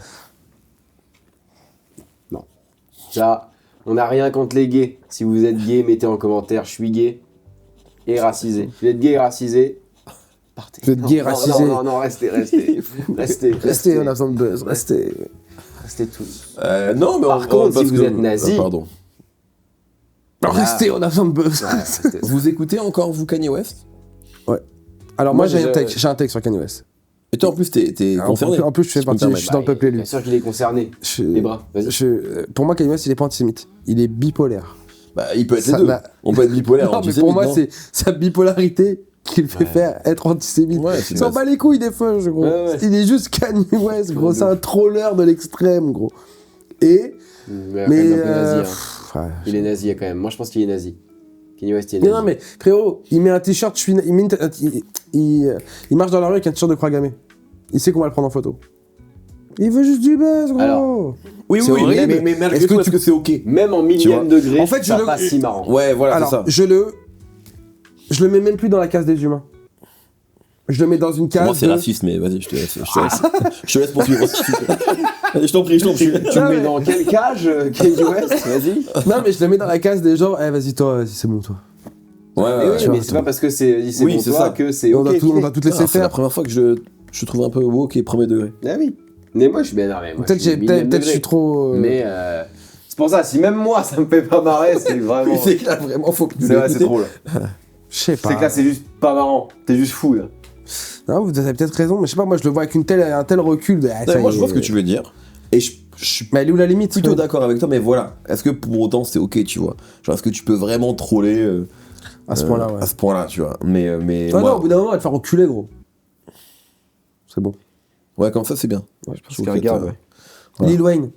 Ça, on n'a rien contre les gays. Si vous êtes gay, mettez en commentaire, je suis gay et racisé. Vous êtes gay et racisé, partez. Vous êtes gay et Non, racisé. Non, restez. Restez, on a besoin de buzz, restez. Restez tous. Non, mais Par contre, si vous êtes nazi- pardon. Restez, on a besoin de buzz. Restez. Vous écoutez encore, vous, Kanye West? Alors Moi, moi j'ai j'ai- un texte sur Kanye West. Et toi, en plus, t'es concerné. En plus je fais si je peux me partie, je permettre. suis dans le peuple élu. Bien sûr qu'il est concerné. Les bras, vas-y. Pour moi Kanye West il est pas antisémite, il est bipolaire. Bah, il peut être Ça les deux. n'a- On peut être bipolaire, Non mais antisémite, pour moi non c'est sa bipolarité qui le fait faire être antisémite. Ouais, Il s'en bat les couilles des fois, gros. Ouais. Il est juste Kanye West, gros. C'est un troller de l'extrême, gros. Et Mais, mais un peu nazi, hein. ouais. Il est nazi quand même. Moi, je pense qu'il est nazi. Kanye West, il est Mais nazi. non mais frérot, il met un t-shirt, il marche dans la rue avec un t-shirt de croix gammée. Il sait qu'on va le prendre en photo. Il veut juste du buzz, gros. Alors, Oui, C'est oui, horrible. mais malgré Est-ce tout, que est-ce que c'est ok? Même en Tu millième vois. degré, En fait, c'est je pas le- si marrant. Ouais, voilà, c'est Alors, ça. je le mets même plus dans la case des humains. Je le mets dans une Pour case moi, c'est de... raciste, mais vas-y, je te laisse. Je te laisse poursuivre. Allez, je t'en prie. Tu le mets dans quelle cage, Kanye West? Vas-y. Non, mais je le mets dans la case des gens, eh, vas-y, toi, vas-y, c'est bon, toi. Ouais, Mais ouais, oui, ouais. mais c'est pas parce que c'est Oui, bon c'est toi ça. que c'est On ok. doit toutes Ah, laisser c'est la faire. première fois que je trouve un peu woke et premier degré. Ah oui. Mais moi, je suis bien énervé. moi, Peut-être je suis millième peut-être je degré. suis trop... Mais c'est pour ça, si même moi, ça me fait pas marrer, c'est vraiment... C'est que là, vraiment, faut que tu C'est vrai, c'est trop là. Je sais pas. C'est que là, c'est juste pas marrant. T'es juste fou là. Non, vous avez peut-être raison, mais je sais pas, moi je le vois avec un tel recul. De, ah, ça Moi, y je est. vois ce que tu veux dire. Et je suis Mais elle est où la limite plutôt d'accord avec toi, mais voilà. Est-ce que pour autant c'est ok, tu vois? Genre, est-ce que tu peux vraiment troller À ce point-là, ouais. à ce point-là, tu vois? Mais Ah moi- non, au bout d'un moment, elle te faire reculer, gros. C'est bon. ouais, comme ça, c'est bien. Ouais, Je Parce trouve qu'il que regarde, t'as- ouais. Voilà. Lil Wayne,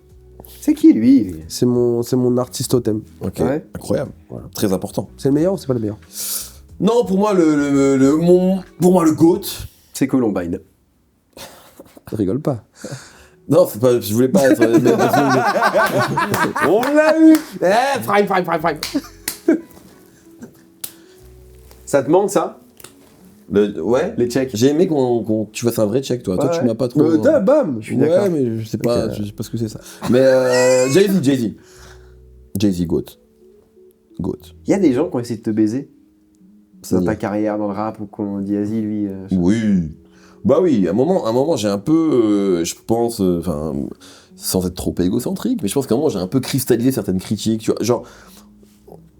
C'est qui lui? c'est mon artiste totem. Ok, Ouais. incroyable. Voilà. Très important. C'est le meilleur ou c'est pas le meilleur? Non, pour moi, pour moi, le GOAT. C'est Columbine. Rigole pas. Non, c'est pas, je voulais pas être. On l'a eu! Prime. Ça te manque ça? Ouais. Les checks? J'ai aimé qu'on tu fasses un vrai check, toi. Toi, Ouais, tu m'as pas trop. Bam. Je suis d'accord. Ouais, mais je sais pas, Ok. je sais pas ce que c'est ça. Mais Jay-Z, GOAT. GOAT. Il y a des gens qui ont essayé de te baiser dans C'est-à-dire ta carrière dans le rap ou qu'on dit vas-y lui. Oui. Bah oui, à un moment j'ai un peu, je pense, enfin, sans être trop égocentrique, mais je pense qu'à un moment j'ai un peu cristallisé certaines critiques, tu vois, genre,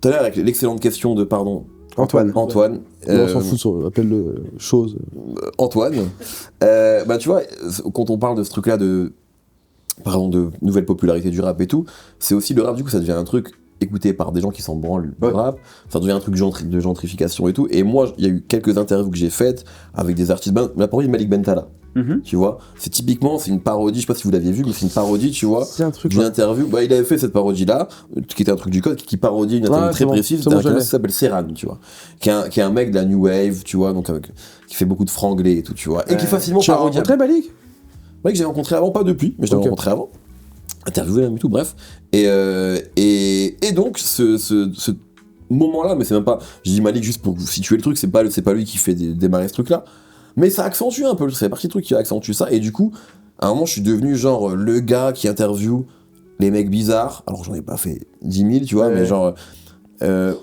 tout à l'heure avec l'excellente question de, pardon, Antoine. Antoine. On s'en fout, appelle-le chose. Antoine, bah tu vois, quand on parle de ce truc-là de nouvelle popularité du rap et tout, c'est aussi le rap, du coup, ça devient un truc écouté par des gens qui s'en branlent du Ouais. rap, ça devient un truc de gentrification et tout, et moi, il y a eu quelques interviews que j'ai faites avec des artistes, la parodie de Malik Bentala, tu vois, c'est une parodie, je sais pas si vous l'aviez vu, mais c'est une parodie, tu vois, C'est un truc. d'une interview, bah il avait fait cette parodie-là, qui était un truc du code, qui parodie une interview Ouais, très c'est bon, précise, c'est c'était bon, un gars j'avais. qui s'appelle Serran, tu vois, qui est un mec de la New Wave, tu vois, donc qui fait beaucoup de franglais et tout, tu vois, et qui est facilement Tu as parodiable. rencontré Malik? Ouais, que j'ai rencontré avant, pas depuis, mais je l'ai Ok. rencontré avant. Interviewé même et tout, bref. Et donc, ce moment-là, mais c'est même pas. Je dis Malik juste pour vous situer le truc, c'est pas lui qui fait démarrer ce truc-là. Mais ça accentue un peu, c'est partie du truc qui accentue ça. Et du coup, à un moment, je suis devenu genre le gars qui interviewe les mecs bizarres. Alors, j'en ai pas fait 10 000, tu vois, Ouais. mais genre.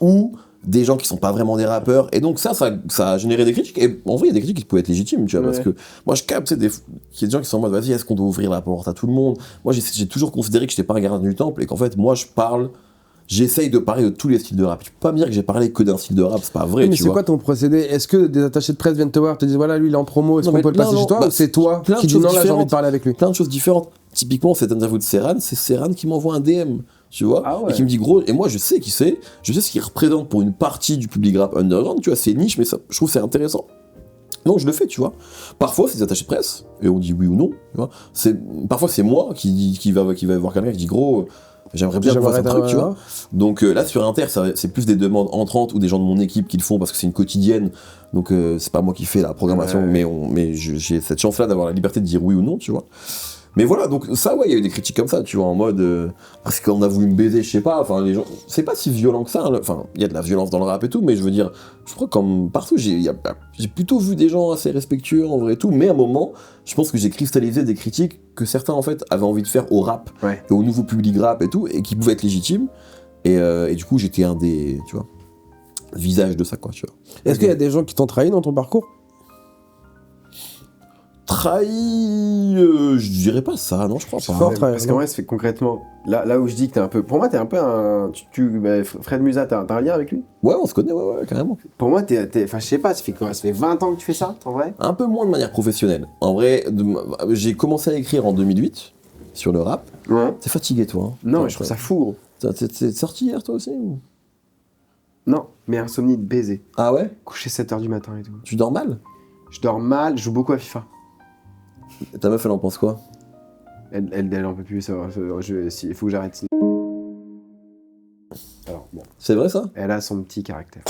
Ou des gens qui sont pas vraiment des rappeurs. Et donc, ça a généré des critiques. Et en vrai, il y a des critiques qui pouvaient être légitimes, tu vois, parce Ouais. que moi, je capte, qu'il y a des gens qui sont en mode, vas-y, est-ce qu'on doit ouvrir la porte à tout le monde? Moi, j'ai toujours considéré que j'étais pas un gardien du temple et qu'en fait, moi, j'essaye de parler de tous les styles de rap. Tu peux pas me dire que j'ai parlé que d'un style de rap, c'est pas vrai, Mais tu c'est vois. quoi ton procédé? Est-ce que des attachés de presse viennent te voir, te disent voilà, lui il est en promo, est-ce Non, qu'on mais peut le non, passer non, chez toi? bah, Ou c'est toi plein de qui dis choses non, là j'ai envie différentes. de parler avec lui? Plein de choses différentes. Typiquement, cette interview de Serran, c'est Serran qui m'envoie un DM tu vois, Ah ouais. et qui me dit gros, et moi je sais qui c'est, je sais ce qu'il représente pour une partie du public rap underground, tu vois, c'est niche, mais ça, je trouve que c'est intéressant. Donc je le fais, tu vois. Parfois c'est des attachés de presse, et on dit oui ou non, tu vois. Parfois c'est moi qui va voir quelqu'un qui dit gros, j'aimerais bien voir un truc, tu vois. Donc là sur Inter, c'est plus des demandes entrantes ou des gens de mon équipe qui le font parce que c'est une quotidienne, donc c'est pas moi qui fais la programmation, mais j'ai cette chance-là d'avoir la liberté de dire oui ou non, tu vois. Mais voilà, donc ça, ouais, il y a eu des critiques comme ça, tu vois, en mode parce qu'on a voulu me baiser, je sais pas, enfin, les gens, c'est pas si violent que ça, hein, enfin, il y a de la violence dans le rap et tout, mais je veux dire, je crois que comme partout, j'ai plutôt vu des gens assez respectueux en vrai et tout, mais à un moment, je pense que j'ai cristallisé des critiques que certains, en fait, avaient envie de faire au rap, et au nouveau public rap et tout, et qui pouvaient être légitimes, et du coup, j'étais un des, tu vois, visages de ça, quoi, tu vois. Est-ce qu'il y a des gens qui t'ont trahi dans ton parcours? Trahi, je dirais pas ça, non, je crois pas. Fort trahi, Parce qu'en vrai, ça fait concrètement, là où je dis que t'es un peu, pour moi t'es un peu un, Fred Musa, t'as un lien avec lui? Ouais, on se connaît, ouais, carrément. Pour moi enfin je sais pas, ça fait quoi, ça fait 20 ans que tu fais ça, en vrai? Un peu moins de manière professionnelle. En vrai, j'ai commencé à écrire en 2008 sur le rap. Ouais. T'es fatigué, toi. Hein. Non, mais je trouve ça fou, gros. T'es sorti hier, toi aussi ou... Non, mais insomnie de baiser. Ah ouais? Coucher 7h du matin et tout. Tu dors mal? Je dors mal, je joue beaucoup à FIFA. Ta meuf, elle en pense quoi? Elle en peut plus, il faut que j'arrête. Alors, bon. C'est vrai, ça? Elle a son petit caractère.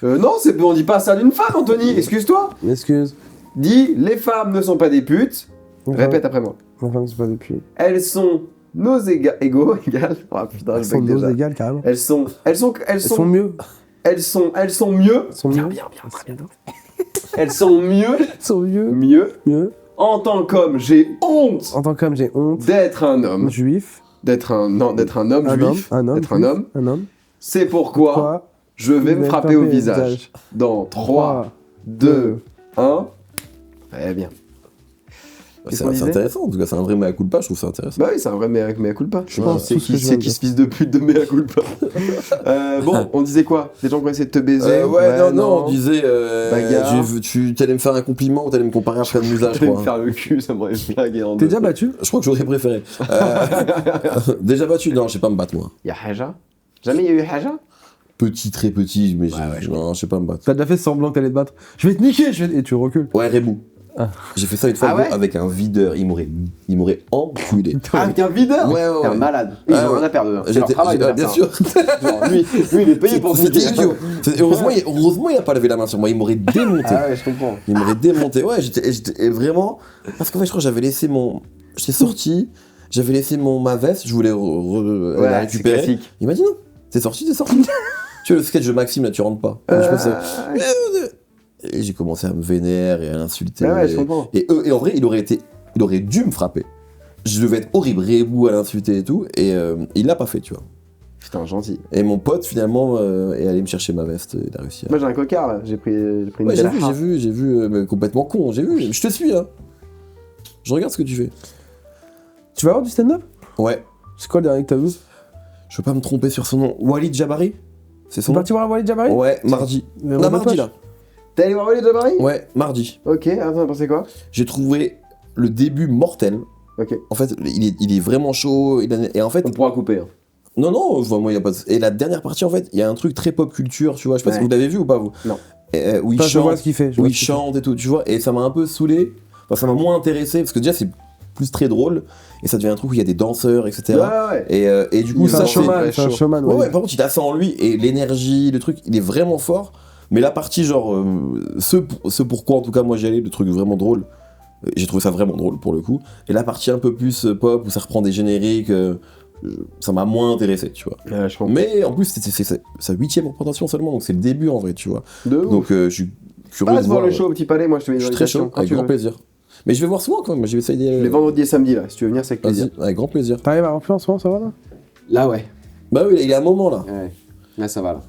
Non, on dit pas ça d'une femme, Anthony, excuse-toi. Excuse. Dis, les femmes ne sont pas des putes. Répète après moi. Ma femme, c'est pas depuis. Elles sont nos égaux. Oh putain, Elles je sont bec nos déjà. égales, carrément. Elles sont mieux. Elles sont mieux. Elles sont mieux. Bien, très bien. Elles sont mieux. Elles sont mieux. Mieux. En tant qu'homme, j'ai honte En tant qu'homme, j'ai honte. d'être un homme. Juif. D'être un homme juif. Un homme. D'être un homme. Un homme. C'est pourquoi Quoi je vais me frapper au visage. Dans 3, 2, 1. Très bien. Qu'est-ce qu'on C'est disait intéressant, en tout cas, c'est un vrai mea culpa, je trouve ça intéressant. Bah oui, c'est un vrai mea culpa. Je Ouais, pense c'est tout ce que je qui viens de se fils de pute de mea culpa. Bon, on disait quoi? Des gens qui ont essayé de te baiser? Non, on disait, Bagarre. tu t'allais me faire un compliment ou t'allais me comparer à Fred Musa, je Je vais me crois. faire le cul, ça m'aurait flagué en T'es deux. déjà battu? Je crois que j'aurais préféré. Déjà battu? Non, je sais pas me battre, moi. Y'a Haja? Jamais il y a eu Haja? Petit, très petit, mais ouais, non, je sais pas me battre. T'as déjà fait semblant que t'allais te battre. Je vais te niquer, et tu recules. Ouais, Rebou. Ah. J'ai fait ça une fois Ah gros, ouais avec un videur, il m'aurait enculé. Ah, avec un videur? Ouais. T'es un malade. Ils ont rien à perdre. hein. C'est leur travail de faire bien ça. sûr. Genre, lui, il est payé pour C'était niquer. idiot. Heureusement, il a pas levé la main sur moi, il m'aurait démonté. Ah ouais, je comprends. Il m'aurait démonté. Ouais, j'étais vraiment. Parce qu'en fait, je crois que j'avais laissé mon. J'étais sorti, j'avais laissé ma veste, je voulais la Ouais, c'est récupérer. classique. Il m'a dit non, t'es sorti. Tu vois, le sketch de Maxime, là, tu rentres pas. Je pensais, et j'ai commencé à me vénérer et à l'insulter. Ah ouais, je comprends. Et en vrai, il aurait dû me frapper. Je devais être horrible, Rebou à l'insulter et tout, et il l'a pas fait, tu vois. Putain, gentil. Et mon pote, finalement, est allé me chercher ma veste, il a réussi à... Moi, j'ai un cocard, là. J'ai pris une Ouais, belle j'ai vu, mais complètement con, j'ai vu. Je te suis, hein. Je regarde ce que tu fais. Tu vas avoir du stand-up? Ouais. C'est quoi le dernier que t'as vu? Je veux pas me tromper sur son nom. Walid Jabari? C'est son On nom? parti voir Walid Jabari? Ouais, mardi. Mais Non, Robert mardi, Poche. là. T'es allé voir Walid Jabari? Ouais, mardi. Ok, attends, t'as pensé quoi? J'ai trouvé le début mortel. Ok. En fait, il est vraiment chaud. Et en fait... On pourra couper. Hein. Non, moi, y a pas de... Et la dernière partie, en fait, il y a un truc très pop culture, tu vois. Je sais pas si Ouais. vous l'avez vu ou pas, vous? Non. Où il Enfin, je vois chante, ce qu'il fait. où il chante et tout, tu vois. Et ça m'a un peu saoulé. Enfin, ça m'a moins intéressé, parce que déjà, c'est plus très drôle. Et ça devient un truc où il y a des danseurs, etc. Ouais. Et du coup, C'est ça, un c'est... showman, ouais, c'est un chaud. showman. Ouais, par contre, il a ça en lui, et l'énergie, le truc, il est vraiment fort. Mais la partie, genre, ce pourquoi, en tout cas, moi, j'y allais, le truc vraiment drôle, j'ai trouvé ça vraiment drôle, pour le coup. Et la partie un peu plus pop, où ça reprend des génériques, ça m'a moins intéressé, tu vois. Ouais, je comprends. Mais, en plus, c'est sa 8ème représentation seulement, donc c'est le début, en vrai, tu vois. De ouf. Donc, je suis curieux Passe de voir voir... le show au Petit Palais, moi je te mets Je une suis très invitation chaud, quand avec tu grand veux. plaisir. Mais je vais voir souvent, quand même, je vais essayer... Les vendredis et samedis là, si tu veux venir, c'est avec plaisir. Vas-y, avec grand plaisir. T'arrives à remplir en ce moment, ça va là? Là, ouais. Bah oui, il est à un moment, là. Ouais. Là, ça va là.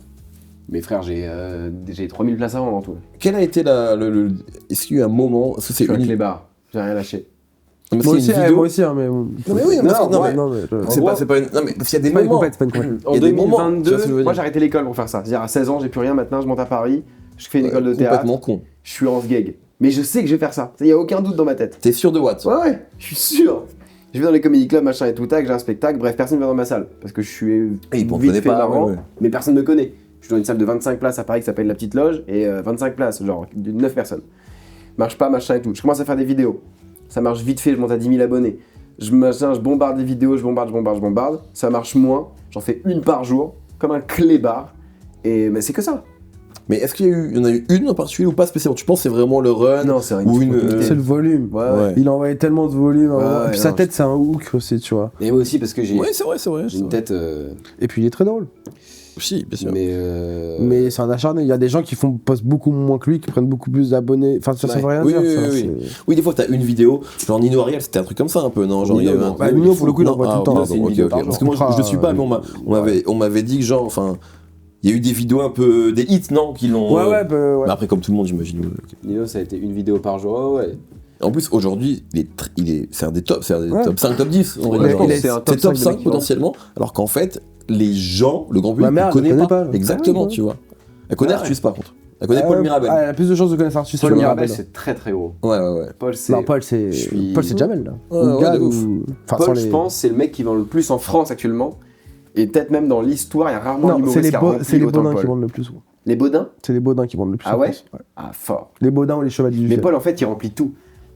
Mais frère, j'ai 3000 places à vendre en tout. Quel a été Est-ce qu'il y a eu un moment... Est-ce que Je c'est suis avec une... les bars. J'ai rien lâché. Non, mais Moi c'est aussi, une vidéo... moi aussi, hein, mais bon. Non mais oui, Non, mais Non, mais c'est pas une... Non mais parce qu'il y a des c'est pas une moments... compète, c'est pas une compète. En Il y a des moments, tu vois 2022, ce que je veux moi dire. j'ai arrêté l'école pour faire ça. C'est-à-dire à 16 ans, j'ai plus rien, maintenant je monte à Paris, je fais une école de théâtre, Complètement con. je suis en sgeg. Mais je sais que je vais faire ça. Il n'y a aucun doute dans ma tête. T'es sûr de what? Ouais, je suis sûr. Je vais dans les comedy clubs, machin et tout, tac, j'ai un spectacle, bref, personne ne va dans ma salle. Parce que je suis Et ils m'en vite prenaient fait pas, marrant, ouais. mais personne ne me connaît. Je suis dans une salle de 25 places à Paris qui s'appelle La Petite Loge, et 25 places, genre, de 9 personnes. Marche pas, machin et tout. Je commence à faire des vidéos. Ça marche vite fait, je monte à 10 000 abonnés. Je bombarde les vidéos, je bombarde. Ça marche moins, j'en fais une par jour, comme un clébard. Et mais c'est que ça. Mais est-ce qu'il y en a eu une en particulier ou pas spécialement? Tu penses que c'est vraiment le run? Non, c'est Ou une, C'est le volume. Ouais. Il envoyait tellement de volume. Ouais, et puis non, sa tête, c'est un hook aussi, tu vois. Et moi aussi, parce que j'ai Ouais, c'est vrai. j'ai une tête. Et puis il est très drôle. Si, bien sûr. Mais c'est un acharné. Il y a des gens qui postent beaucoup moins que lui, qui prennent beaucoup plus d'abonnés. Enfin, ça veut rien Oui, dire. oui, ça, oui. c'est- Oui, des fois, t'as une vidéo, genre Nino Ariel, c'était un truc comme ça un peu, non? Genre, il y avait un. Bah, Nino, pour le coup, il envoie tout le temps. pardon, C'est une ok, vidéo ok. par jour. Parce que moi, je le suis pas, mais on m'avait dit que, genre, enfin, il y a eu des vidéos un peu. Des hits, non? Qui l'ont. Ouais. Mais après, comme tout le monde, j'imagine. Nino, ça a été une vidéo par jour. Ouais. En plus, aujourd'hui, c'est un des tops, c'est un des Ouais. top 5, top 10. En Ouais, vrai, genre, il est- c'est un c'est top 5 de potentiellement, alors qu'en fait, les gens, le grand public, Ma mère, ne connaît elle pas. connaît pas. Exactement, Ah oui, tu vois. Elle connaît Ah ouais. Artus par contre. Elle connaît Paul Mirabel. Elle a plus de chances de connaître Artus Paul que Mirabel, Mirabel. c'est très très gros. Ouais. Paul, c'est. Non, Paul, c'est. Je suis- Paul, c'est Jamel, là. Ouais, Ou ouais, Gad, de ouf. ou- Enfin, Paul, sans je les- pense, c'est le mec qui vend le plus en France actuellement. Et peut-être même dans l'histoire, il y a rarement un Non, c'est humoriste les, qui a rempli c'est les autant Baudins Paul. qui vendent le plus. souvent. Les Baudins? C'est les Baudins qui vendent le plus. Ah en ouais France. Ah, fort. Les Baudins ou les Chevaliers du Mais Fiel. Paul, en fait, il remplit tout.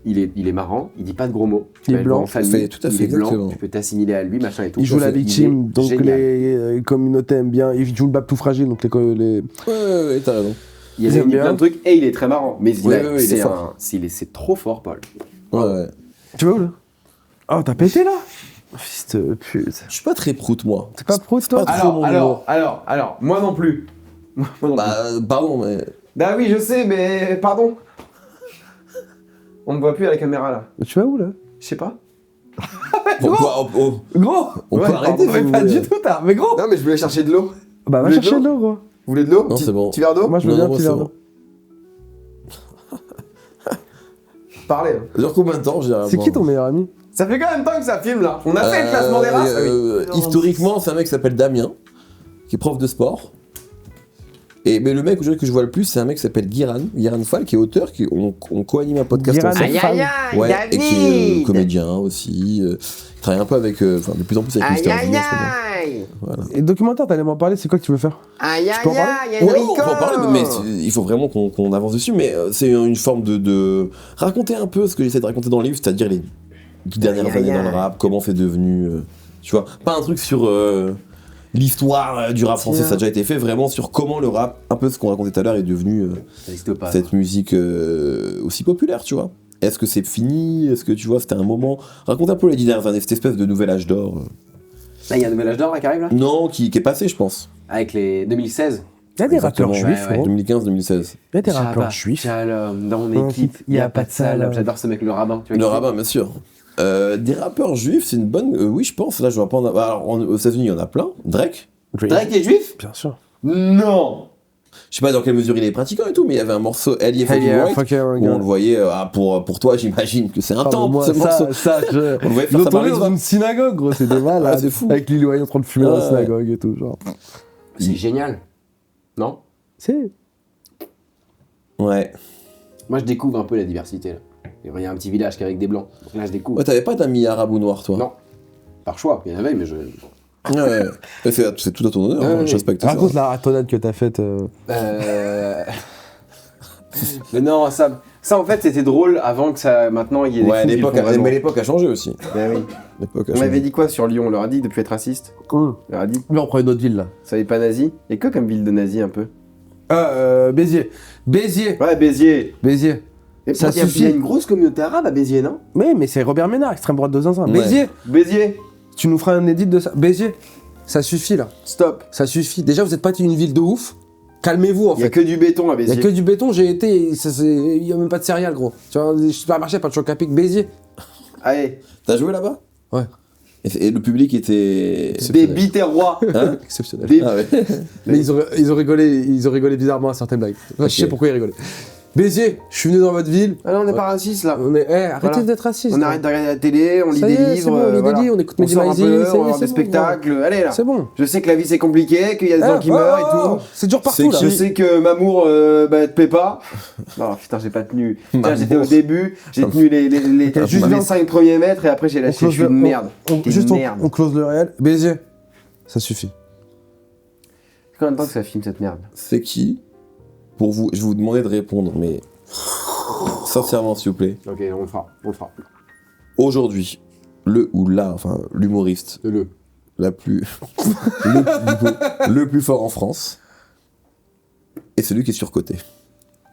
Il est marrant, il dit pas de gros mots. Il est va le blanc, voir en famille, fait, tout à il fait, est blanc, exactement. tu peux t'assimiler à lui, machin et tout. Il joue la Il est victime, donc génial. les communautés aiment bien. Il joue le bab tout fragile, donc les... Ouais, t'as raison. Il Ils réunit aiment bien. plein de trucs et il est très marrant. Mais Ouais, ouais, il est c'est fort. c'est trop fort, Paul. Ouais. Tu vas où, là? Oh, t'as pété, là? Fils de pute. Je suis pas très prout, moi. C'est pas pro, toi? pas trop mon humour. alors, moi non plus. Moi non plus. Bah, pardon, mais. Bah oui, je sais, mais pardon. On me voit plus à la caméra là. Tu vas où, là? Je sais pas. Gros! On Ouais, peut arrêter, pardon, vous Pas voulez. du tout, t'as. Mais gros! Non, mais je voulais chercher de l'eau. Bah, va Vous voulez chercher de de l'eau, gros. Vous voulez de l'eau? Non, c'est bon. Petit verre d'eau? Moi, je veux Non, bien un non, petit c'est verre bon. d'eau. Parlez. hein. Ça dure combien de temps, généralement? C'est qui ton meilleur ami? Ça fait combien de temps que ça filme là? On a fait le classement des races? Ah oui. Historiquement, c'est un mec qui s'appelle Damien, qui est prof de sport. Mais le mec aujourd'hui que je vois le plus, c'est un mec qui s'appelle Guiran Fall, qui est auteur, on co-anime un podcast Guiran ensemble. Fall. Ouais, et qui est comédien aussi. Il travaille un peu avec, enfin de plus en plus avec Mister V en ce moment. Voilà. Et documentaire, t'allais m'en parler, c'est quoi que tu veux faire? Aïe peux en parler Ouais, on peut en parler, mais il faut vraiment qu'on avance dessus. Mais c'est une forme de raconter un peu ce que j'essaie de raconter dans le livre, c'est-à-dire les 10 dernières années dans le rap, comment c'est devenu. Tu vois, pas un truc sur l'histoire du rap français, ça a déjà été fait, vraiment sur comment le rap, un peu ce qu'on racontait tout à l'heure, est devenu Ça existe pas. cette musique aussi populaire, tu vois. Est-ce que c'est fini? Est-ce que tu vois, c'était un moment. Raconte un peu les 10 dernières années, cette espèce de nouvel âge d'or. Là, il y a un nouvel âge d'or là qui arrive là? Non, qui est passé, je pense. Avec les 2016. Il y a des rappeurs Exactement. juifs, Ouais, gros. 2015-2016. Il y a des rappeurs Shabbat juifs. Shalom, dans mon Dans équipe, il n'y a pas de salope. salope. J'adore ce mec, le rabbin. Tu vois Le qui c'est? rabbin, bien sûr. Des rappeurs juifs, c'est une bonne. Oui, je pense. Là, je vois pas en avoir. Alors, aux États-Unis, il y en a plein. Drake. Drake est juif? Bien sûr. Non! Je sais pas dans quelle mesure il est pratiquant et tout, mais il y avait un morceau Ellie Hey, Fucking yeah, White fuck yeah, où on le voyait. Pour toi, j'imagine que c'est un temple, ce morceau. On le voyait faire sa L'autre bar dans une synagogue, gros, c'était malade. Ah, c'est fou. Avec Lil Wayne en train de fumer dans la Ouais. synagogue et tout, genre. C'est génial. Non? C'est. Ouais. Moi, je découvre un peu la diversité là. Il y a un petit village qui est avec des blancs. Donc là, je découvre. Ouais, t'avais pas d'amis arabes ou noirs, toi? Non. Par choix, il y en avait, mais je. Ouais. C'est tout à ton honneur, Ouais, hein, ouais. je respecte ça. Raconte la ratonnade que t'as faite. Mais non, ça en fait, c'était drôle avant que ça. Maintenant, il y ait des Ouais, fous qui le l'époque font vraiment. mais l'époque a changé aussi. Ben oui. L'époque a On m'avait changé. dit quoi sur Lyon? On leur a dit de plus être raciste? On leur a dit. Mais on prend une autre ville, là. Ça n'est pas nazi? Il y a quoi comme ville de nazi un peu? Béziers. Béziers. Ouais, Béziers. Béziers. Et Ça il y a- suffit. Il y a une grosse communauté arabe à Béziers, non? Mais c'est Robert Ménard, extrême droite de zinzin. Ouais. Béziers. Béziers. Tu nous feras un edit de ça. Béziers. Ça suffit, là. Stop. Ça suffit. Déjà, vous êtes pas une ville de ouf. Calmez-vous, en Il y a fait. que du béton à Il y Béziers. a que du béton, j'ai été. Il y a même pas de céréales, gros. Tu vois, les supermarchés, pas de choc à pic. Béziers. Allez, T'as joué là-bas? Ouais. Et le public était. des biterrois. Hein? Exceptionnel. Des- Ah ouais. Mais ils ont rigolé bizarrement à certaines blagues. Enfin, Je sais Ok. pourquoi ils rigolaient. Béziers, je suis venu dans votre ville. Ah non, on n'est pas raciste là. On est... arrêtez Voilà. d'être raciste. On arrête de regarder la télé, on lit Ça y des est, livres, c'est bon, on lit voilà. des livres, on écoute On Mehdi sort un Maizi, peu, ça y on est, va voir c'est des bon, spectacles. Allez là. C'est bon. Je sais que la vie c'est compliqué, qu'il y a des gens qui meurent et tout. C'est dur partout là. Je sais que Mamour te plaît pas. Non, putain, j'ai pas tenu. Putain, j'étais au début, j'ai tenu Juste les bien. 5 premiers mètres et après j'ai lâché. Je suis une merde. T'es Juste une merde. on close le réel. Béziers, ça suffit. Combien de temps que ça filme cette merde? C'est qui? Pour vous, je vais vous demander de répondre, mais sincèrement, s'il vous plaît. Ok, on le fera. Aujourd'hui, le ou la, enfin, l'humoriste la plus. le plus fort en France est celui qui est surcoté.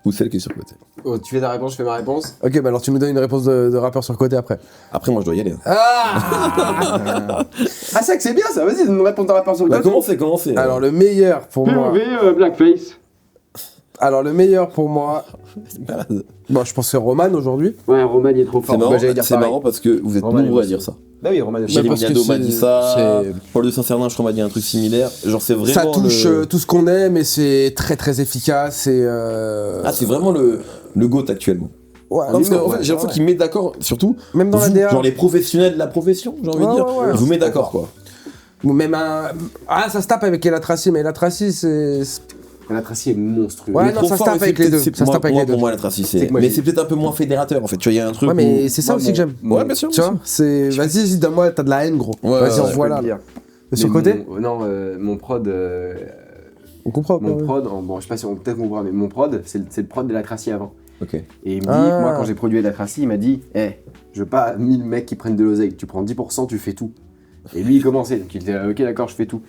Ou celle qui est surcotée. Oh, tu fais ta réponse, je fais ma réponse. Ok, bah alors tu nous donnes une réponse de rappeur sur le côté après. Après, moi, je dois y aller. Ah, c'est vrai que c'est bien ça, vas-y, donne une réponse à la réponse. Bah, commencez. Alors le meilleur pour moi. Blackface. Alors le meilleur pour moi. C'est malade. Bon, je pense que c'est Roman aujourd'hui. Ouais, Roman il est trop fort. C'est marrant, Bah, j'allais dire c'est pareil. marrant parce que vous êtes Roman nombreux est à dire ça. Bah oui, Roman est Gilles parce que Mignado m'a c'est- dit ça. c'est- Paul de Saint-Cernin, je crois, m'a dit un truc similaire. Genre, c'est vraiment. Ça touche le- tout ce qu'on aime et c'est très très efficace et. Ah, c'est vraiment le GOAT actuellement. Ouais, Non, parce mais- qu'en fait, j'ai l'impression qu'il met d'accord, surtout. Même dans la vous, DA. genre les professionnels de la profession, j'ai envie de Ouais, dire. ouais, ouais. Il vous met d'accord, quoi. Ou même un. Ah, ça se tape avec Elatracy, mais Elatracy c'est. La Tracy est monstrueux. Ouais, Il est non, trop ça se fort, tape mais avec c'est les peut-être- deux. Ça se moi- tape avec moi, les deux. Pour moi, la Tracy, C'est c'est. que moi, Mais j'ai- c'est peut-être un peu moins fédérateur, en fait. Tu vois, il y a un truc. Ouais, mais où- c'est ça moi, aussi que j'aime. Ouais, bien sûr. Tu vois, c'est. Vas-y, donne-moi, t'as de la haine, gros. Ouais, Vas-y, ouais, envoie là. De sur le côté Mon prod. On comprend pas. Mon ouais. prod, bon, je sais pas si on peut-être comprendre, mais mon prod, c'est le prod de la Tracy avant. Ok. Et il me dit, Ah. moi, quand j'ai produit la Tracy, il m'a dit, je veux pas 1000 mecs qui prennent de l'oseille, tu prends 10%, tu fais tout. Et lui, il commençait, donc il était, ok, d'accord, je fais tout.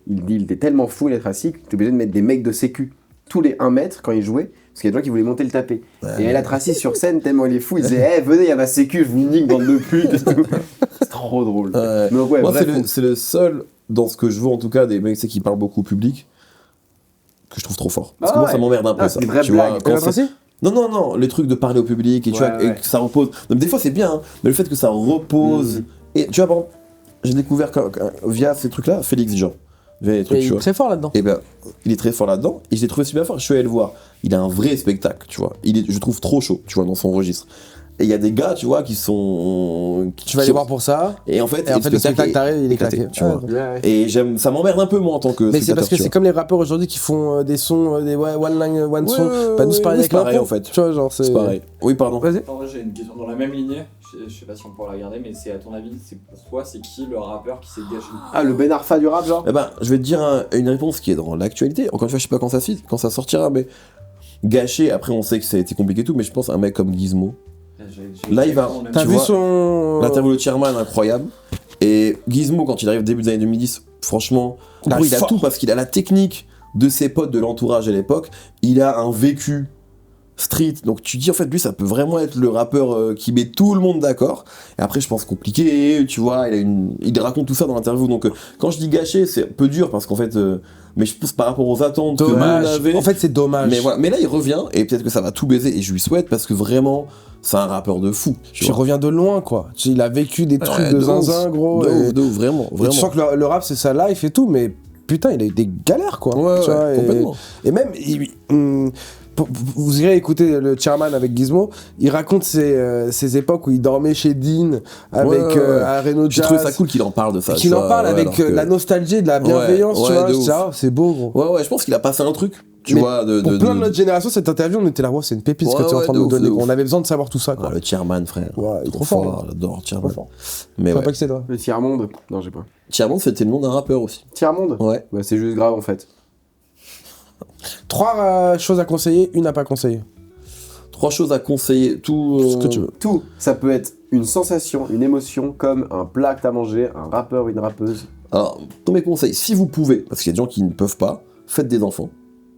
Il était tellement fou, la Tracy, que tu es obligé de mettre des mecs de sécu tous les 1 mètre quand il jouait, parce qu'il y a des gens qui voulaient monter le tapé. Et la Tracy sur scène, tellement il est fou, il disait, venez, il y a ma sécu, je vous nique, bande de putes et tout. C'est trop drôle. Ouais. Donc, ouais, Moi, bref, c'est le seul, dans ce que je vois en tout cas, des mecs tu sais, qui parlent beaucoup au public, que je trouve trop fort. Parce que Ah moi, ouais. ça m'emmerde un peu, Ah, ça. c'est des vraies Tu vois, blagues. quand Elatracy Non, les trucs de parler au public et, tu Ouais, vois, ouais. et que ça repose. Donc, des fois, c'est bien, hein, mais le fait que ça repose. Et tu vois, bon, j'ai découvert via ces trucs-là, Félix Jean. Via les trucs, Mais tu il est vois. très fort là-dedans. Et ben, il est très fort là-dedans, et je l'ai trouvé super fort. Je suis allé le voir. Il a un vrai spectacle, tu vois. Je trouve trop chaud, tu vois, dans son registre. Et il y a des gars, tu vois, qui sont. Tu vas aller voir pour ça. Et en fait, Et en fait, le spectacle t'arrive, il est claqué. tu vois. Ouais, ouais. Et ça m'emmerde un peu, moi, en tant que Mais c'est spectateur, parce que tu c'est vois. comme les rappeurs aujourd'hui qui font des sons, des one line, one song. Pas nous, c'est pareil avec c'est pareil, l'impro. en fait. Tu vois, genre, C'est pareil. Oui, pardon. Vas-y. Attends, j'ai une question dans la même lignée. Je sais pas si on pourra la garder, mais c'est à ton avis, c'est pour toi, c'est qui le rappeur qui s'est gâché? Ah, le Ben Arfa du rap, genre Eh ben, je vais te dire une réponse qui est dans l'actualité. Encore une fois, je sais pas quand ça sortira, mais gâché. Après, on sait que ça a été compliqué et tout, mais je pense à un mec comme Gizmo. Là, il va- T'as Tu vu vois, son. L'interview de Chairman, incroyable. Et Gizmo, quand il arrive début des années 2010, franchement, en gros, il a fort. tout parce qu'il a la technique de ses potes de l'entourage à l'époque. Il a un vécu street. Donc tu dis, en fait, lui, ça peut vraiment être le rappeur qui met tout le monde d'accord. Et après, je pense compliqué, tu vois, il raconte tout ça dans l'interview. Donc quand je dis gâché, c'est un peu dur parce qu'en fait, mais je pense par rapport aux attentes que nous, on Dommage. avait. En fait, c'est dommage. Mais voilà, mais là il revient et peut-être que ça va tout baiser et je lui souhaite parce que vraiment c'est un rappeur de fou. tu Puis il vois. revient de loin, quoi. Il a vécu des trucs Ouais, de de ouf. zinzin, gros. De ouf, vraiment, Et vraiment. tu sens que le rap, c'est sa life et tout, mais putain, il a eu des galères, quoi. Ouais, Tu vois, complètement. Et même, vous irez écouter le Chairman avec Gizmo, il raconte ses époques où il dormait chez Dean avec Ouais. à Renault J'ai Jazz. trouvé ça cool qu'il en parle de ça. Qu'il tu en vois, parle ouais, avec alors que- la nostalgie, de la bienveillance, Ouais, tu ouais, vois. de Je dis, ouf. ah, c'est beau, gros. Ouais, je pense qu'il a passé un truc, tu Mais vois, de. Pour plein de notre génération, cette interview, on était là, ouais, c'est une pépite ce que Ouais, tu es en ouais, train de de nous ouf, donner. de ouf. On avait besoin de savoir tout ça, quoi. Ah, le Chairman, frère. Ouais, il est trop fort. J'adore Trop Chairman. fort. Mais Je savais ouais. pas que c'était toi. Le tiers-monde Non, j'ai pas. Chairman, c'était le nom d'un rappeur aussi. Tiers-monde Ouais. Bah, c'est juste grave en fait. 3 choses à conseiller, une à pas conseiller. 3 choses à conseiller, tout. Ce que tu veux. Tout, ça peut être une sensation, une émotion, comme un plat que t'as mangé, un rappeur, une rappeuse. Alors, dans mes conseils, si vous pouvez, parce qu'il y a des gens qui ne peuvent pas, faites des enfants.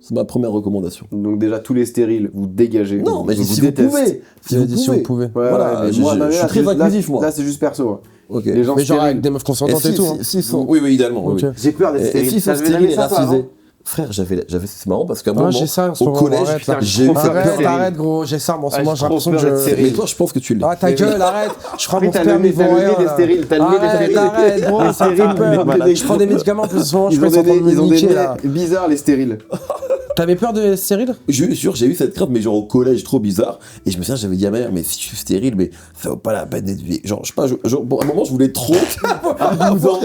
C'est ma première recommandation. Donc déjà, tous les stériles, vous dégagez. Non, mais je si vous déteste. pouvez. Si J'ai vous dit si pouvez. vous pouvez. Ouais, Voilà, ouais, mais je moi, suis là, très là, inclusif, moi. Là, c'est juste perso. Hein. Ok. Les gens Mais genre stériles. avec des meufs consentantes et tout. hein. S'ils sont... Oui, idéalement. Ok. oui, oui. J'ai peur d'être Et stérile. s'ils sont Ça, j'avais stériles et jamais ça, racisés. avant. Frère, c'est marrant parce qu'à un Ah, moment, j'ai ça en ce au moment, collège, arrête, là. j'ai eu Arrête, arrête, gros, j'ai ça, moi, en ce Ah, moment, j'ai j'ai trop l'impression peur que d'être je. stérile. Mais toi, je pense que tu l'es. Ah, ta gueule, arrête. Je crois mon T'as sperme, le il va nez rien, des là. stériles. T'as le nez des Arrête, stériles. arrête, gros, ça me fait peur. malade. Je prends des médicaments, en plus, en ce moment, je Ils crois ont qu'ils sont en train de des me niquer, nez là. bizarres, les stériles. T'avais peur de stérile? Je jure, j'ai eu cette crainte, mais genre au collège, trop bizarre. Et je me souviens, j'avais dit à ma mère, mais si je suis stérile, mais ça vaut pas la peine d'être vie. Genre, je sais pas, bon, à un moment, je voulais trop. À 12 ans.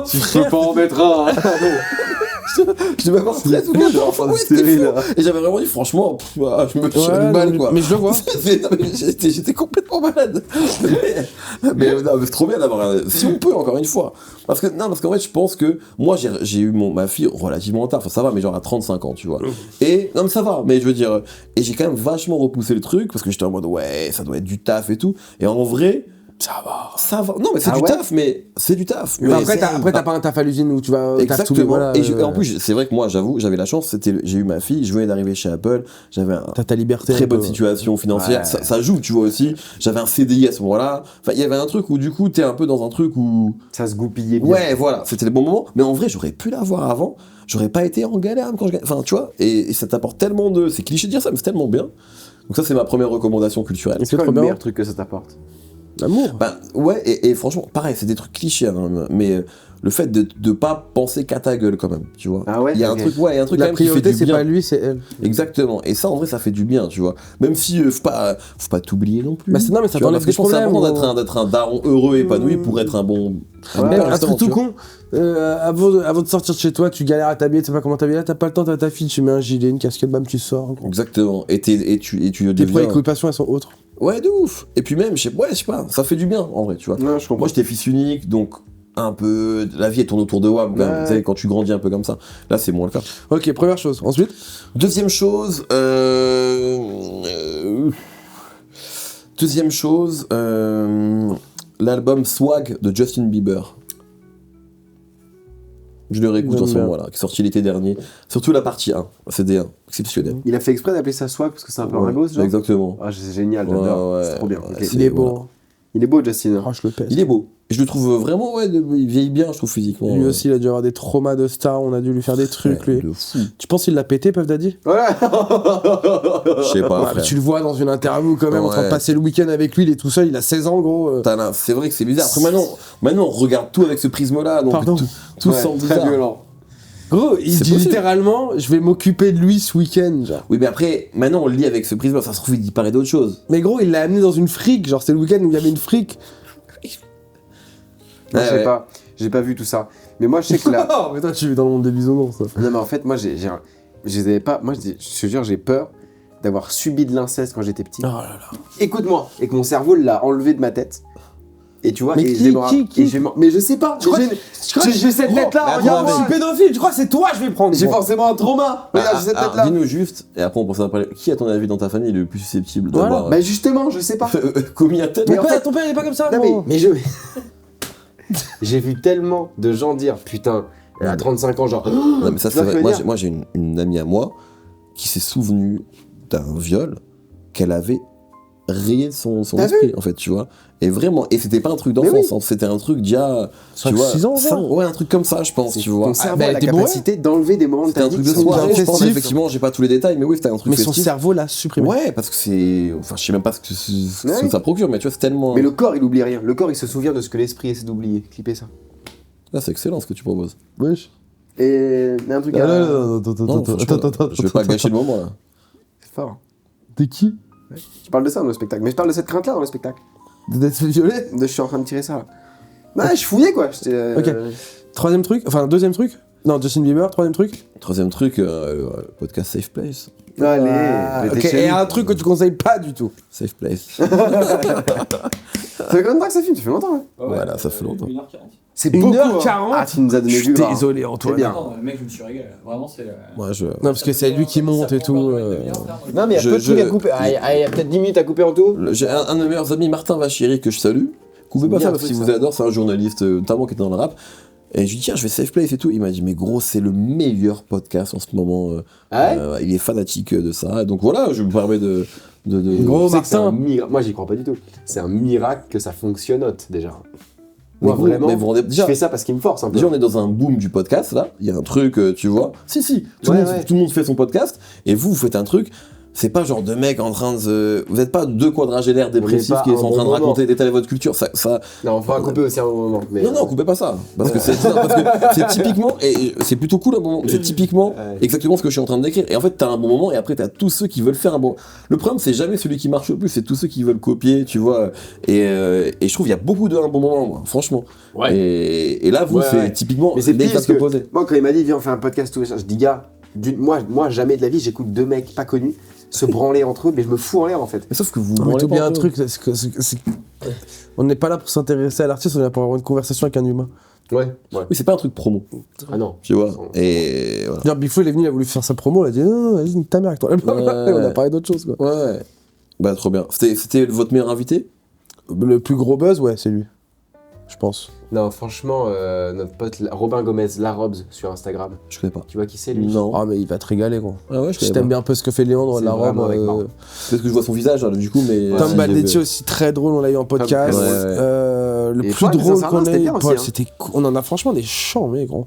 Tu peux pas en mettre un. Hein. Je devais avoir 13 ou 14 ans, Enfin, ouais, stérile, c'était fou. là. Et j'avais vraiment dit, franchement, je me suis Ouais, mal, non, quoi. mais je le vois. Non, mais j'étais complètement malade. mais c'est trop bien d'avoir un... Si on peut, encore une fois. Parce qu'en fait, je pense que moi, j'ai eu ma fille relativement tard. Enfin, ça va, mais genre à 35 ans, tu vois. Et, non, mais ça va, mais je veux dire... Et j'ai quand même vachement repoussé le truc, parce que j'étais en mode, ouais, ça doit être du taf et tout. Et en vrai... Ça va. Non, mais c'est Ah du ouais taf, mais c'est du taf. Mais Mais après, c'est- t'as pas un taf à l'usine où tu vas. taf tous les- Exactement. voilà, Et en plus, c'est vrai que moi, j'avoue, j'avais la chance, j'ai eu ma fille, je venais d'arriver chez Apple, j'avais un t'as ta liberté. très un peu. bonne situation financière, Ouais. ça joue, tu vois aussi. J'avais un CDI à ce moment-là. Enfin, il y avait un truc où du coup, t'es un peu dans un truc où... Ça se goupillait bien. Ouais, voilà, c'était le bon moment. Mais en vrai, j'aurais pu l'avoir avant. J'aurais pas été en galère quand je... Enfin, tu vois, et ça t'apporte tellement de... C'est cliché de dire ça, mais c'est tellement bien. Donc ça, c'est ma première recommandation culturelle. C'est quoi trop le bien. meilleur truc que ça t'apporte? L'amour. Ben ouais, et franchement, pareil, c'est des trucs clichés, hein, mais le fait de pas penser qu'à ta gueule quand même, tu vois. Ah ouais, Il y a ok. un truc, il y a un truc quand La même qui fait priorité, du c'est bien. pas lui, c'est elle. Exactement. Et ça, en vrai, ça fait du bien, tu vois. Même si faut pas t'oublier non plus. Bah, non, mais ça Tu vois, t'enlève parce que je des pense que c'est problèmes. important d'être un daron heureux, épanoui pour être un bon. Ouais, Même père, un justement, truc tout tu vois. con, avant de sortir de chez toi, tu galères à t'habiller, tu sais pas comment t'habiller, là t'as pas le temps, t'as ta fille, tu mets un gilet, une casquette, bam, tu sors. gros. Exactement. Et tu Tes deviens. préoccupations, elles sont autres. Ouais, de ouf. Et puis même, je sais pas, ça fait du bien, en vrai, tu vois. Non, je comprends. Moi, j'étais fils unique, donc un peu. La vie, elle tourne autour de moi, quand même. Ouais. Tu sais, quand tu grandis un peu comme ça. Là, c'est moins le cas. Ok, première chose. Ensuite, Deuxième chose, l'album Swag de Justin Bieber. Je le réécoute en ce J'aime bien. moment-là, qui est sorti l'été dernier. Surtout la partie 1, CD1, exceptionnel. Il a fait exprès d'appeler ça swag parce que c'est un peu Ouais, ringos, genre. exactement. Ah, c'est génial, j'adore. Ouais, C'est trop bien. ouais, ok. c'est- il est beau. voilà. Il est beau, Justin. Oh, je le pèse. Il est beau. Et je le trouve vraiment, ouais, il vieillit bien, je trouve, physiquement. Lui aussi, il a dû avoir des traumas de star, on a dû lui faire des trucs, lui. De fou. Tu penses qu'il l'a pété, Puff Daddy? Voilà. Je sais pas, Ouais, frère. mais tu le vois dans une interview quand même, en train de Ouais. passer le week-end avec lui, il est tout seul, il a 16 ans, gros. C'est vrai que c'est bizarre. Après, maintenant, on regarde tout avec ce prisme-là, donc Pardon. tout Ouais, semble très bizarre. violent. Gros, il C'est dit possible. littéralement, je vais m'occuper de lui ce week-end, genre. Oui, mais après, maintenant, on le lit avec ce prisme, ça se trouve, il dit parlait d'autre chose. Mais gros, il l'a amené dans une frique, genre c'était le week-end où il y avait une frique. Moi, Ouais, je sais ouais. pas. J'ai pas vu tout ça. Mais moi, je sais que là. Oh, mais toi, tu vis dans le monde des bisounours, ça. Non, mais en fait, moi, je les avais pas. Moi, je te jure, j'ai peur d'avoir subi de l'inceste quand j'étais petit. Oh là là. Écoute-moi, et que mon cerveau l'a enlevé de ma tête. Et tu vois, Mais et qui- je vais me ra- qui- et je vais me- Mais je sais pas. crois J'ai cette Gros, tête-là. mais Regarde, attends, moi. Je suis pédophile, tu crois que c'est toi je vais prendre. J'ai gros. forcément un trauma. Regarde, j'ai cette Alors, tête-là. dis-nous juste, et après on pense à parler, qui à ton avis dans ta famille est le plus susceptible Voilà. d'avoir Bah justement, je sais pas. commis un tel... Mais en fait- Ton père, il est pas comme ça, Non, gros. mais je. J'ai vu tellement de gens dire putain, à 35 ans, genre. Non mais ça Tu c'est vois ce vrai, que je veux dire moi j'ai une amie à moi qui s'est souvenue d'un viol qu'elle avait rayé de son T'as esprit en fait, tu vois. Et vraiment, et c'était pas un truc Mais d'enfance, oui. hein, c'était un truc d'il tu 5, vois, 6 ans, ouais, un truc comme ça je pense, tu vois. Ton cerveau bah, a elle la était bourrée. capacité d'enlever des moments de C'était ta un vie. truc de qui sont soirée, je bien pense, festif. effectivement, j'ai pas tous les détails, mais oui, c'était un truc Mais son festif. cerveau l'a supprimé. Ouais, parce que c'est... Enfin, je sais même pas ce que Ouais. ça procure, mais tu vois, c'est tellement... Mais le corps, il oublie rien. Le corps, il se souvient de ce que l'esprit essaie d'oublier. Clippez ça. Là, c'est excellent ce que tu proposes. Wesh. Et un truc à. Non, franchement, je vais pas gâcher le moment, là. C'est fort. T'es qui? Je parle de ça dans le spectacle. Mais je parle de cette crainte-là dans le spectacle. D'être fait violer? Je suis en train de tirer ça là. Bah, je fouillais quoi. J'étais, Ok. Troisième truc, enfin deuxième truc. Non, Justin Bieber, troisième truc. Troisième truc, podcast Safe Place. Allez, Ah, j'étais ok, chez et nous. un truc que tu conseilles pas du tout. Safe Place. Ça fait combien de temps que ça filme? Ça fait longtemps, hein. Voilà, ça fait longtemps. 1h40. C'est 1h40. Ah, tu nous as donné Je suis du gras. désolé, Antoine. C'est bien. Non, mec, je me suis régalé. Vraiment, c'est. Moi, je... Non, parce que c'est lui qui monte et tout. Non, mais il y a Je- peu de trucs je- à couper. Ah, il y a peut-être 10 minutes à couper en tout. J'ai un de mes meilleurs amis, Martin Vachiri, que je salue. Coupez pas bien ça parce fait, qu'il ça. vous adore, c'est un journaliste, notamment qui est dans le rap. Et je lui dis, tiens, je vais Safe Place et tout. Il m'a dit, mais gros, c'est le meilleur podcast en ce moment. Ah ouais Il est fanatique de ça. Donc voilà, je me permets de... Gros, Tu sais que c'est Martin. un miracle. Moi, j'y crois pas du tout. C'est un miracle que ça fonctionnote déjà. Mais Moi, vous- vraiment, mais vous rendez- je déjà, fais ça parce qu'il me force un peu. déjà, on est dans un boom du podcast, là. Il y a un truc, tu vois. Si, tout, Ouais, le monde, ouais. tout le monde fait son podcast. Et vous faites un truc. c'est pas genre deux mecs en train de... Vous êtes pas deux quadragénaires dépressifs pas qui un sont en bon train de moment. raconter des détails de votre culture. Ça... Non, on va couper aussi un moment. Mais... Non, coupez pas ça. Parce que c'est typiquement, et c'est plutôt cool un bon moment, c'est typiquement Ouais. exactement ce que je suis en train de décrire. Et en fait, t'as un bon moment et après, t'as tous ceux qui veulent faire un bon. Le problème, c'est jamais celui qui marche le plus, c'est tous ceux qui veulent copier, tu vois. Et je trouve qu'il y a beaucoup de un bon moment, moi, franchement. Ouais. Et là, vous, Ouais, c'est ouais. typiquement Mais c'est pire parce l'exact que opposé. moi, quand il m'a dit, viens, on fait un podcast, tout ça, je dis, gars, moi, jamais de la vie, j'écoute deux mecs pas connus se branler entre eux, mais je me fous en l'air en fait. Mais sauf que vous On met branlez oublié pas un peu. truc, on n'est pas là pour s'intéresser à l'artiste, on est là pour avoir une conversation avec un humain. Ouais. Oui, c'est pas un truc promo, Ah non. tu vois. Et voilà. Genre, Big Flo, il est venu, il a voulu faire sa promo, il a dit non, vas-y, nique ta mère avec toi. Et on a parlé d'autre chose, quoi. Ouais. Bah, trop bien. C'était votre meilleur invité? Le plus gros buzz, ouais, c'est lui. Je pense. Non, franchement, notre pote Robin Gomez, Larobs sur Instagram. Je connais pas. Tu vois qui c'est lui? Non. Ah, mais il va te régaler, gros. Ah ouais, je Si connais t'aimes pas. bien un peu ce que fait Léandre, C'est la robe. vraiment avec marrant. Peut-être que je vois son visage, là, du coup, mais. Tom si, Baldetti j'ai vu. aussi très drôle, on l'a eu en podcast. Ouais, ouais. Le Et plus Paul, drôle sincèrement, qu'on c'était ait eu, bien aussi, Paul, hein. c'était on en a franchement des chants, mais gros.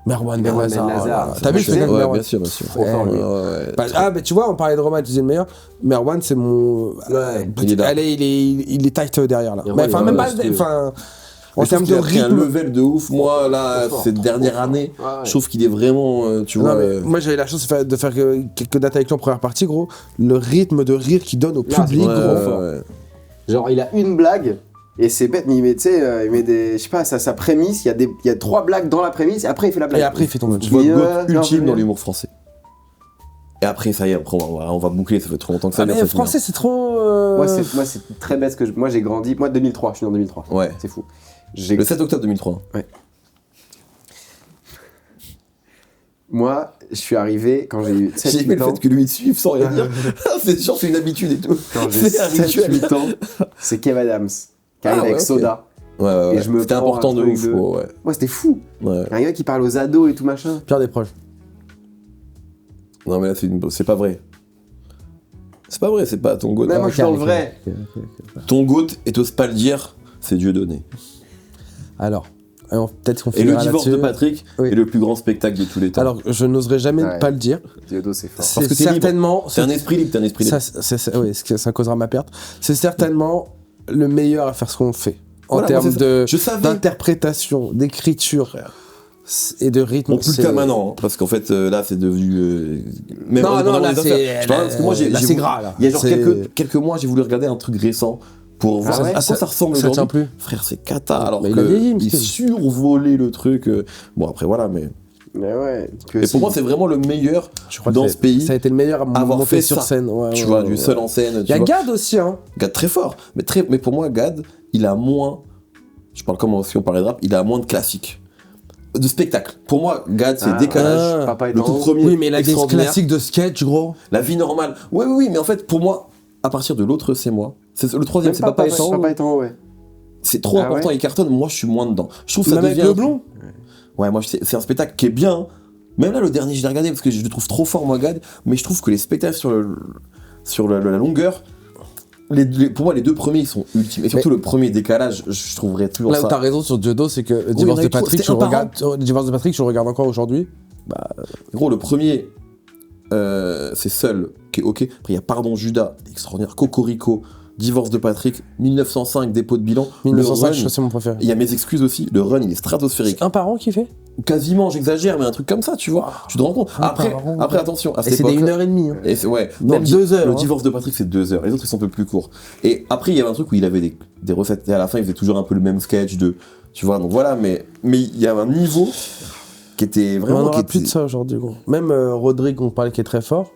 Merwan Ben Merwan Lazar. Ben Lazar. T'as vu, je fais Ouais, comme Merwan. bien sûr, bien sûr. Trop fort, lui. Ouais. Ah, mais tu vois, on parlait de Roman, tu disais le meilleur. Merwan, c'est mon. Ouais. Il est là. Allez, il est tight derrière là. Merwan, Mais enfin, il même est pas. monstrueux. Enfin, en Je trouve termes qu'il de a pris un rythme. level de ouf. Moi, là, Trop fort, cette trop dernière fort. année, Ouais, ouais. je trouve qu'il est vraiment, tu Non, vois. mais moi j'avais la chance de faire quelques dates avec lui en première partie, gros. Le rythme de rire qu'il donne au Là, public, ouais, gros. ouais. Genre, il a une blague. Et c'est bête, mais il met, tu sais, il met des. Je sais pas, sa prémisse, il y a 3 blagues dans la prémisse, et après il fait la blague. Et après, il fait ton match. Votre Ouais, goût c'est ultime vrai. dans l'humour français. Et après, ça y est, après, on va boucler, ça fait trop longtemps que ça Ah, vient, mais ça finit. français, c'est trop. Moi, c'est très bête, parce que moi j'ai grandi. Moi, 2003, je suis né en 2003. Ouais. C'est fou. J'ai Le 7 octobre 2003. Moi, je suis arrivé quand j'ai eu J'ai 7-8 aimé le ans. fait que lui il te suive sans rien dire. C'est genre, c'est une habitude et tout. Quand j'ai C'est un rituel. 7-8 ans, c'est Kev Adams qui arrive Ah ouais, avec ok. Soda. Ouais, ouais, Et je me c'était prends important un de truc ouf, de- gros, ouais. Ouais, c'était fou. Ouais. Un gars qui parle aux ados et tout machin. Pierre Desproges. Non, mais là, c'est pas vrai. C'est pas vrai, c'est pas ton goût. Mais moi, je suis dans le ok, vrai. Ton goût, et t'oses pas le dire, c'est Dieu donné. Alors, peut-être qu'on Et le finira divorce là-dessus. de Patrick Oui. est le plus grand spectacle de tous les temps. Alors, je n'oserais jamais Ouais. ne pas le dire. Dieudo, c'est fort. C'est que t'es libre. certainement. c'est un esprit libre, t'es un esprit libre. Oui, ça causera ma perte. C'est certainement le meilleur à faire ce qu'on fait. En Voilà, moi, termes c'est ça. de Je savais. d'interprétation, d'écriture et de rythme. Bon, plus le cas maintenant, hein, parce qu'en fait, là, c'est devenu. Même Non, en non, regardant là, les affaires. Je parle parce que moi, j'ai là, j'ai c'est voulu- gras, là. Il y a genre C'est- quelques mois, j'ai voulu regarder un truc récent pour voir ouais à quoi ça ressemble Ça tient aujourd'hui. plus. Frère, c'est cata, alors Mais il a vieilli, que il Miskin. survolait le truc. Bon, après, voilà, mais. Mais ouais. Que Et si- pour moi, c'est vraiment le meilleur Je crois dans que ce pays. ça a été le meilleur à avoir monter fait sur ça. scène. Ouais, Tu ouais, vois, ouais, du ouais. seul en scène. Il y a Gad aussi, hein. Gad très fort. Mais pour moi, Gad, il a moins. Je parle comme si on parlait de rap, il a moins de classiques. De spectacle. Pour moi, Gad, c'est Ah, décalage. Ah. Papa est Le en tout haut. premier. Oui, mais il a des extraordinaire. classiques de sketch, gros. La vie normale. Oui, mais en fait, pour moi, à partir de l'autre, c'est moi. C'est le troisième, Même c'est Papa est en haut. Papa est en haut, ouais. C'est trop Ah important, ouais il cartonne. Moi, je suis moins dedans. Je trouve que ça Même avec devient. le blond. Ouais, moi, c'est un spectacle qui est bien. Hein. Même là, le dernier, je l'ai regardé parce que je le trouve trop fort, moi, Gad. Mais je trouve que les spectacles sur la longueur. Pour moi, les deux premiers, ils sont ultimes. Et surtout, le premier décalage, je trouverais toujours Là où ça. t'as raison sur Dieudo, c'est que le il y en divorce a de eu trop. Patrick, C'était un par an. le divorce de Patrick, je le regarde encore aujourd'hui. Gros, le premier, c'est Seul, qui est ok. Après, il y a Pardon Judas, extraordinaire. Cocorico, Divorce de Patrick, 1905, dépôt de bilan. 1905, Le je run, sais, c'est mon préféré. il y a Mes excuses aussi. Le run, il est stratosphérique. Un par an qui fait Quasiment, j'exagère, mais un truc comme ça, tu vois. Tu te rends compte. Un Après, par an. après, attention, à Et cette c'est des époque. 1h30. Hein. Et ouais, Même le 2 heures, Le hein. divorce de Patrick, c'est 2 heures. Les autres, ils sont un peu plus courts. Et après, il y avait un truc où il avait des recettes. Et à la fin, il faisait toujours un peu le même sketch de. Tu vois, donc voilà, mais il y a un niveau qui était Mais on vraiment. n'aura qui plus de était- ça aujourd'hui, gros. Même Rodrigue, on parlait qui est très fort.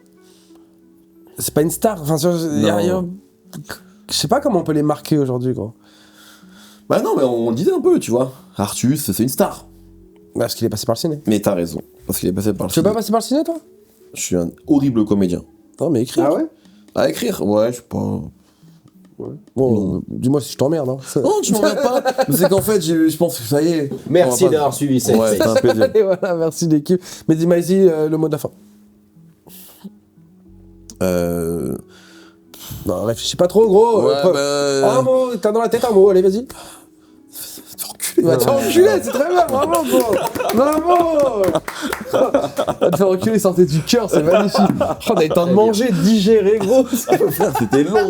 C'est pas une star. Enfin, je sais pas comment on peut les marquer aujourd'hui, gros. Bah non, mais on le disait un peu, tu vois. Artus, c'est une star. Parce qu'il est passé par le ciné. Mais t'as raison. Parce qu'il est passé par le Tu veux pas ciné. passer par le ciné, toi Je suis un horrible comédien. Non, mais écris. Ah ouais? À écrire, ouais, je sais pas. Bon, dis-moi si je t'emmerde. Hein. Non, tu m'en regardes pas. Mais c'est qu'en fait, je pense que ça y est. Merci On va pas- d'avoir suivi cette. Ouais, c'est un plaisir. Et voilà, merci l'équipe. Mais dis-moi ici le mot de la fin. Non, réfléchis pas trop, gros. Ouais, Un mot, t'as dans la tête un mot, allez, vas-y. T'es enculé. Va te faire enculer, c'est très bien, bravo, gros. Bravo. Va te faire enculer, sortez du cœur, c'est magnifique. Oh, on a eu le temps de manger, de digérer, gros. C'était long.